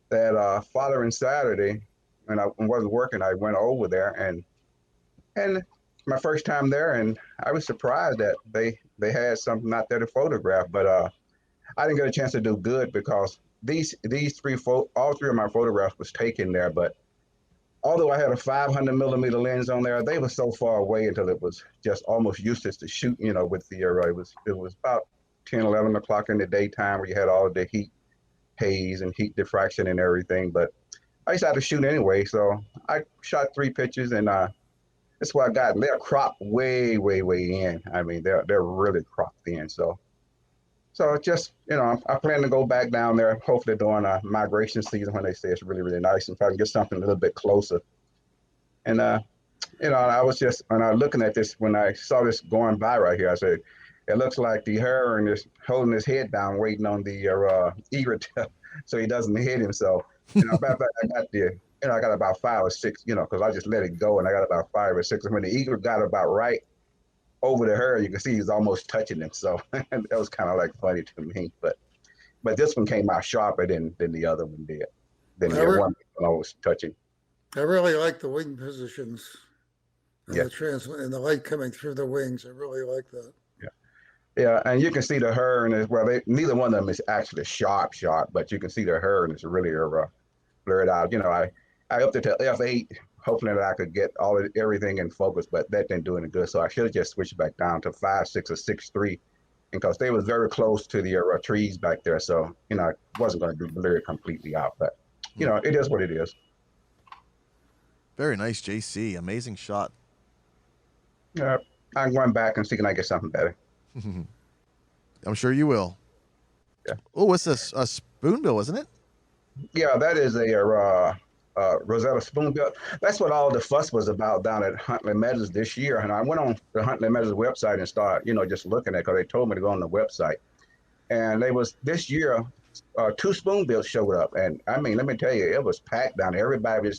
that following Saturday, when I wasn't working, I went over there, and my first time there, and I was surprised that they had something out there to photograph, but I didn't get a chance to do good because all three of my photographs was taken there. But although I had a 500 millimeter lens on there, they were so far away until it was just almost useless to shoot. With the it was about 10, 11 o'clock in the daytime where you had all the heat haze and heat diffraction and everything, but I decided to shoot anyway, so I shot 3 pictures, and that's what I got. They're cropped way, way, way in. I mean, they're really cropped in. So just I plan to go back down there, hopefully during a migration season when they say it's really, really nice, and try to get something a little bit closer. And I was just when I was looking at this, when I saw this going by right here, I said, it looks like the heron is holding his head down, waiting on the egret so he doesn't hit himself. I got about 5 or 6, because I just let it go, and I got about 5 or 6. And when the eagle got about right over the herd, you can see he's almost touching him. So that was kind of like funny to me. But this one came out sharper than the other one did. Than the one I was touching. I really like the wing positions. Yeah. And the light coming through the wings. I really like that. Yeah, and you can see the herd as well. Neither one of them is actually sharp, but you can see the herd and it's really blurred out. I upped it to F8, hoping that I could get everything in focus, but that didn't do any good. So I should have just switched back down to 5.6 or 6.3, because they was very close to the trees back there. So I wasn't going to blur it completely out, but it is what it is. Very nice, JC. Amazing shot. Yeah, I'm going back and see can I get something better. I'm sure you will. Yeah. Oh, what's this? A spoonbill, isn't it? Yeah, that is a Rosetta Spoonbill. That's what all the fuss was about down at Huntley Meadows this year. And I went on the Huntley Meadows website and started, just looking at it because they told me to go on the website. And they was this year, 2 spoonbills showed up. And I mean, let me tell you, it was packed down. Everybody was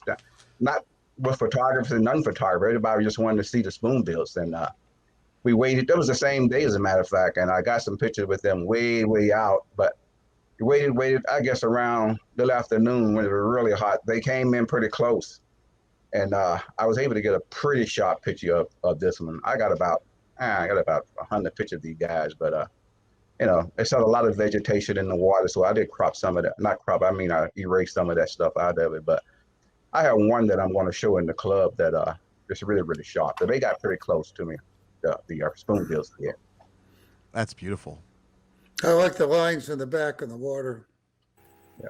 not with photographers and non-photographers. Everybody just wanted to see the spoonbills. And we waited. It was the same day, as a matter of fact. And I got some pictures with them way, way out. But waited, I guess around the afternoon when it was really hot. They came in pretty close. And I was able to get a pretty sharp picture of this one. I got about 100 pictures of these guys, but it's had a lot of vegetation in the water, so I did crop some of that. Not crop, I mean I erased some of that stuff out of it. But I have one that I'm going to show in the club that is really, really sharp. But they got pretty close to me, the spoonbills here. That's beautiful. I like the lines in the back in the water. Yeah.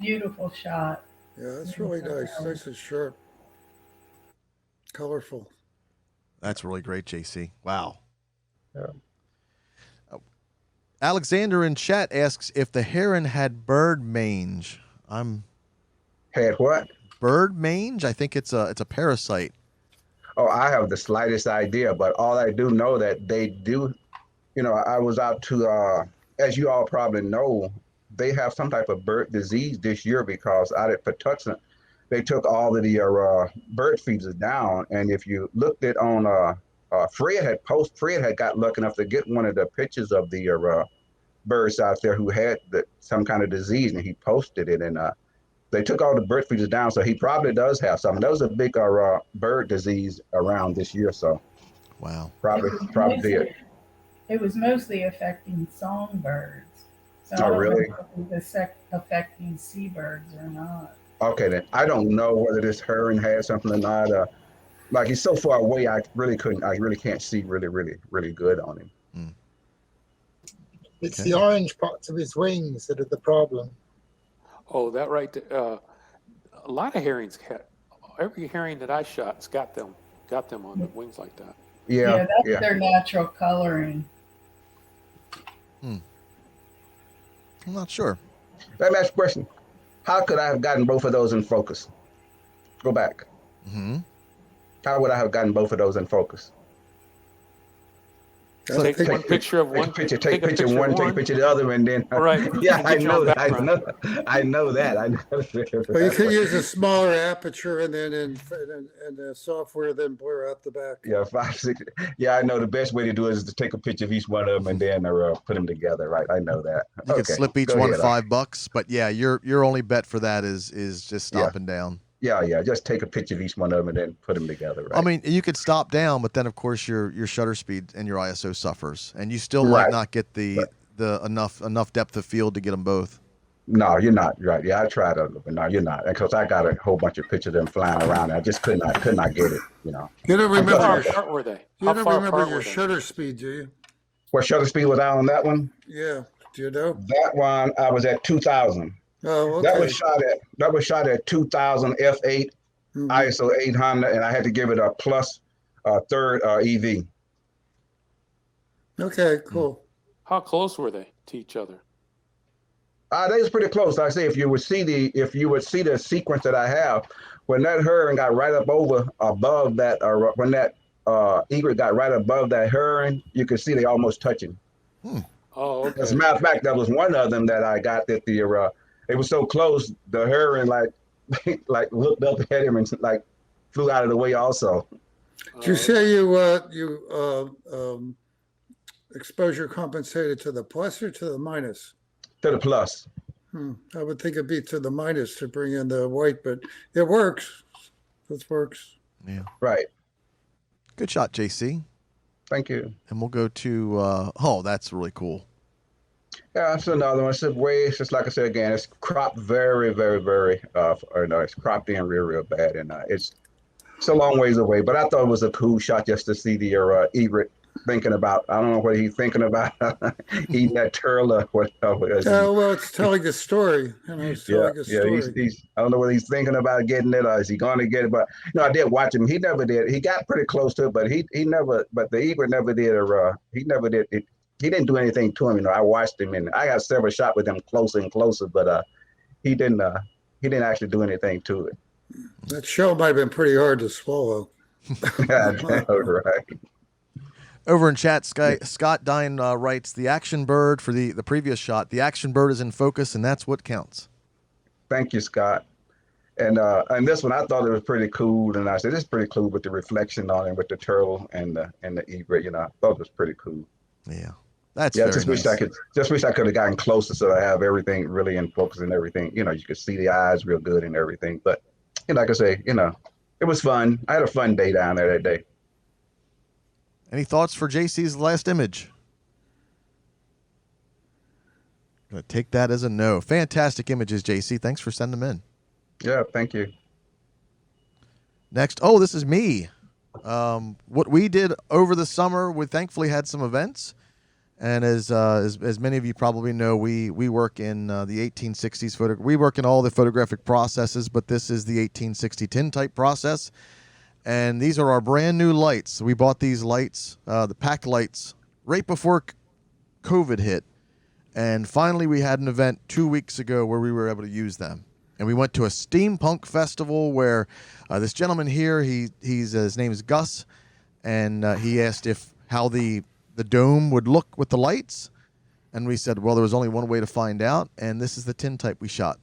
Beautiful shot. Yeah, that's really nice. Nice and sharp. Colorful. That's really great, JC. Wow. Yeah. Alexander in chat asks if the heron had bird mange. Had what? Bird mange? I think it's a parasite. Oh, I have the slightest idea, but all I do know that they do. I was out to, as you all probably know, they have some type of bird disease this year because out at Patuxent, they took all of the bird feeders down. And if you looked at on, Fred had got lucky enough to get one of the pictures of the birds out there who had some kind of disease, and he posted it. And they took all the bird feeders down, so he probably does have something. There was a big bird disease around this year, so wow, probably did. It was mostly affecting songbirds. So Oh, I don't really? know if it was affecting seabirds or not. Okay, then I don't know whether this heron had something or not. Like he's so far away, I really can't see really good on him. It's Okay. the orange parts of his wings that are the problem. Oh, that right. A lot of herrings, every herring that I shot's got them on the wings like that. Yeah, That's their natural coloring. I'm not sure. Let me ask you a question. How could I have gotten both of those in focus? Go back. Mm-hmm. How would I have gotten both of those in focus? Take one picture of one. Take picture one, take a picture of the other, and then. Right. Yeah, I Get your know own that. background. I know that. Well, you could use a smaller aperture and then in the software, then blur out the back. Yeah, 5, 6. Yeah, I know the best way to do it is to take a picture of each one of them and then put them together. Right, I know that. You could slip each one $5, but yeah, your only bet for that is just stopping down. Yeah. Just take a picture of each one of them and then put them together. Right? I mean, you could stop down, but then of course your shutter speed and your ISO suffers, and you still might not get the enough depth of field to get them both. No, you're not right. Yeah, I tried a little bit. No, you're not, because I got a whole bunch of pictures of them flying around, and I just could not get it. You don't remember How far apart were they? You don't remember your shutter speed, do you? What shutter speed was I on that one? Yeah. Do you know? That one I was at 2,000. Oh, okay. That was shot at 2,000 f8, ISO 800, and I had to give it a plus third EV. Okay, cool. How close were they to each other? They was pretty close. I say if you would see the sequence that I have, when that heron got right up above that, when that egret got right above that heron, you could see they almost touching. Oh, okay. As a matter of fact, that was one of them that I got that it was so close, the heron like looked up at him and like flew out of the way also. Did you say you exposure compensated to the plus or to the minus? To the plus. I would think it'd be to the minus to bring in the white, but it works. This works. Yeah. Right. Good shot, JC. Thank you. And we'll go to that's really cool. Yeah, that's another one. It's just like I said again, it's cropped very, very, very it's cropped in real bad, and it's a long ways away. But I thought it was a cool shot just to see the egret thinking about, I don't know what he's thinking about, eating that turtle or what. Well, it's telling a story. It's telling a story. He's I don't know whether he's thinking about getting it or is he going to get it. But I did watch him. He never did. He got pretty close to it, but he never. But the egret never did. He never did. He didn't do anything to him. I watched him, and I got several shots with him closer and closer, but he didn't actually do anything to it. That show might have been pretty hard to swallow. Yeah, right. Over in chat, Scott Dine writes, the action bird for the previous shot. The action bird is in focus, and that's what counts. Thank you, Scott. And this one I thought it was pretty cool, and I said it's pretty cool with the reflection on it with the turtle and the egret. I thought it was pretty cool. Yeah, that's yeah. Very Just nice. wish I could have gotten closer so I have everything really in focus and everything. You could see the eyes real good and everything. But like I say, it was fun. I had a fun day down there that day. Any thoughts for JC's last image? Gonna take that as a no. Fantastic images, JC. Thanks for sending them in. Yeah, thank you. Next, oh, this is me. What we did over the summer, we thankfully had some events, and as many of you probably know, we work in the 1860s we work in all the photographic processes, but this is the 1860 tintype process, and these are our brand new lights. We bought these lights, the pack lights, right before COVID hit, and finally we had an event 2 weeks ago where we were able to use them. And we went to a steampunk festival where this gentleman here, his name is Gus, and he asked how the dome would look with the lights, and we said, well, there was only one way to find out, and this is the tintype we shot.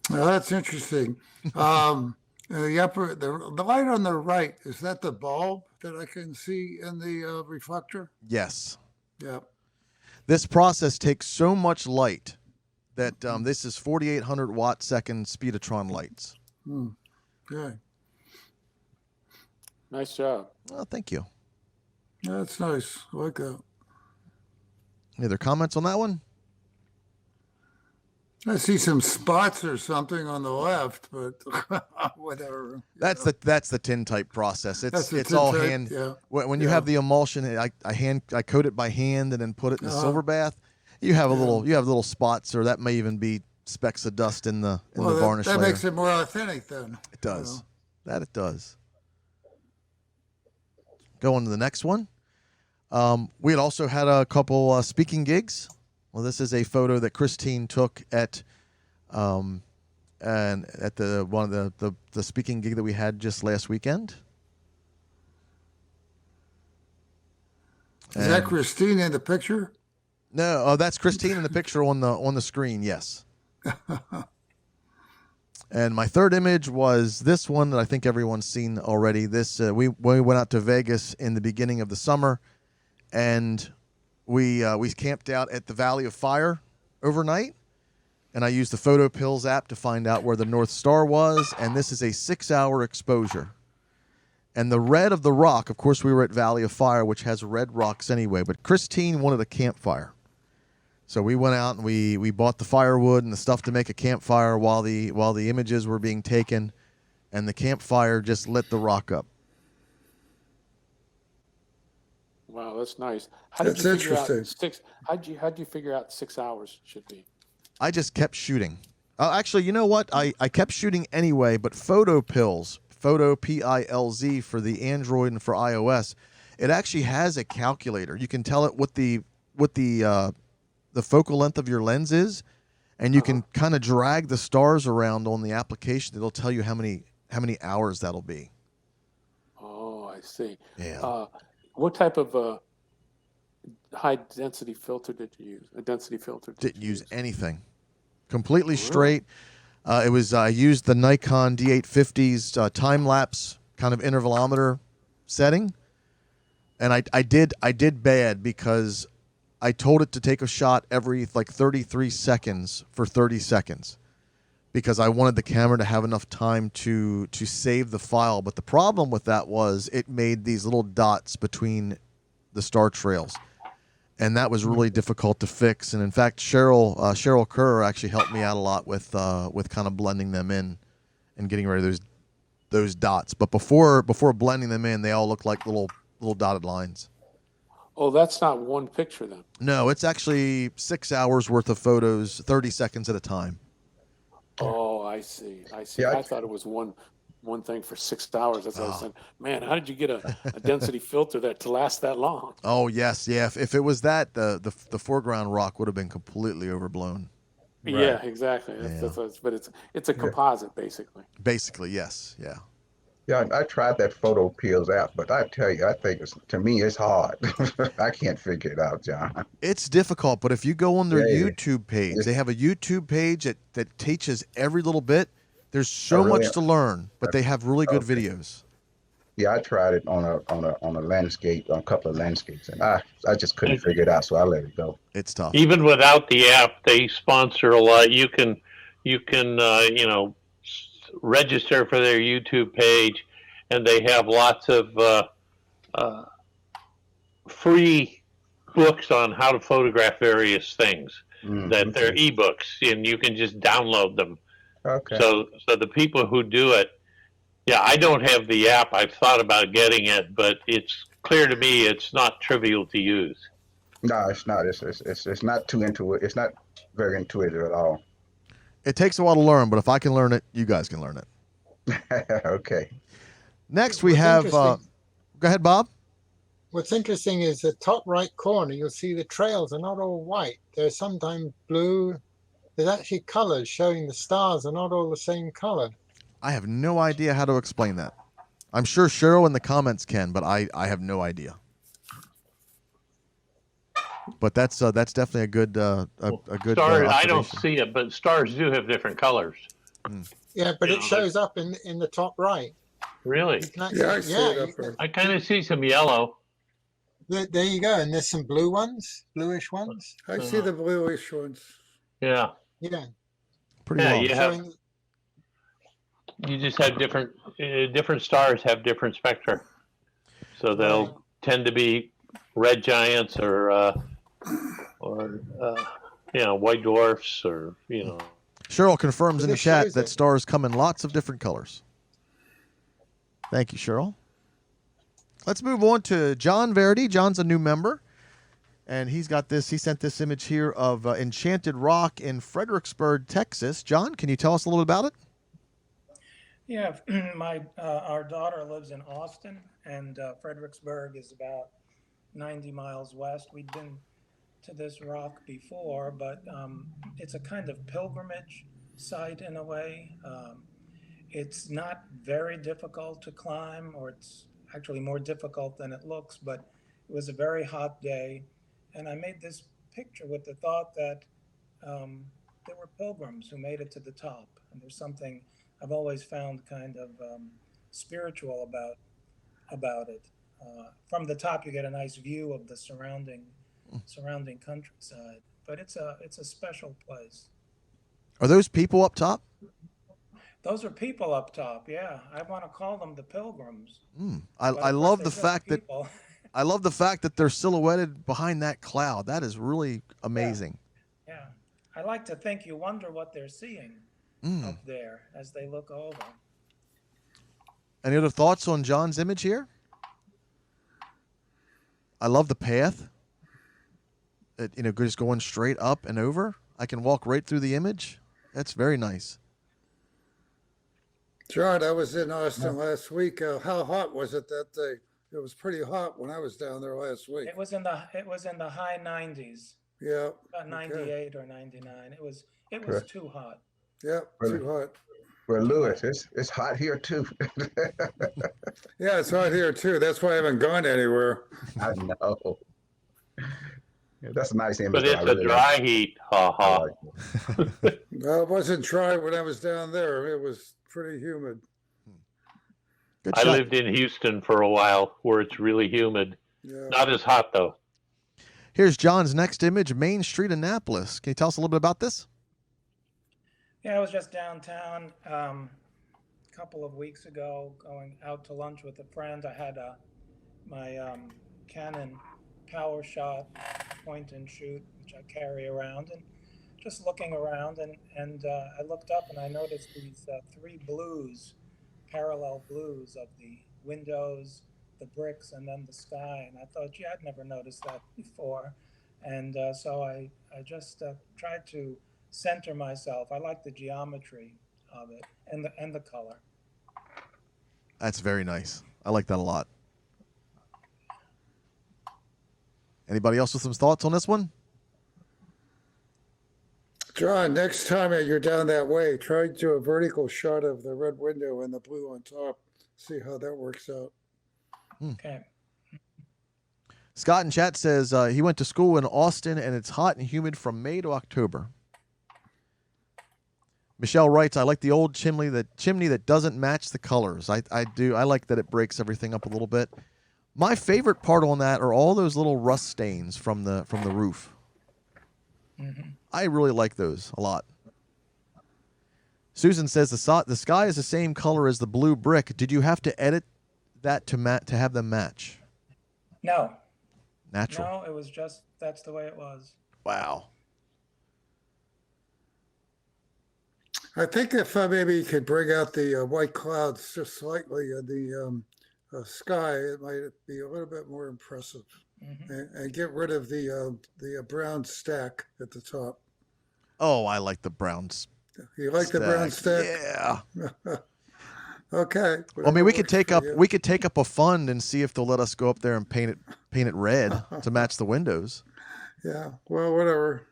Well, that's interesting. The light on the right, is that the bulb that I can see in the reflector? Yes. Yeah. This process takes so much light that this is 4,800 watt second speedotron lights. Okay. Nice job. Oh, thank you. Yeah, that's nice. I like that. Any other comments on that one? I see some spots or something on the left, but whatever. That's the tintype process. It's all tintype, hand. yeah. When you have the emulsion, I coat it by hand and then put it in a silver bath. You have little spots, or that may even be specks of dust in the varnish that layer. makes it more authentic then. It does. That it does. Go on to the next one. We had also had a couple speaking gigs. Well, this is a photo that Christine took at and at one of the speaking gig that we had just last weekend. Is that Christine in the picture? No, that's Christine in the picture on the screen. Yes. And my third image was this one that I think everyone's seen already. This we went out to Vegas in the beginning of the summer, and we camped out at the Valley of Fire overnight, and I used the Photo Pills app to find out where the North Star was, and this is a 6-hour exposure. And the red of the rock, of course, we were at Valley of Fire, which has red rocks anyway, but Christine wanted a campfire. So we went out and we bought the firewood and the stuff to make a campfire while the images were being taken, and the campfire just lit the rock up. Wow, that's nice. That's interesting. How'd you figure out 6 hours should be? I just kept shooting. Actually, you know what? I kept shooting anyway, but Photo Pills, Photo Pilz for the Android and for iOS, it actually has a calculator. You can tell it what the focal length of your lens is, and you can kind of drag the stars around on the application. It'll tell you how many hours that'll be. Oh, I see. Yeah. What type of high density filter did you use? A density filter? Didn't use anything. Completely straight. I used the Nikon D850's time lapse kind of intervalometer setting, and I did bad because I told it to take a shot every 33 seconds for 30 seconds because I wanted the camera to have enough time to save the file. But the problem with that was it made these little dots between the star trails, and that was really difficult to fix. And in fact, Cheryl Kerr actually helped me out a lot with kind of blending them in and getting rid of those dots. But before blending them in, they all look like little dotted lines. Oh, that's not one picture then. No, it's actually 6 hours worth of photos, 30 seconds at a time. Oh, I see. Yeah, I thought it was one thing for 6 hours. That's what I was saying. Man, how did you get a density filter to last that long? Oh yes, yeah. If it was that, the foreground rock would have been completely overblown. Yeah, exactly. But it's a composite basically. Basically, yes. Yeah. Yeah, I tried that photo pills app, but I tell you, I think to me it's hard. I can't figure it out, John. It's difficult, but if you go on their Yeah, YouTube page, they it's have a YouTube page that teaches every little bit. There's oh, so really much to learn, but they have really good okay. videos. Yeah, I tried it on a landscape, on a couple of landscapes, and I just couldn't And figure it out, so I let it go. It's tough. even without the app, they sponsor a lot. You can register for their YouTube page, and they have lots of uh, free books on how to photograph various things. That they're Okay. ebooks, and you can just download them. Okay. So the people who do it, yeah, I don't have the app. I've thought about getting it, but it's clear to me it's not trivial to use. No, it's not. It's not too it's not very intuitive at all. It takes a while to learn, but if I can learn it, you guys can learn it. Okay. Next, we What's have. interesting- Go ahead, Bob. What's interesting is the top right corner, you'll see the trails are not all white. They're sometimes blue. There's actually colors showing the stars are not all the same color. I have no idea how to explain that. I'm sure Cheryl in the comments can, but I have no idea. But that's definitely a good good Stars, I don't observation. see it, but stars do have different colors. Yeah, but You it know, shows up in the top right. Really? You can actually- Yeah, I see it up there. I kind of see some yellow. There you go. And there's some blue ones, bluish ones. I see the bluish ones. Yeah. Yeah. Pretty Yeah, well. you have. Showing, You just have different stars have different spectra, so they'll tend to be red giants or white dwarfs or Cheryl confirms But in the this chat shows that it. stars come in lots of different colors. Thank you, Cheryl. Let's move on to John Verity. John's a new member, and he's got this. He sent this image here of Enchanted Rock in Fredericksburg, Texas. John, can you tell us a little bit about it? Yeah, our daughter lives in Austin, and Fredericksburg is about 90 miles west. We'd been to this rock before, but it's a kind of pilgrimage site in a way. It's not very difficult to climb, or it's actually more difficult than it looks, but it was a very hot day, and I made this picture with the thought that there were pilgrims who made it to the top, and there's something I've always found kind of spiritual about it. From the top, you get a nice view of the surrounding countryside, but it's a special place. Are those people up top? Those are people up top. Yeah, I want to call them the pilgrims. I But of love course, the they're just fact that people. I love the fact that they're silhouetted behind that cloud. That is really amazing. Yeah, I like to think you wonder what they're seeing up there as they look over. Any other thoughts on John's image here? I love the path. Just going straight up and over. I can walk right through the image. That's very nice. John, I was in Austin last week. How hot was it that day? It was pretty hot when I was down there last week. It was in the high 90s, Yeah. about 98 or 99. It was Correct. too hot. Yeah, Really? too hot. Well, Lewis, it's hot here too. Yeah, it's hot here too. That's why I haven't gone anywhere. I know. Yeah, that's a nice image. but though. it's I a really dry like heat. it. Ha I ha. like it. Well, it wasn't dry when I was down there. It was pretty humid. Good I shot. lived in Houston for a while, where it's really humid. Yeah. Not as hot though. Here's John's next image, Main Street, Annapolis. Can you tell us a little bit about this? Yeah, I was just downtown a couple of weeks ago, going out to lunch with a friend. I had my Canon PowerShot point and shoot, which I carry around, and just looking around, and I looked up and I noticed these three blues, parallel blues of the windows, the bricks, and then the sky. And I thought, gee, I'd never noticed that before. And so I just tried to center myself. I like the geometry of it and the color. That's very nice. I like that a lot. Anybody else with some thoughts on this one? John, next time you're down that way, try to do a vertical shot of the red window and the blue on top. See how that works out. Okay. Scott in chat says he went to school in Austin and it's hot and humid from May to October. Michelle writes, I like the old chimney that doesn't match the colors. I do. I like that it breaks everything up a little bit. My favorite part on that are all those little rust stains from the roof. Mm-hmm. I really like those a lot. Susan says the sky is the same color as the blue brick. Did you have to edit that to have them match? No. Natural. No, it was just, that's the way it was. Wow. I think if maybe you could bring out the white clouds just slightly in the sky, it might be a little bit more impressive. Mm-hmm. And get rid of the brown stack at the top. Oh, I like the browns. You like the brown stack? Yeah. Okay. Well, I mean, we could take up a fund and see if they'll let us go up there and paint it red to match the windows. Yeah. Well, whatever.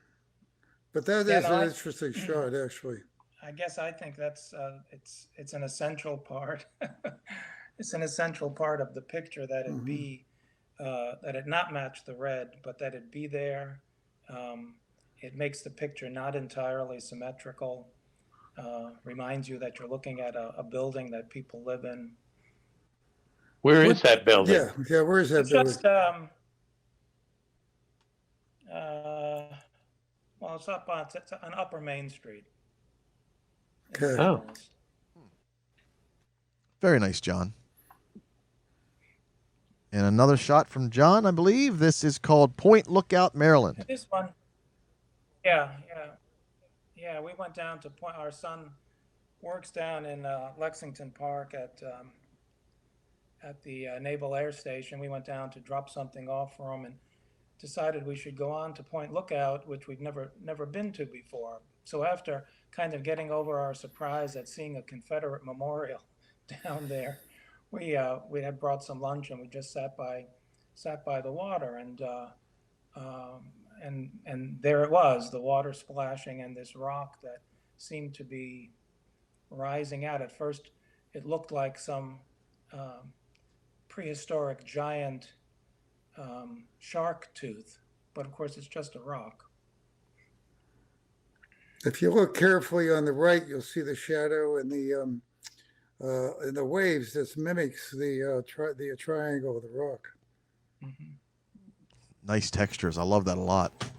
But that is an interesting Mm-hmm. shot, actually. I guess I think that's it's an essential part. It's an essential part of the picture that it be that it not match the red, but that it be there. It makes the picture not entirely symmetrical. Reminds you that you're looking at a building that people live in. Where is that building? Yeah. Where is that It's building? just well, it's up on Upper Main Street. Okay. Oh. Very nice, John. And another shot from John, I believe. This is called Point Lookout, Maryland. This one, yeah. We went down to Point. Our son works down in Lexington Park at the Naval Air Station. We went down to drop something off for him and decided we should go on to Point Lookout, which we've never been to before. So after kind of getting over our surprise at seeing a Confederate memorial down there, we had brought some lunch and we just sat by the water and there it was, the water splashing and this rock that seemed to be rising out. At first, it looked like some prehistoric giant shark tooth, but of course it's just a rock. If you look carefully on the right, you'll see the shadow and the waves. This mimics the triangle of the rock. Mm-hmm. Nice textures. I love that a lot.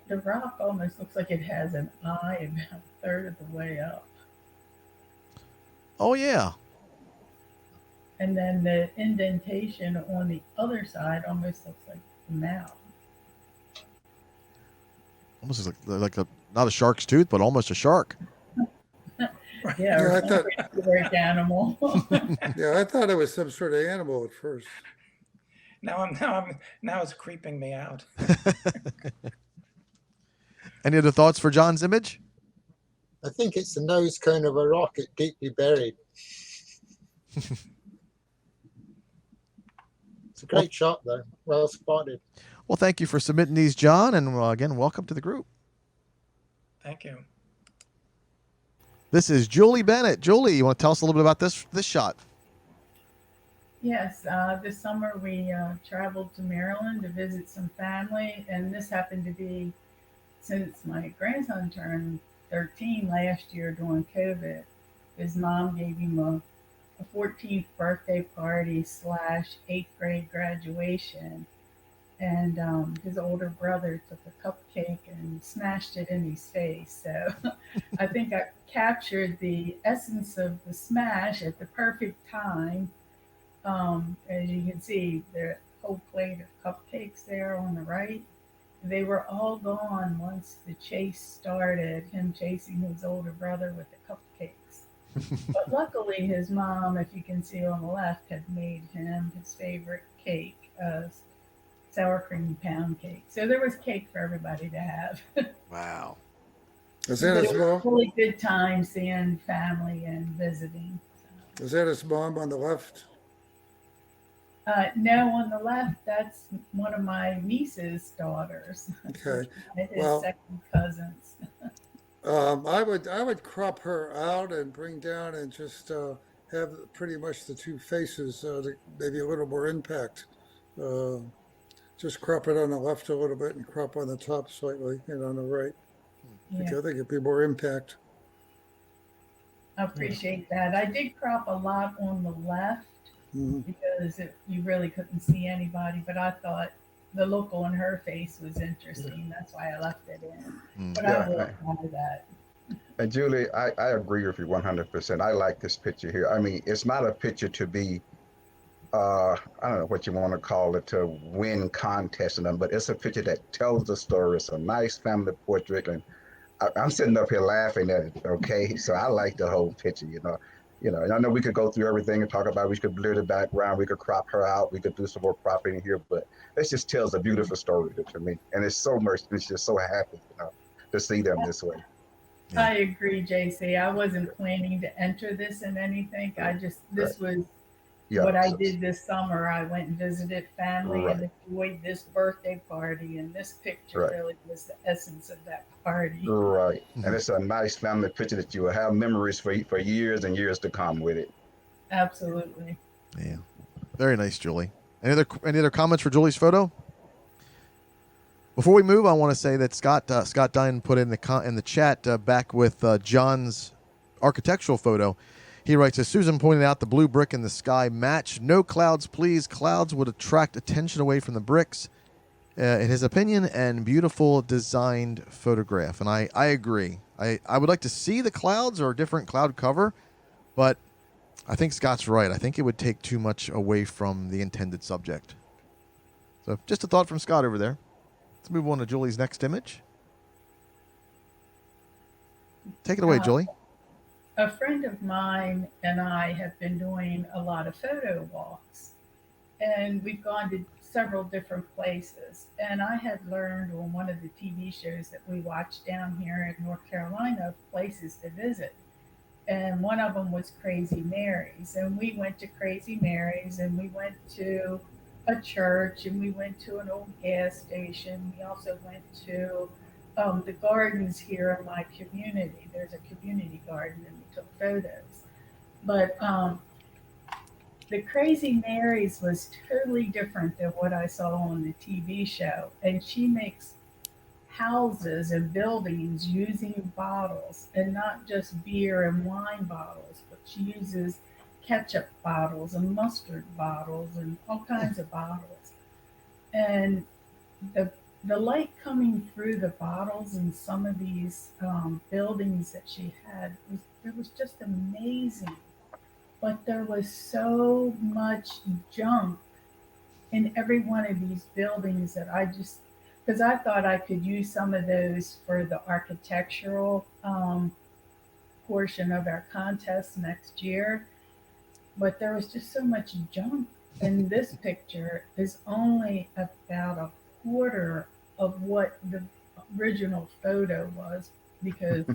The rock almost looks like it has an eye about a third of the way up. Oh, yeah. And then the indentation on the other side almost looks like the mouth. Almost like not a shark's tooth, but almost a shark. Yeah, or some prehistoric animal. Yeah, I thought it was some sort of animal at first. Now it's creeping me out. Any other thoughts for John's image? I think it's the nose cone of a rocket deeply buried. It's a great shot, though. Well spotted. Well, thank you for submitting these, John, and again, welcome to the group. Thank you. This is Julie Bennett. Julie, you want to tell us a little bit about this shot? Yes, this summer we traveled to Maryland to visit some family, and this happened to be since my grandson turned 13 last year during COVID. His mom gave him a 14th birthday party / 8th grade graduation, and his older brother took a cupcake and smashed it in his face. So I think I captured the essence of the smash at the perfect time. As you can see, the whole plate of cupcakes there on the right, they were all gone once the chase started, him chasing his older brother with the cupcakes. But luckily his mom, if you can see on the left, had made him his favorite cake, sour cream pound cake. So there was cake for everybody to have. Wow. Is that his It was a mom? really good time seeing family and visiting. Is that his mom on the left? No, on the left, that's one of my niece's daughters. Okay. His Well, second cousins. I would crop her out and bring down and just have pretty much the two faces, maybe a little more impact. Uh, just crop it on the left a little bit and crop on the top slightly and on the right. Yeah, I think it'd be more impact. I appreciate that. I did crop a lot on the left Mhm. because you really couldn't see anybody, but I thought the look on her face was interesting. That's why I left it in. But I Yeah, will try that. and Julie, I agree with you 100%. I like this picture here. I mean, it's not a picture to be, I don't know what you want to call it, to win contests and them, but it's a picture that tells the story. It's a nice family portrait, and I'm sitting up here laughing at it. Okay, so I like the whole picture. And I know we could go through everything and talk about. We could blur the background. We could crop her out. We could do some more cropping in here, but it just tells a beautiful story to me, and it's so much. It's just so happy, to see them this way. Yeah. I agree, JC. I wasn't planning to enter this in anything. This was Yeah, what I so- did this summer. I went and visited family Right. and enjoyed this birthday party, and this picture Right. really was the essence of that party. right, and it's a nice family picture that you will have memories for years and years to come with it. Absolutely. Yeah. Very nice, Julie. Any other comments for Julie's photo? Before we move, I want to say that Scott Dine put in the chat back with John's architectural photo. He writes, as Susan pointed out, the blue brick in the sky match. No clouds, please. Clouds would attract attention away from the bricks, in his opinion, and beautiful designed photograph. And I agree. I would like to see the clouds or a different cloud cover, but I think Scott's right. I think it would take too much away from the intended subject. So just a thought from Scott over there. Let's move on to Julie's next image. Take it away, Julie. A friend of mine and I have been doing a lot of photo walks, and we've gone to several different places. And I had learned on one of the TV shows that we watched down here in North Carolina of places to visit. And one of them was Crazy Mary's. And we went to Crazy Mary's, and we went to a church, and we went to an old gas station. We also went to the gardens here in my community. There's a community garden, and we took photos. But the Crazy Mary's was totally different than what I saw on the TV show. And she makes houses and buildings using bottles, and not just beer and wine bottles, but she uses ketchup bottles and mustard bottles and all kinds of bottles. And the light coming through the bottles in some of these buildings that she had was just amazing. But there was so much junk in every one of these buildings that because I thought I could use some of those for the architectural portion of our contest next year. But there was just so much junk. And this picture is only about a quarter of what the original photo was, because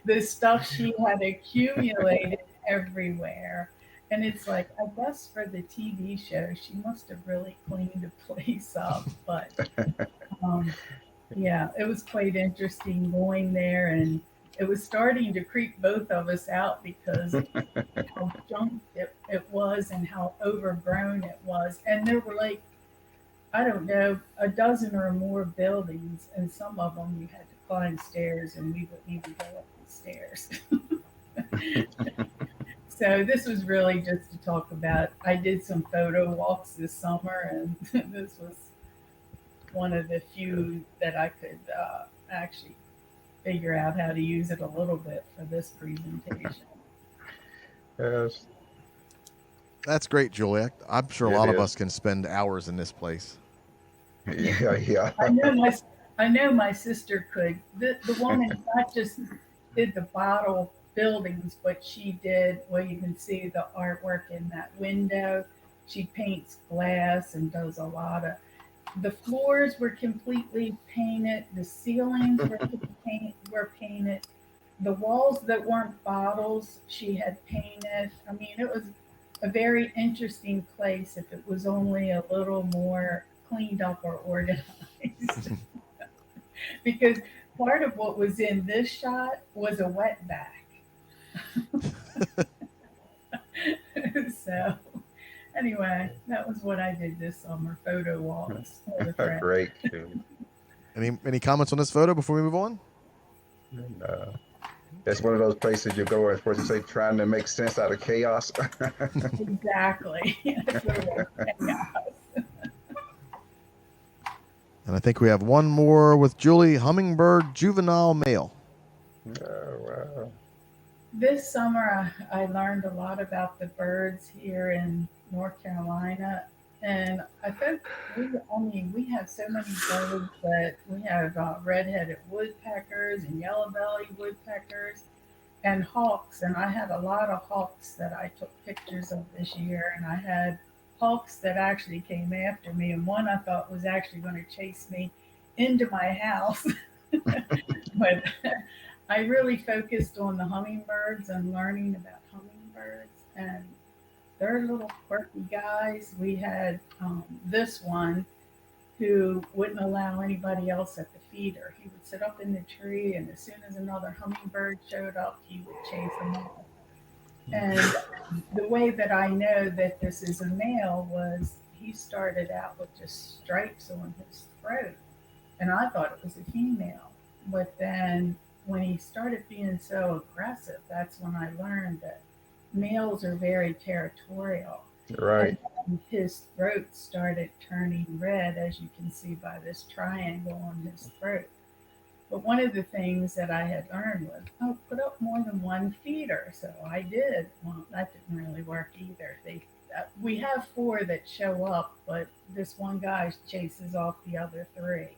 the stuff she had accumulated everywhere. And it's like, I guess for the TV show, she must have really cleaned the place up. But yeah, it was quite interesting going there. And it was starting to creep both of us out because how junk it was and how overgrown it was. And there were like, I don't know, a dozen or more buildings, and some of them you had to climb stairs, and we wouldn't even go up the stairs. So this was really just to talk about. I did some photo walks this summer, and this was one of the few that I could actually figure out how to use it a little bit for this presentation. Yes, That's great, Julie. I'm sure a It lot of is. us can spend hours in this place. yeah. I know my sister could. The woman not just did the bottle buildings, but she did, well, you can see the artwork in that window. She paints glass and does a lot of, the floors were completely painted, the ceilings were painted, the walls that weren't bottles she had painted. I mean, it was a very interesting place if it was only a little more cleaned up or organized. Because part of what was in this shot was a wetback. So anyway, that was what I did this summer, photo walks with a friend. Great. Julie. Any comments on this photo before we move on? Uh, It's one of those places you go, as what you say, trying to make sense out of chaos. Exactly. That's what it was. Chaos. And I think we have one more with Julie. Hummingbird juvenile male. Oh, wow. This summer, I learned a lot about the birds here in North Carolina. And I think we have so many birds that we have red-headed woodpeckers and yellow-bellied woodpeckers and hawks. And I had a lot of hawks that I took pictures of this year. And I had hawks that actually came after me. And one I thought was actually going to chase me into my house. But I really focused on the hummingbirds and learning about hummingbirds. And they're little quirky guys. We had this one who wouldn't allow anybody else at the feeder. He would sit up in the tree, and as soon as another hummingbird showed up, he would chase them off. And the way that I know that this is a male was he started out with just stripes on his throat, and I thought it was a female. But then when he started being so aggressive, that's when I learned that males are very territorial. Right. And his throat started turning red, as you can see by this triangle on his throat. But one of the things that I had learned was, put up more than one feeder. So I did. Well, that didn't really work either. We have 4 that show up, but this one guy chases off the other 3.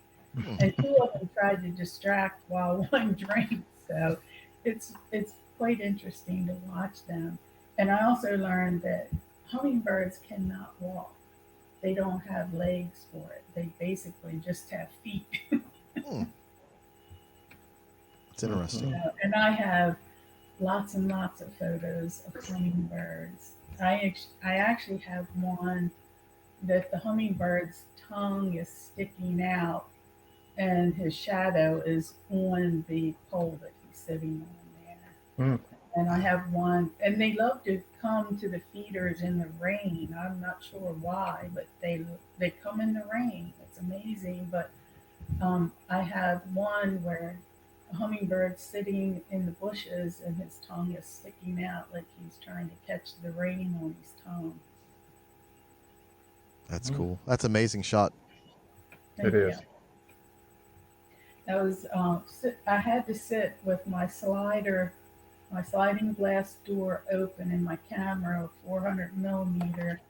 And 2 of them tried to distract while one drinks. So it's quite interesting to watch them. And I also learned that hummingbirds cannot walk. They don't have legs for it. They basically just have feet. It's interesting. And I have lots and lots of photos of hummingbirds. I actually have one that the hummingbird's tongue is sticking out and his shadow is on the pole that he's sitting on there. And I have one, and they love to come to the feeders in the rain. I'm not sure why, but they come in the rain. It's amazing. But I have one where a hummingbird's sitting in the bushes and his tongue is sticking out like he's trying to catch the rain on his tongue. That's cool. That's an amazing shot. Thank It is. you. That was I had to sit with my sliding glass door open and my camera, 400 millimeter,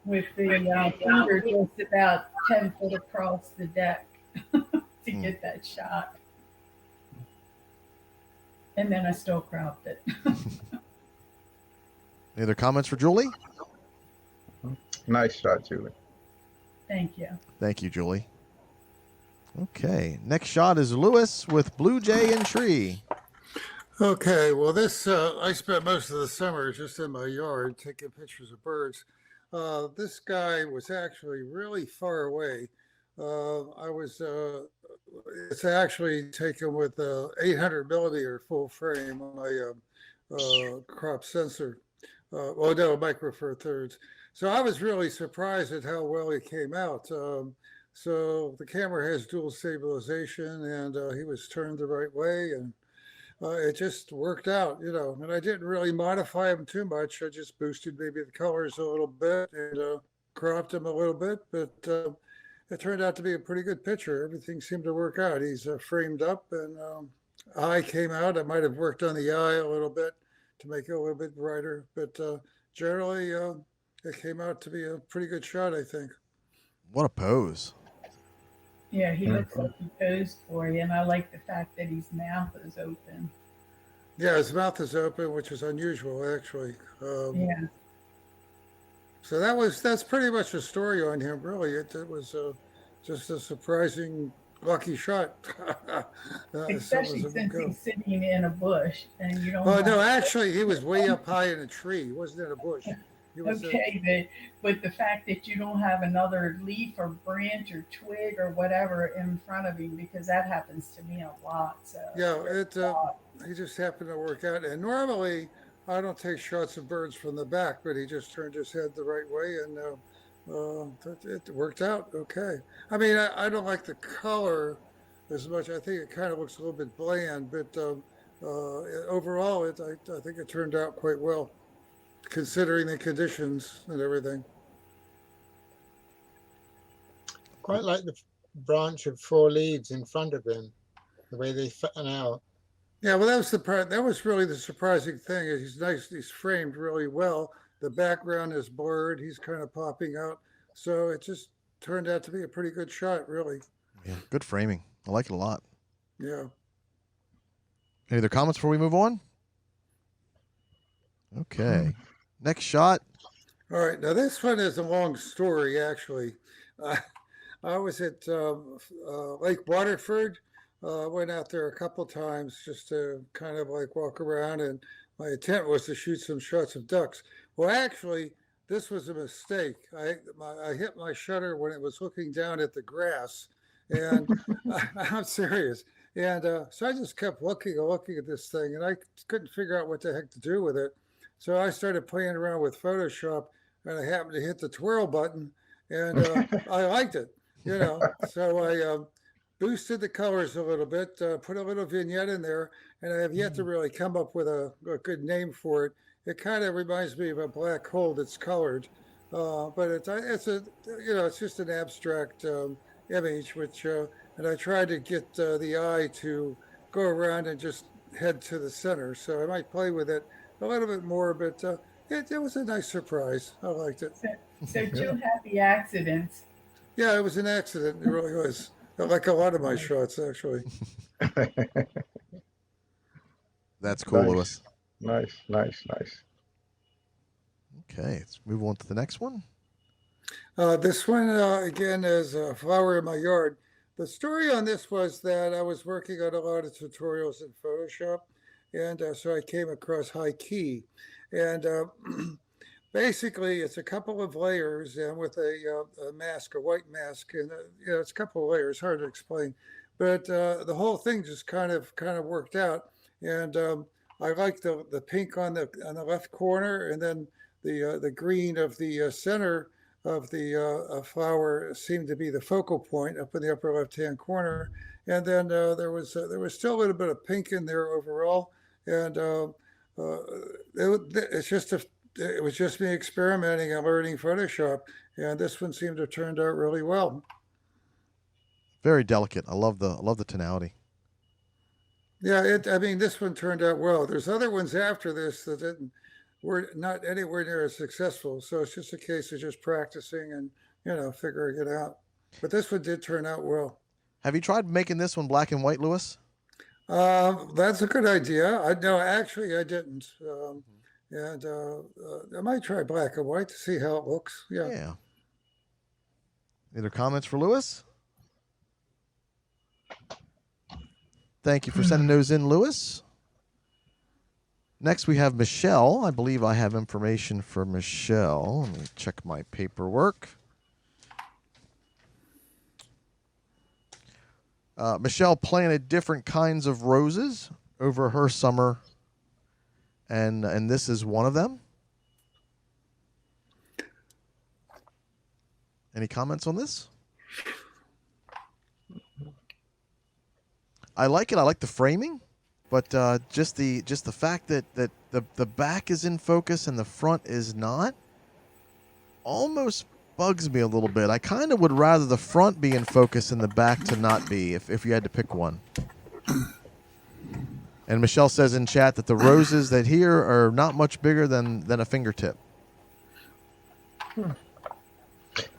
with the feeder just about 10 foot across the deck to get that shot. And then I still cropped it. Any other comments for Julie? Nice shot, Julie. Thank you. Thank you, Julie. Okay, next shot is Lewis with Blue Jay and Tree. Okay, well, this I spent most of the summer just in my yard taking pictures of birds. This guy was actually really far away. It's actually taken with 800 millimeter full frame on my crop sensor. Micro Four Thirds. So I was really surprised at how well he came out. So the camera has dual stabilization, and he was turned the right way, and it just worked out, And I didn't really modify him too much. I just boosted maybe the colors a little bit and cropped him a little bit, but it turned out to be a pretty good picture. Everything seemed to work out. He's framed up, and eye came out. I might have worked on the eye a little bit to make it a little bit brighter, but generally it came out to be a pretty good shot, I think. What a pose. Yeah, he looks like he posed for you, and I like the fact that his mouth is open. Yeah, his mouth is open, which is unusual, actually. Yeah. So that's pretty much the story on him, really. It was just a surprising lucky shot. Especially since he's sitting in a bush and you don't Oh have. no, actually, he was way up high in a tree. He wasn't in a bush. He was. Okay, but the fact that you don't have another leaf or branch or twig or whatever in front of him, because that happens to me a lot. So Yeah, he just happened to work out. And normally, I don't take shots of birds from the back, but he just turned his head the right way, and it worked out okay. I mean, I don't like the color as much. I think it kind of looks a little bit bland, but overall, I think it turned out quite well, considering the conditions and everything. Quite like the branch of 4 leaves in front of him, the way they fatten out. Yeah, well, that was the part. That was really the surprising thing. Is he's nice. He's framed really well. The background is blurred. He's kind of popping out. So it just turned out to be a pretty good shot, really. Yeah, good framing. I like it a lot. Yeah. Any other comments before we move on? Okay. Next shot. All right. Now this one is a long story, actually. I was at Lake Waterford. Went out there a couple times just to kind of like walk around, and my intent was to shoot some shots of ducks. Well, actually, this was a mistake. I hit my shutter when it was looking down at the grass, and I'm serious. And so I just kept looking at this thing, and I couldn't figure out what the heck to do with it. So I started playing around with Photoshop, and I happened to hit the twirl button, and I liked it, you know. So I boosted the colors a little bit, put a little vignette in there, and I have yet to really come up with a good name for it. It kind of reminds me of a black hole that's colored, but it's just an abstract image, which and I tried to get the eye to go around and just head to the center. So I might play with it a little bit more, but it was a nice surprise. I liked it. So two happy accidents. Yeah, it was an accident. It really was. Like a lot of my shots, actually. That's cool, Nice. Lewis. Nice. Okay, let's move on to the next one. This one, again, is a flower in my yard. The story on this was that I was working on a lot of tutorials in Photoshop, and so I came across High Key. And basically, it's a couple of layers, and with a mask, a white mask, and it's a couple of layers, hard to explain. But the whole thing just kind of worked out, and I like the pink on the left corner, and then the green of the center of the flower seemed to be the focal point up in the upper left-hand corner, and then there was still a little bit of pink in there overall, and it was just me experimenting and learning Photoshop, and this one seemed to have turned out really well. Very delicate. I love the tonality. Yeah, I mean, this one turned out well. There's other ones after this that were not anywhere near as successful. So it's just a case of just practicing and, figuring it out. But this one did turn out well. Have you tried making this one black and white, Lewis? That's a good idea. No, actually, I didn't. And I might try black and white to see how it looks. Yeah. Yeah. Any other comments for Lewis? Thank you for sending those in, Lewis. Next, we have Michelle. I believe I have information for Michelle. Let me check my paperwork. Michelle planted different kinds of roses over her summer, and this is one of them. Any comments on this? I like it. I like the framing, but just the fact that the back is in focus and the front is not almost bugs me a little bit. I kind of would rather the front be in focus and the back to not be, if you had to pick one. And Michelle says in chat that the roses that here are not much bigger than a fingertip.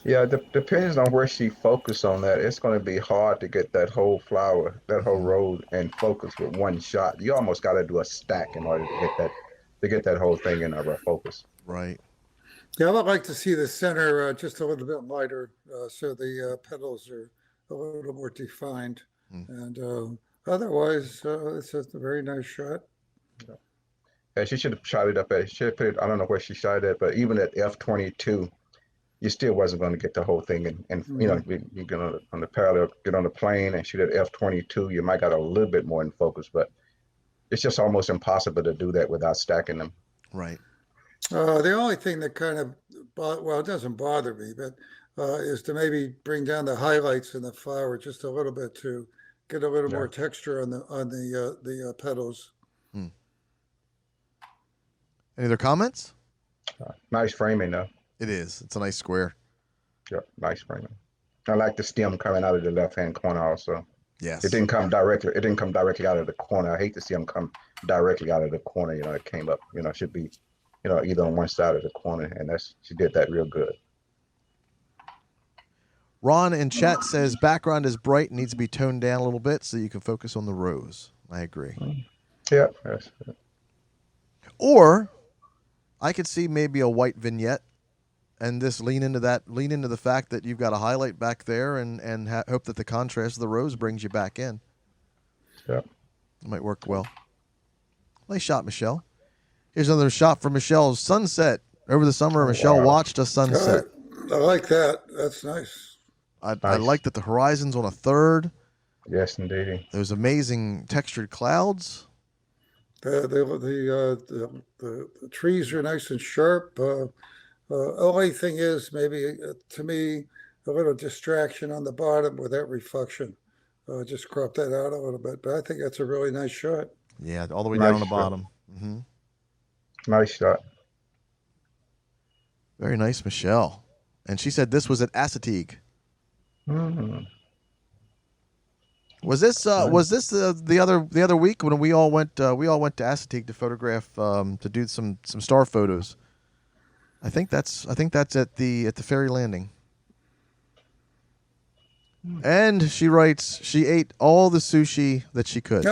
Yeah, depends on where she focused on that. It's going to be hard to get that whole flower, that whole row in focus with one shot. You almost got to do a stack in order to get that whole thing in our focus. Right. Yeah, I would like to see the center just a little bit lighter, so the petals are a little more defined. Mm. And otherwise, it's just a very nice shot. Yeah, she should have shot it up at. She should have put it. I don't know where she shot it, but even at f/22, you still wasn't going to get the whole thing. And you know, you get on the parallel, get on the plane and shoot at f/22. You might got a little bit more in focus, but it's just almost impossible to do that without stacking them. Right. The only thing that kind of, well, it doesn't bother me, but is to maybe bring down the highlights in the flower just a little bit to get a little more texture on the petals. Any other comments? Nice framing, though. It is. It's a nice square. Yep, nice framing. I like the stem coming out of the left-hand corner also. Yes. It didn't come directly. It didn't come directly out of the corner. I hate to see them come directly out of the corner. You know, it came up. You know, it should be, you know, either on one side of the corner, and she did that real good. Ron in chat says background is bright and needs to be toned down a little bit so you can focus on the rose. I agree. Yeah. Yes. Or I could see maybe a white vignette and this lean into the fact that you've got a highlight back there and hope that the contrast of the rose brings you back in. Yeah. It might work well. Nice shot, Michelle. Here's another shot from Michelle's sunset. Over the summer, Michelle watched a sunset. I like that. That's nice. I like that the horizon's on a third. Yes, indeed. There's amazing textured clouds. The trees are nice and sharp. Only thing is maybe to me a little distraction on the bottom with that reflection. Just crop that out a little bit, but I think that's a really nice shot. Yeah, all the way down on the bottom. Mm-hmm. Nice shot. Very nice, Michelle. And she said this was at Assateague. Was this the other week when we all went to Assateague to photograph to do some star photos? I think that's at the ferry landing. And she writes she ate all the sushi that she could.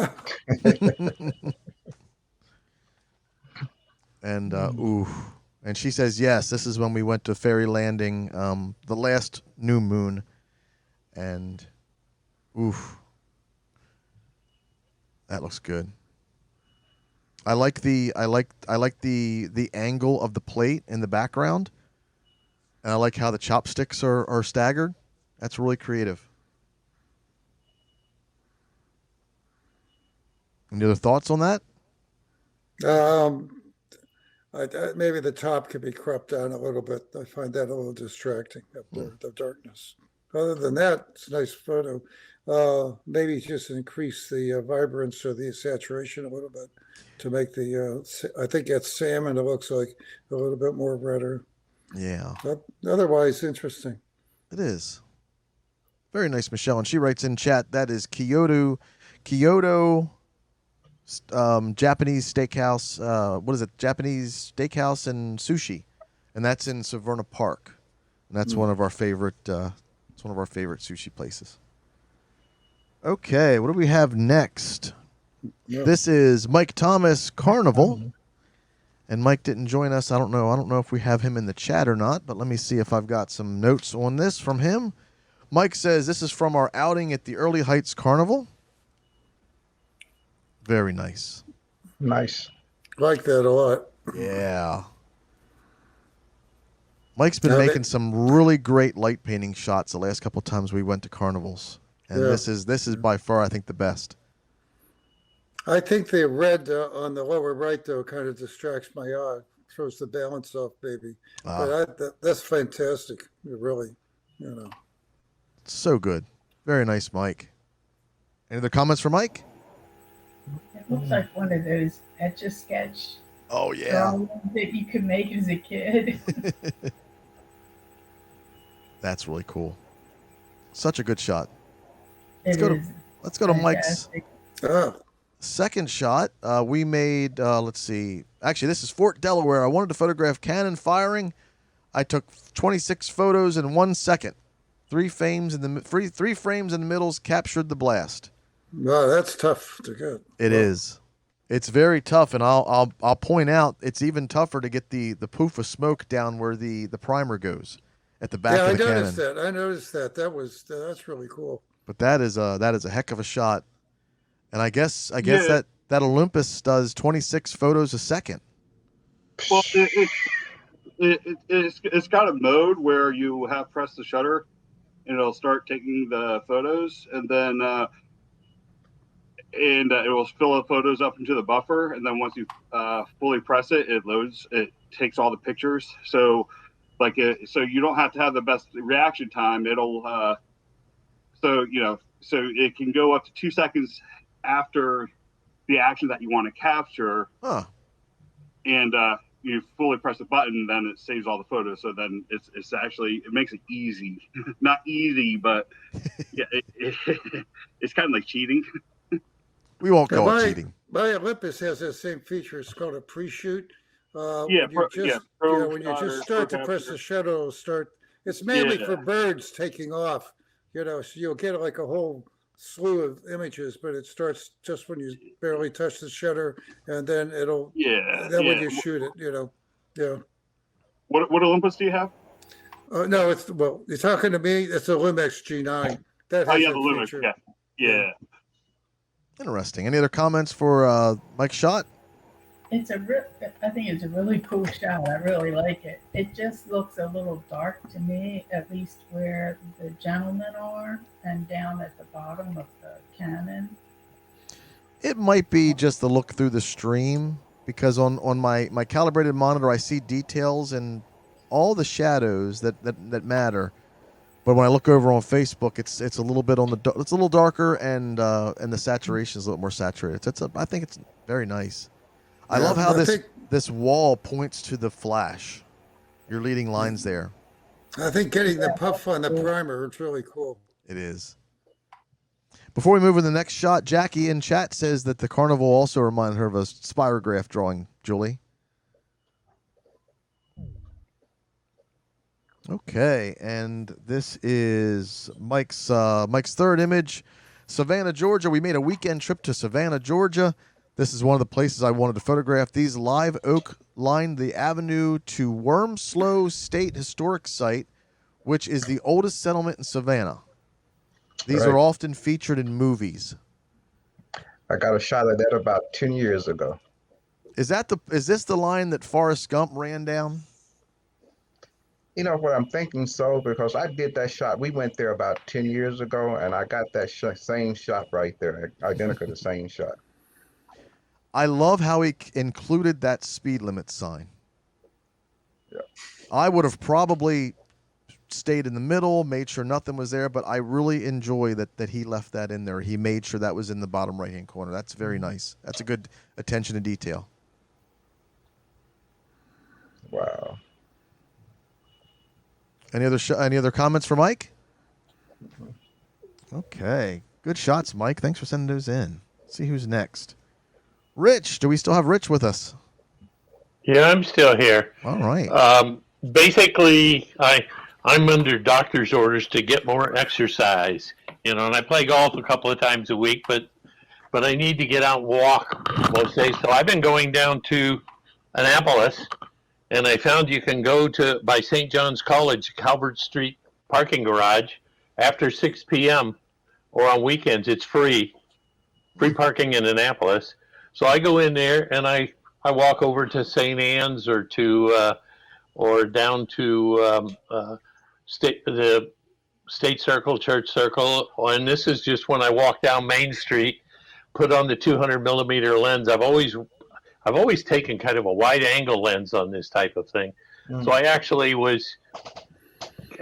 And ooh. And she says, yes, this is when we went to ferry landing, the last new moon. And oof. That looks good. I like the angle of the plate in the background. And I like how the chopsticks are staggered. That's really creative. Any other thoughts on that? Maybe the top could be cropped down a little bit. I find that a little distracting up there, the darkness. Other than that, it's a nice photo. Maybe just increase the vibrance or the saturation a little bit to make the, I think that's salmon. It looks like a little bit more redder. Yeah. But otherwise, interesting. It is. Very nice, Michelle. And she writes in chat, that is Kyoto Japanese steakhouse. What is it? Japanese steakhouse and sushi. And that's in Severna Park. And that's one of our favorite sushi places. Okay, what do we have next? Yep. This is Mike Thomas Carnival. And Mike didn't join us. I don't know if we have him in the chat or not, but let me see if I've got some notes on this from him. Mike says this is from our outing at the Early Heights Carnival. Very nice. Nice. Like that a lot. Yeah. Mike's been making some really great light painting shots the last couple of times we went to carnivals. And this is by far, I think, the best. I think the red on the lower right, though, kind of distracts my eye, throws the balance off, maybe. But that's fantastic, really, So good. Very nice, Mike. Any other comments for Mike? It looks like one of those Etch-a-Sketch. Oh, yeah. That you could make as a kid. That's really cool. Such a good shot. Let's go to Mike's second shot. We made, let's see. Actually, this is Fort Delaware. I wanted to photograph cannon firing. I took 26 photos in 1 second. Three frames in the middles captured the blast. No, that's tough to get. It is. It's very tough, and I'll point out it's even tougher to get the poof of smoke down where the primer goes. at the back Yeah, I of the noticed cannon. that. I noticed that. That's really cool. But that is a heck of a shot. And I guess Yeah. that Olympus does 26 photos a second. Well, it's got a mode where you have press the shutter and it'll start taking the photos, and then it will fill the photos up into the buffer, and then once you fully press it, it loads. It takes all the pictures. So so you don't have to have the best reaction time. It'll so it can go up to 2 seconds after the action that you want to capture. Huh. And you fully press the button, then it saves all the photos. So then it makes it easy. Not easy, but yeah, it's kind of like cheating. We won't call it cheating. My Olympus has that same feature. It's called a pre-shoot. When you just start to press the shutter, it'll start. It's mainly for birds taking off. So you'll get like a whole slew of images, but it starts just when you barely touch the shutter, and then it'll. Then when you shoot it, Yeah. What Olympus do you have? No, you're talking to me. It's a Lumix G9. That has the Lumix. feature. Yeah. Interesting. Any other comments for Mike Shot? I think it's a really cool shot. I really like it. It just looks a little dark to me, at least where the gentlemen are and down at the bottom of the cannon. It might be just the look through the stream, because on my calibrated monitor I see details and all the shadows that matter. But when I look over on Facebook, it's a little bit it's a little darker, and the saturation is a little more saturated. I think it's very nice. I love how this wall points to the flash. Your leading lines there. I think getting the puff on the primer is really cool. It is. Before we move to the next shot, Jackie in chat says that the carnival also reminded her of a spirograph drawing. Julie? Okay, and this is Mike's third image. Savannah, Georgia. We made a weekend trip to Savannah, Georgia. This is one of the places I wanted to photograph. These live oak line the avenue to Wormslow State Historic Site, which is the oldest settlement in Savannah. These are often featured in movies. I got a shot of that about 10 years ago. Is this the line that Forrest Gump ran down? You know what, I'm thinking so, because I did that shot. We went there about 10 years ago, and I got that same shot right there, identical to the same shot. I love how he included that speed limit sign. Yeah. I would have probably stayed in the middle, made sure nothing was there, but I really enjoy that he left that in there. He made sure that was in the bottom right-hand corner. That's very nice. That's a good attention to detail. Wow. Any other comments for Mike? Okay. Good shots, Mike. Thanks for sending those in. Let's see who's next. Rich. Do we still have Rich with us? Yeah, I'm still here. All right. Basically, I'm under doctor's orders to get more exercise, and I play golf a couple of times a week, but I need to get out and walk most days. So I've been going down to Annapolis, and I found you can go by St. John's College, Calvert Street parking garage after 6 p.m. or on weekends. It's free parking in Annapolis. So I go in there and I walk over to St. Anne's or down to the State Circle, Church Circle, and this is just when I walk down Main Street, put on the 200 millimeter lens. I've always taken kind of a wide angle lens on this type of thing. So I actually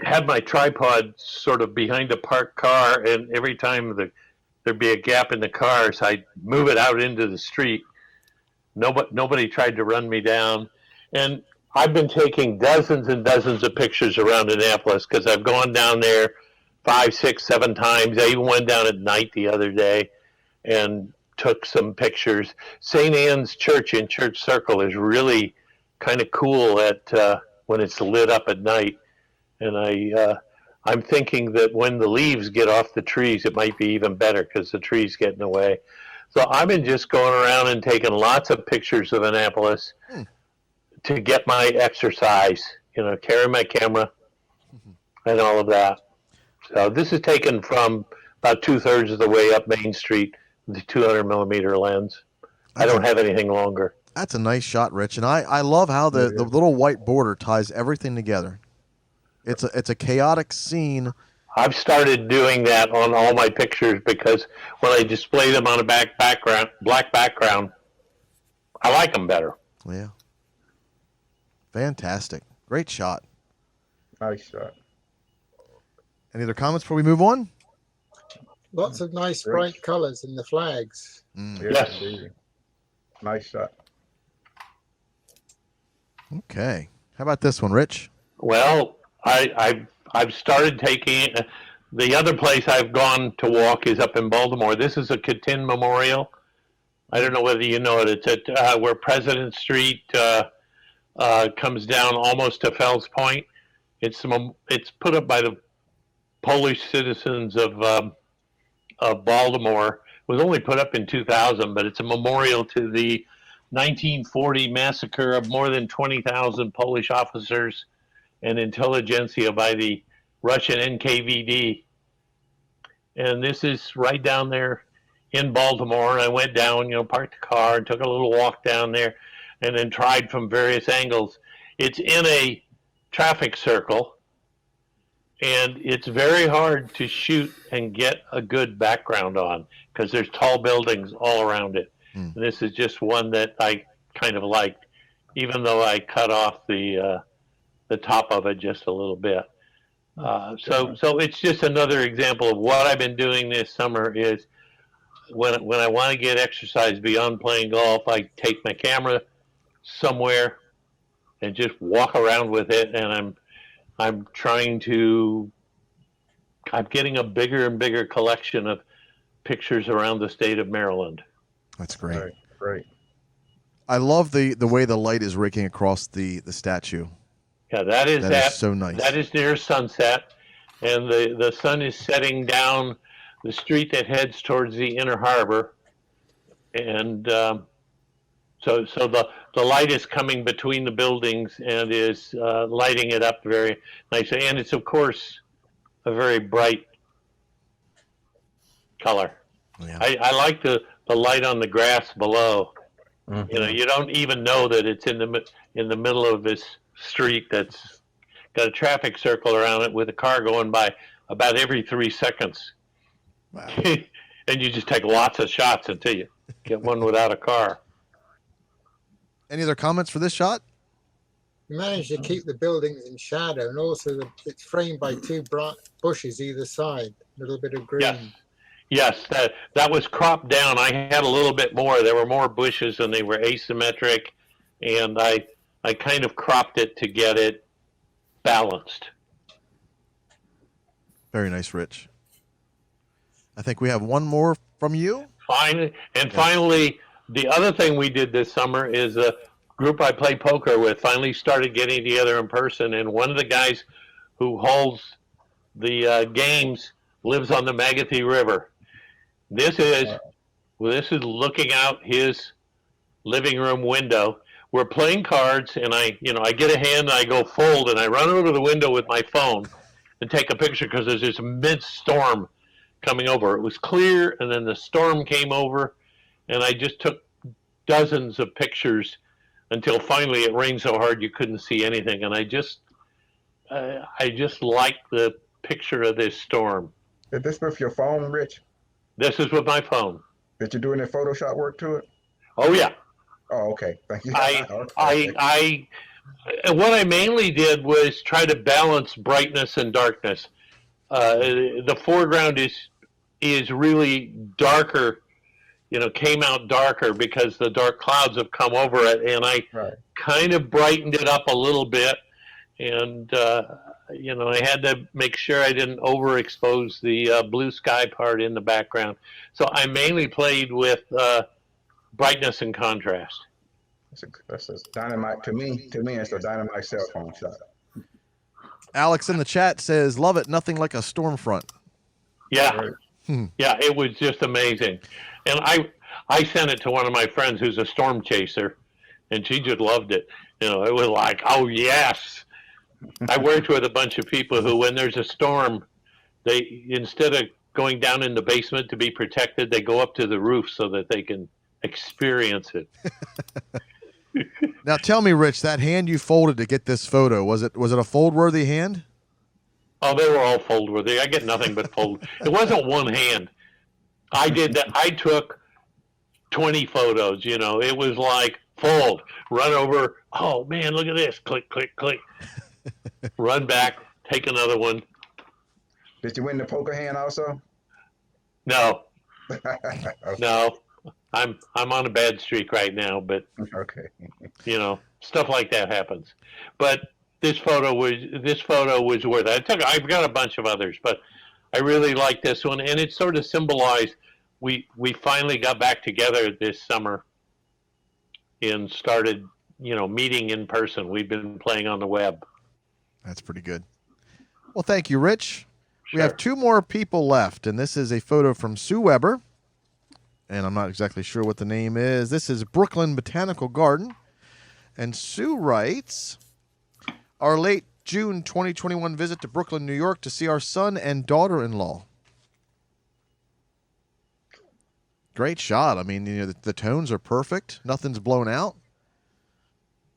had my tripod sort of behind a parked car, and every time there'd be a gap in the cars, I'd move it out into the street. Nobody tried to run me down. And I've been taking dozens and dozens of pictures around Annapolis because I've gone down there 5, 6, 7 times. I even went down at night the other day and took some pictures. St. Anne's Church in Church Circle is really kind of cool when it's lit up at night. And I'm thinking that when the leaves get off the trees, it might be even better because the trees get in the way. So I've been just going around and taking lots of pictures of Annapolis to get my exercise, carry my camera. and all of that. So this is taken from about 2/3 of the way up Main Street, with the 200 millimeter lens. I don't have anything longer. That's a nice shot, Rich, and I love how the little white border ties everything together. It's a chaotic scene. I've started doing that on all my pictures because when I display them on a black background, I like them better. Yeah. Fantastic. Great shot. Nice shot. Any other comments before we move on? Lots of nice Great. bright colors in the flags. Yes. Indeed. Nice shot. Okay. How about this one, Rich? Well, I've started taking the other place I've gone to walk is up in Baltimore. This is a Catin Memorial. I don't know whether you know it. It's at where President Street comes down almost to Fells Point. It's put up by the Polish citizens of Baltimore. It was only put up in 2000, but it's a memorial to the 1940 massacre of more than 20,000 Polish officers and intelligentsia by the Russian NKVD. And this is right down there in Baltimore. And I went down, parked the car and took a little walk down there and then tried from various angles. It's in a traffic circle, and it's very hard to shoot and get a good background on because there's tall buildings all around it. And this is just one that I kind of liked, even though I cut off the top of it just a little bit. So it's just another example of what I've been doing this summer is when I want to get exercise beyond playing golf, I take my camera somewhere and just walk around with it, and I'm getting a bigger and bigger collection of pictures around the state of Maryland. That's great. Great. I love the way the light is raking across the statue. Yeah, that is so nice. That is near sunset, and the sun is setting down the street that heads towards the Inner Harbor, and so the light is coming between the buildings and is lighting it up very nicely, and it's of course a very bright color. Yeah. I like the light on the grass below. Mhm. You don't even know that it's in the middle of this street that's got a traffic circle around it with a car going by about every 3 seconds. Wow. And you just take lots of shots until you get one without a car. Any other comments for this shot? You managed to keep the buildings in shadow, and also it's framed by two bright bushes either side, a little bit of green. Yes, that was cropped down. I had a little bit more. There were more bushes and they were asymmetric, and I kind of cropped it to get it balanced. Very nice, Rich. I think we have one more from you. Finally, the other thing we did this summer is a group I play poker with finally started getting together in person, and one of the guys who holds the games lives on the Magathie River. This is looking out his living room window. We're playing cards, and I get a hand, and I go fold, and I run over to the window with my phone and take a picture because there's this immense storm coming over. It was clear, and then the storm came over, and I just took dozens of pictures until finally it rained so hard you couldn't see anything. And I just liked the picture of this storm. Is this with your phone, Rich? This is with my phone. Did you do any Photoshop work to it? Oh yeah. Oh, okay. Thank you. What I mainly did was try to balance brightness and darkness. The foreground is really darker, came out darker because the dark clouds have come over it, and I kind of brightened it up a little bit, and I had to make sure I didn't overexpose the blue sky part in the background. So I mainly played with brightness and contrast. That's a dynamite to me. To me, it's a dynamite cell phone shot. Alex in the chat says, "Love it. Nothing like a storm front." Yeah, yeah, it was just amazing, and I sent it to one of my friends who's a storm chaser, and she just loved it. It was like, oh yes, I worked with a bunch of people who, when there's a storm, they, instead of going down in the basement to be protected, they go up to the roof so that they can experience it. Now tell me, Rich, that hand you folded to get this photo, was it a fold-worthy hand? Oh, they were all fold worthy. I get nothing but fold. It wasn't one hand. I did that. I took 20 photos. You know, it was like fold, run over. Oh man, look at this! Click, click, click. Run back, take another one. Did you win the poker hand also? No, Okay. no. I'm on a bad streak right now, but Okay. you know, stuff like that happens. But this photo was worth it. I've got a bunch of others, but I really like this one, and it sort of symbolized we finally got back together this summer and started, you know, meeting in person. We've been playing on the web. That's pretty good. Well, thank you, Rich. We Sure. have two more people left, and this is a photo from Sue Weber, and I'm not exactly sure what the name is. This is Brooklyn Botanical Garden, and Sue writes, our late June 2021 visit to Brooklyn, New York to see our son and daughter-in-law. Great shot. I mean, you know, the tones are perfect. Nothing's blown out.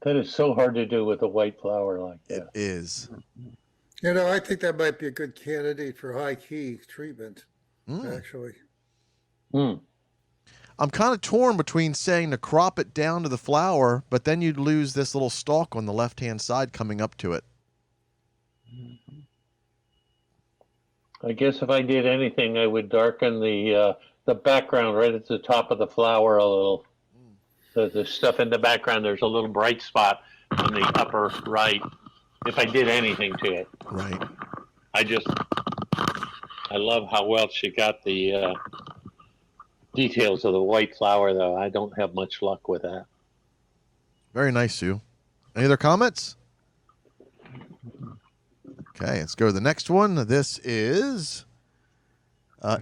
That is so hard to do with a white flower like It that. is. You know, I think that might be a good candidate for high key treatment, Mm. actually. Hmm. I'm kind of torn between saying to crop it down to the flower, but then you'd lose this little stalk on the left-hand side coming up to it. I guess if I did anything, I would darken the background right at the top of the flower a little. The stuff in the background, there's a little bright spot on the upper right. If I did anything to it, Right. I love how well she got the details of the white flower, though. I don't have much luck with that. Very nice, Sue. Any other comments? Okay, let's go to the next one. This is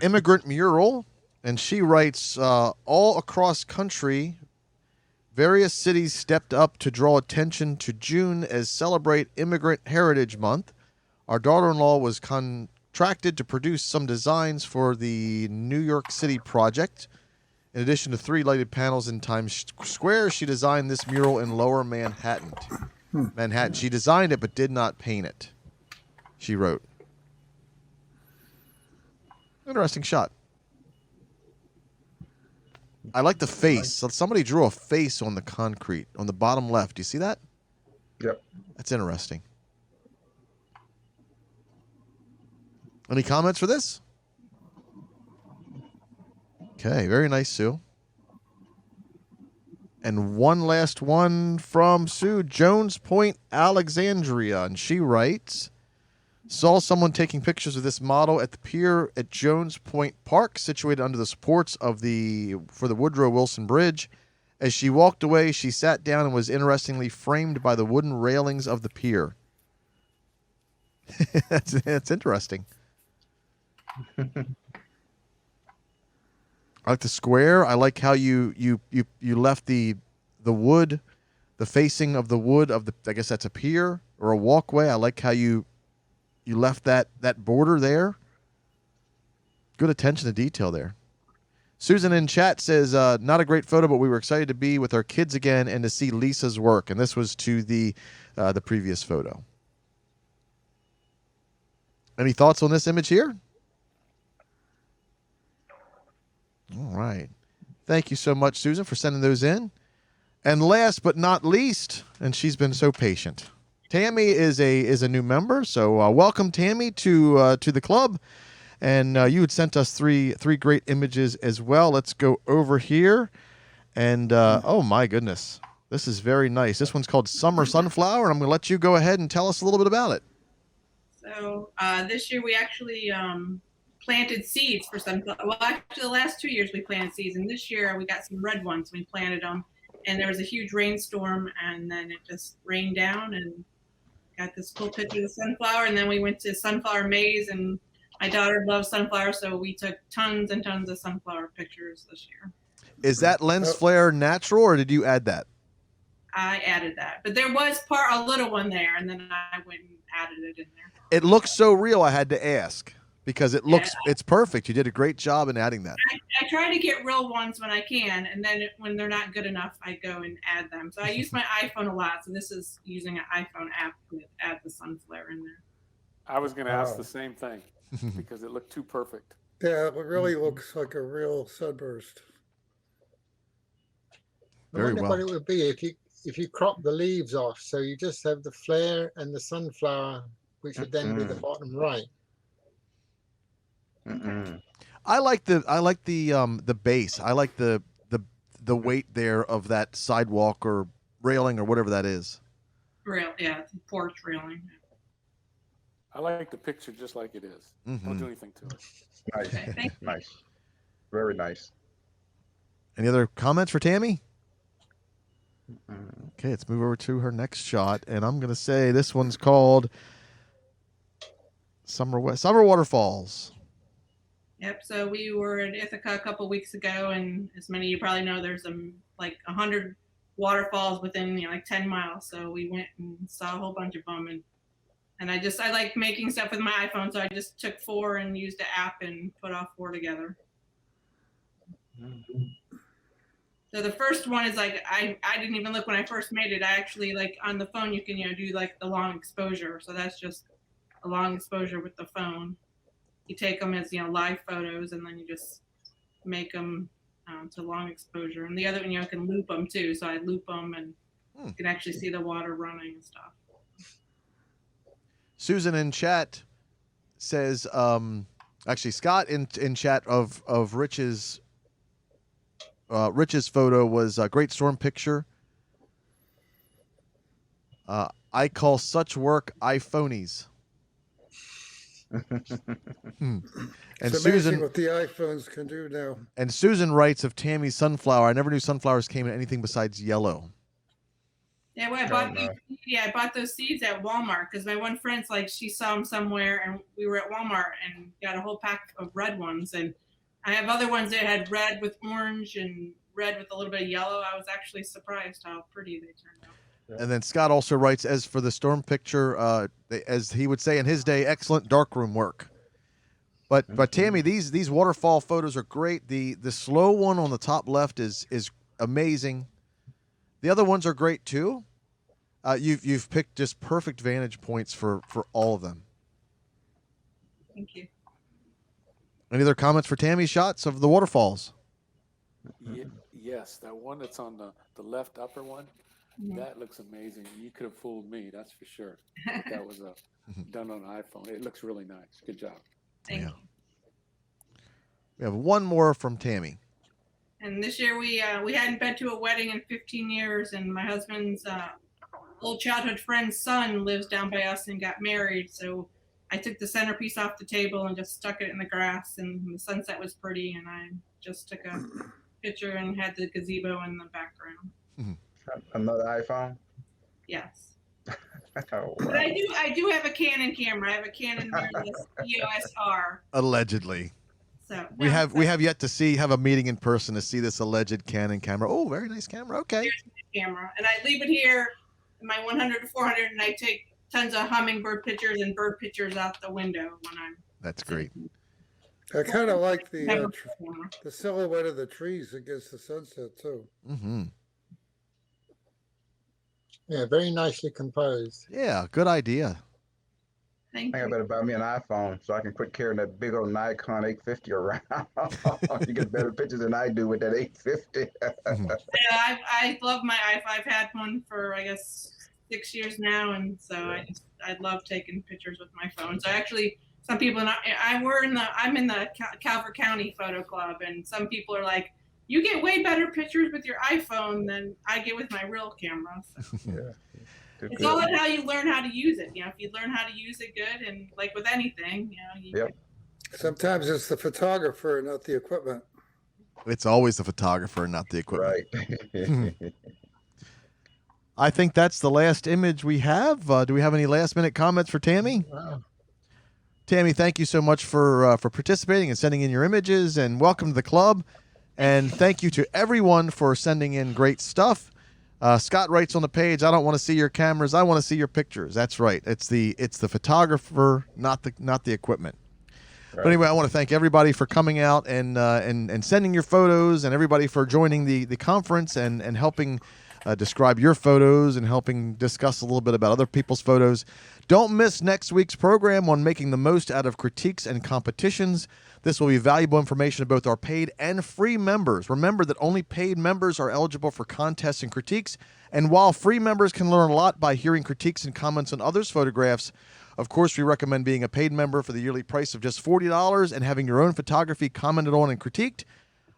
Immigrant Mural, and she writes, all across country, various cities stepped up to draw attention to June as Celebrate Immigrant Heritage Month. Our daughter-in-law was contracted to produce some designs for the New York City project. In addition to 3 lighted panels in Times Square, she designed this mural in Lower Manhattan. She designed it but did not paint it, she wrote. Interesting shot. I like the face. So somebody drew a face on the concrete on the bottom left. Do you see that? Yep. That's interesting. Any comments for this? Okay, very nice, Sue. And one last one from Sue, Jones Point, Alexandria. And she writes, saw someone taking pictures of this model at the pier at Jones Point Park, situated under the supports for the Woodrow Wilson Bridge. As she walked away, she sat down and was interestingly framed by the wooden railings of the pier. That's interesting. I like the square. I like how you left the wood, the facing of the wood of the, I guess that's a pier or a walkway. I like how you left that border there. Good attention to detail there. Susan in chat says, not a great photo, but we were excited to be with our kids again and to see Lisa's work. And this was to the previous photo. Any thoughts on this image here? All right. Thank you so much, Susan, for sending those in. And last but not least, and she's been so patient, Tammy is a new member. So welcome, Tammy, to the club. And you had sent us three great images as well. Let's go over here. And oh my goodness, this is very nice. This one's called Summer Sunflower, and I'm going to let you go ahead and tell us a little bit about it. So this year we actually planted seeds for sunflower. Well, actually the last 2 years we planted seeds, and this year we got some red ones. We planted them, and there was a huge rainstorm, and then it just rained down, and got this cool picture of the sunflower. And then we went to sunflower maze, and my daughter loves sunflowers, so we took tons and tons of sunflower pictures this year. Is that lens flare natural, or did you add that? I added that, but there was a little one there, and then I went and added it in there. It looks so real. I had to ask because it's perfect. You did a great job in adding that. I try to get real ones when I can, and then when they're not good enough, I go and add them. So I use my iPhone a lot. So this is using an iPhone app to add the sun flare in there. I was going to ask the same thing because it looked too perfect. Yeah, it really looks like a real sunburst. I Very wonder well. what it would be if you crop the leaves off, so you just have the flare and the sunflower, which would then be the bottom right. I like the base. I like the weight there of that sidewalk or railing or whatever that is. Porch railing. I like the picture just like it is. Don't do anything to it. Nice. Okay, Nice. Very nice. Any other comments for Tammy? Okay, let's move over to her next shot, and I'm gonna say this one's called Summer Waterfalls. Yep. So we were in Ithaca a couple weeks ago, and as many of you probably know, there's like 100 waterfalls within like 10 miles. So we went and saw a whole bunch of them, and I like making stuff with my iPhone, so I just took 4 and used the app and put all 4 together. So the first one is like I didn't even look when I first made it. I actually like on the phone you can do like the long exposure. So that's just a long exposure with the phone. You take them as live photos, and then you just make them to long exposure. And the other one you can loop them too. So I loop them, and you can actually see the water running and stuff. Susan in chat says, actually Scott in chat of Rich's photo was a great storm picture. I call such work iPhonies. And It's amazing what the iPhones can do now. And Susan writes of Tammy's sunflower, I never knew sunflowers came in anything besides yellow. Yeah, well, I bought those seeds at Walmart because my one friend's like she saw them somewhere, and we were at Walmart and got a whole pack of red ones, and I have other ones that had red with orange and red with a little bit of yellow. I was actually surprised how pretty they turned out. And then Scott also writes, as for the storm picture, as he would say in his day, excellent darkroom work. But Tammy, these waterfall photos are great. The slow one on the top left is amazing. The other ones are great too. You've picked just perfect vantage points for all of them. Thank you. Any other comments for Tammy's shots of the waterfalls? Yes, that one that's on the left upper one, that looks amazing. You could have fooled me, that's for sure. But that was done on an iPhone. It looks really nice. Good job. Thank you. We have one more from Tammy. And this year we hadn't been to a wedding in 15 years, and my husband's old childhood friend's son lives down by us and got married. So I took the centerpiece off the table and just stuck it in the grass, and the sunset was pretty, and I just took a picture and had the gazebo in the background. Another iPhone? Yes. Oh, But I do have a Canon camera. I have a Canon mirrorless EOS R. Allegedly. So We have yet to have a meeting in person to see this alleged Canon camera. Oh, very nice camera. Okay. Here's my camera, and I leave it here in my 100 to 400, and I take tons of hummingbird pictures and bird pictures out the window when I'm. That's great. I kind of like the silhouette of the trees against the sunset too. Mm-hmm. Yeah, very nicely composed. Yeah, good idea. Thank I think I you. better buy me an iPhone so I can quit carrying that big old Nikon 850 around. You get better pictures than I do with that 850. Yeah, I love my iPhone. I've had one for I guess 6 years now, and so I love taking pictures with my phone. So actually, some people I'm in the Calvert County Photo Club, and some people are like, you get way better pictures with your iPhone than I get with my real camera. So. Yeah. It's all about how you learn how to use it. If you learn how to use it good, and like with anything, Yep. Sometimes it's the photographer, not the equipment. It's always the photographer, not the equipment. Right. I think that's the last image we have. Do we have any last-minute comments for Tammy? Wow. Tammy, thank you so much for participating and sending in your images, and welcome to the club. And thank you to everyone for sending in great stuff. Scott writes on the page, "I don't want to see your cameras. I want to see your pictures." That's right. It's the photographer, not the equipment. But anyway, I want to thank everybody for coming out and sending your photos, and everybody for joining the conference and helping describe your photos and helping discuss a little bit about other people's photos. Don't miss next week's program on making the most out of critiques and competitions. This will be valuable information to both our paid and free members. Remember that only paid members are eligible for contests and critiques, and while free members can learn a lot by hearing critiques and comments on others' photographs, of course, we recommend being a paid member for the yearly price of just $40 and having your own photography commented on and critiqued.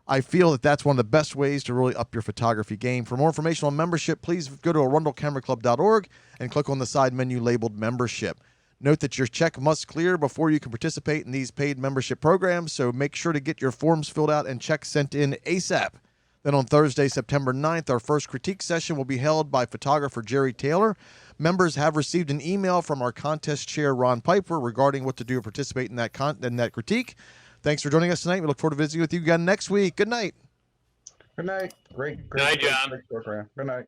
I feel that that's one of the best ways to really up your photography game. For more information on membership, please go to arundelcameraclub.org and click on the side menu labeled membership. Note that your check must clear before you can participate in these paid membership programs, so make sure to get your forms filled out and checks sent in ASAP. Then on Thursday, September 9th, our first critique session will be held by photographer Jerry Taylor. Members have received an email from our contest chair, Ron Piper, regarding what to do to participate in that critique. Thanks for joining us tonight. We look forward to visiting with you again next week. Good night. Good night. Great Good night, John. Great program. Good night.